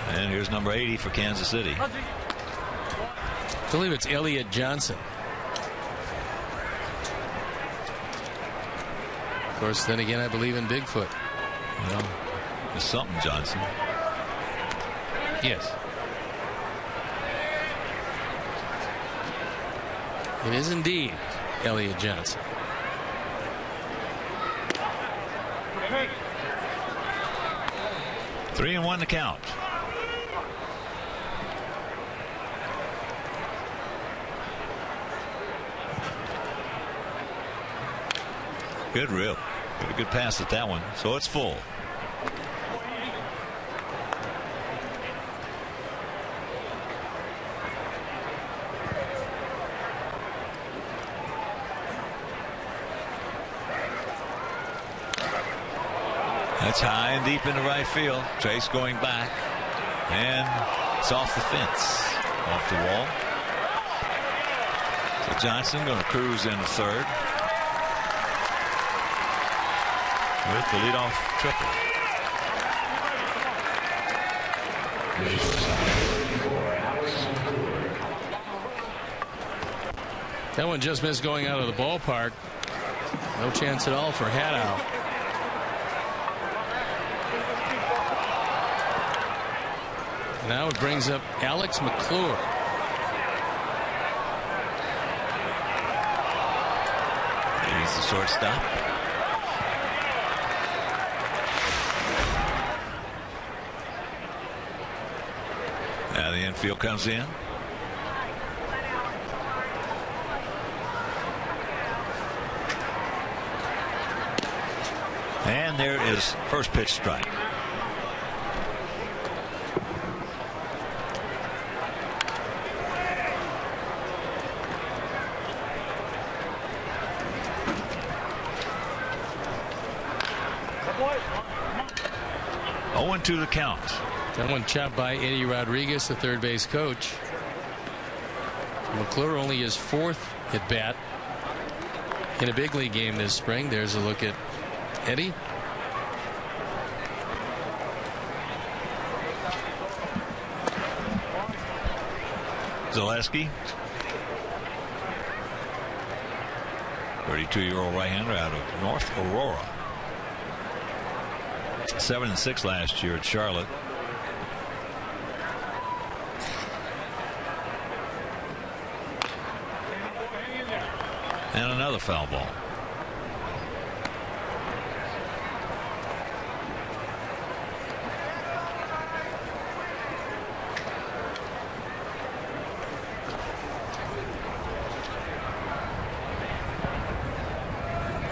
And here's number 80 for Kansas City. I believe it's Elliott Johnson. Of course, then again, I believe in Bigfoot. Well, there's something Johnson. Yes. It is indeed Elliott Johnson. Hey. 3-1 to count. Good rip. Got a good pass at that one. So it's full. That's high and deep into right field. Trace going back. And it's off the fence. Off the wall. So Johnson going to cruise into third with the leadoff triple. That one just missed going out of the ballpark. No chance at all for Hadow. Now it brings up Alex McClure. He's the shortstop. Now the infield comes in. And there is first pitch strike. To the count. That one chopped by Eddie Rodriguez, the third base coach. McClure only his 4th at bat in a big league game this spring. There's a look at Eddie. Zaleski, 32-year-old right-hander out of North Aurora. 7-6 last year at Charlotte. And another foul ball.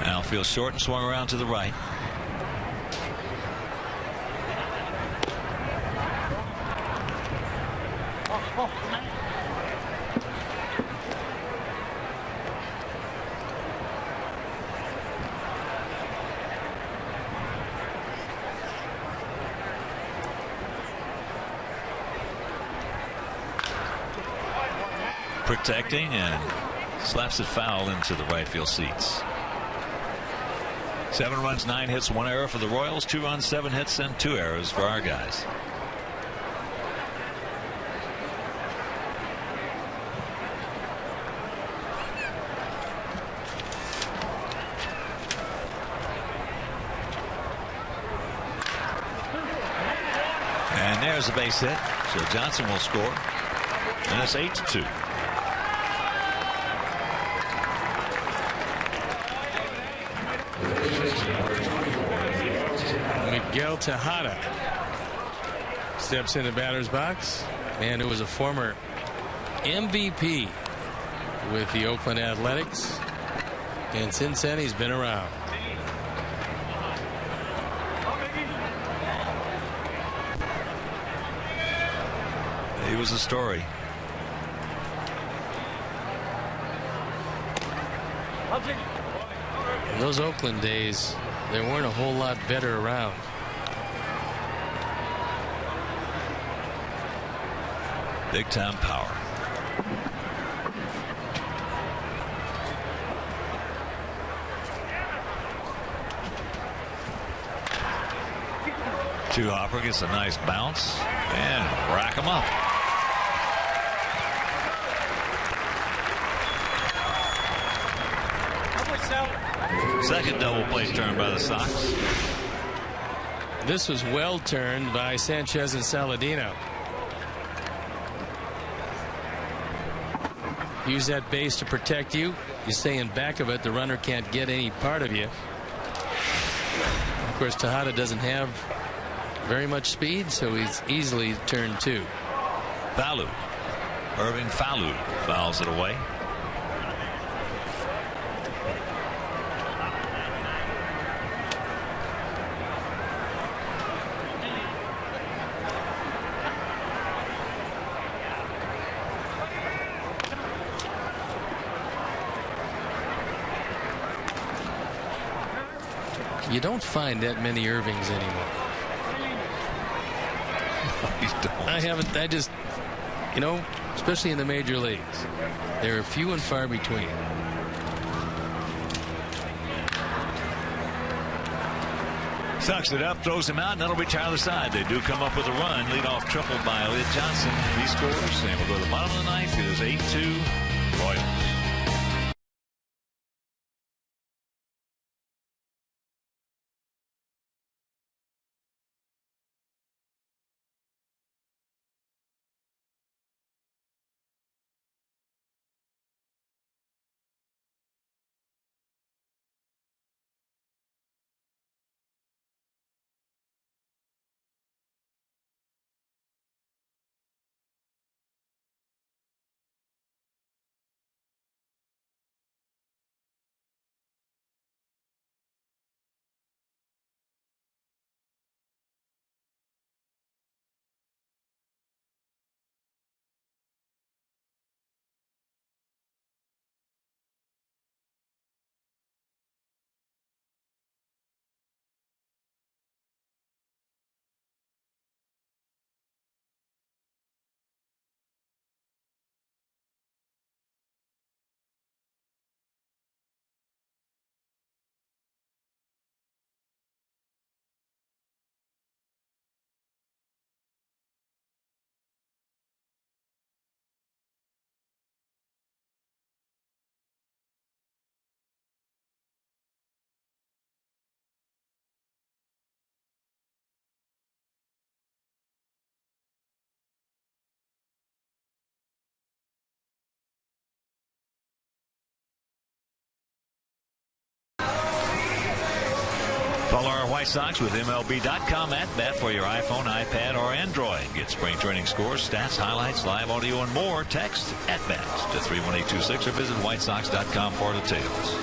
Outfield short and swung around to the right. Protecting and slaps it foul into the right field seats. 7 runs, 9 hits, 1 error for the Royals. 2 runs, 7 hits, and 2 errors for our guys. And there's a base hit, so Johnson will score, and it's 8-2. Miguel Tejada steps in the batter's box. Man who was a former MVP with the Oakland Athletics, and since then he's been around. he was a story. In those Oakland days, there weren't a whole lot better around. Big time power. Two hopper gets a nice bounce and rack him up. Second double play turn by the Sox. This was well turned by Sanchez and Saladino. Use that base to protect you. You stay in back of it, the runner can't get any part of you. Of course, Tejada doesn't have very much speed, so he's easily turned two. Falou. Irving Falou fouls it away. You don't find that many Irvings anymore. I haven't. I just, you know, especially in the major leagues, they're few and far between. Sucks it up, throws him out, and that'll retire the side. They do come up with a run. Lead off triple by Elliott Johnson. He scores, and we'll go to the bottom of the ninth. It is 8-2 Royals. Follow our White Sox with MLB.com at bat for your iPhone, iPad, or Android. Get spring training scores, stats, highlights, live audio, and more. Text at bat to 31826 or visit WhiteSox.com for details.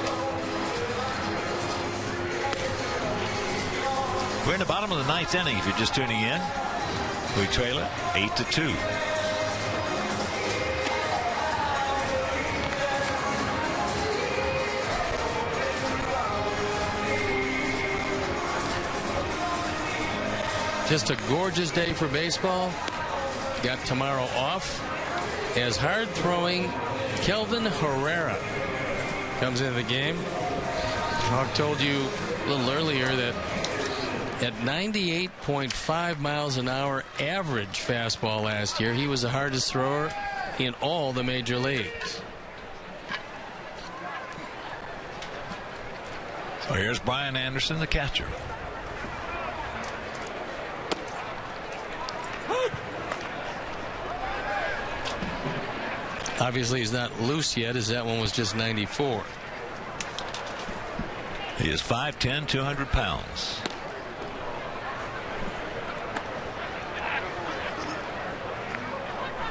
We're in the bottom of the ninth inning. If you're just tuning in, we trail it 8-2. Just a gorgeous day for baseball. Got tomorrow off as hard-throwing Kelvin Herrera comes into the game. Hawk told you a little earlier that at 98.5 miles an hour average fastball last year, he was the hardest thrower in all the major leagues. So here's Brian Anderson, the catcher. Obviously, he's not loose yet, as that one was just 94. He is 5'10", 200 pounds.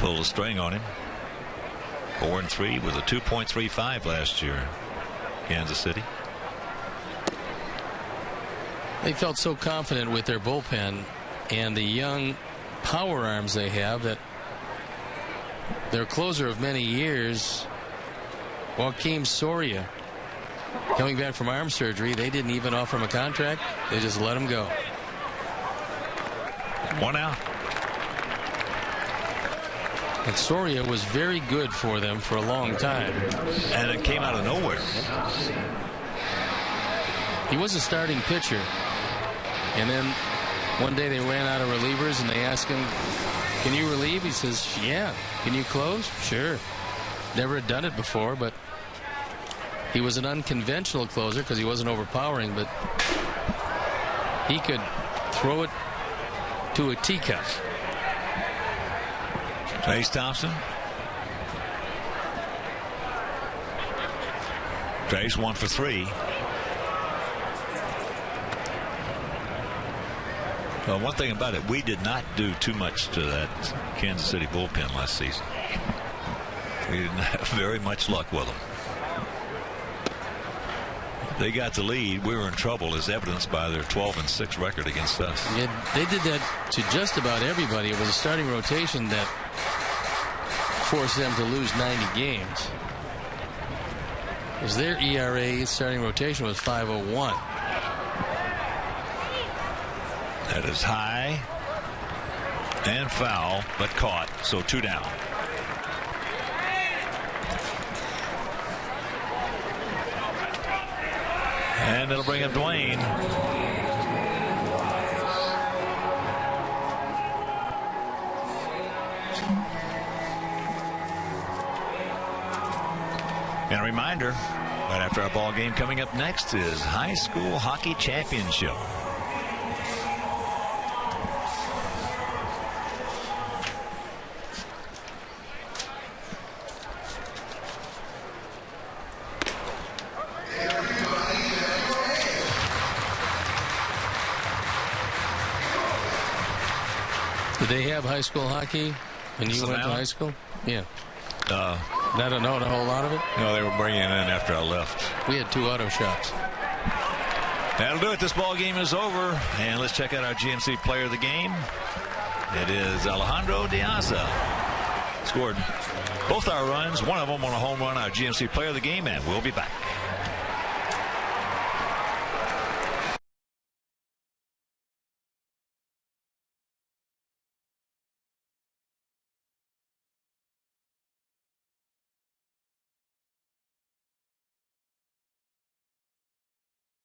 Pulled a string on him. 4-3 with a 2.35 last year. Kansas City. They felt so confident with their bullpen and the young power arms they have that their closer of many years, Joakim Soria, coming back from arm surgery. They didn't even offer him a contract. They just let him go. 1 out. And Soria was very good for them for a long time. And it came out of nowhere. He was a starting pitcher. And then one day they ran out of relievers and they asked him, "Can you relieve?" He says, "Yeah." "Can you close?" "Sure." Never had done it before, but he was an unconventional closer because he wasn't overpowering, but he could throw it to a teacup. Trace Thompson. Trace 1 for 3. Well, one thing about it, we did not do too much to that Kansas City bullpen last season. We didn't have very much luck with them. They got the lead. We were in trouble, as evidenced by their 12-6 record against us. Yeah, they did that to just about everybody. It was a starting rotation that forced them to lose 90 games. Because their ERA starting rotation was 5.01. That is high and foul, but caught. So 2 down. And it'll bring up Dwayne. And a reminder, right after our ball game, coming up next is High School Hockey Championship. Did they have high school hockey when you went to high school? Yeah. I don't know a whole lot of it. No, they were bringing it in after I left. We had 2 auto shops. That'll do it. This ball game is over. And let's check out our GMC player of the game. It is Alejandro Diaza. Scored both our runs, one of them on a home run, our GMC player of the game, and we'll be back.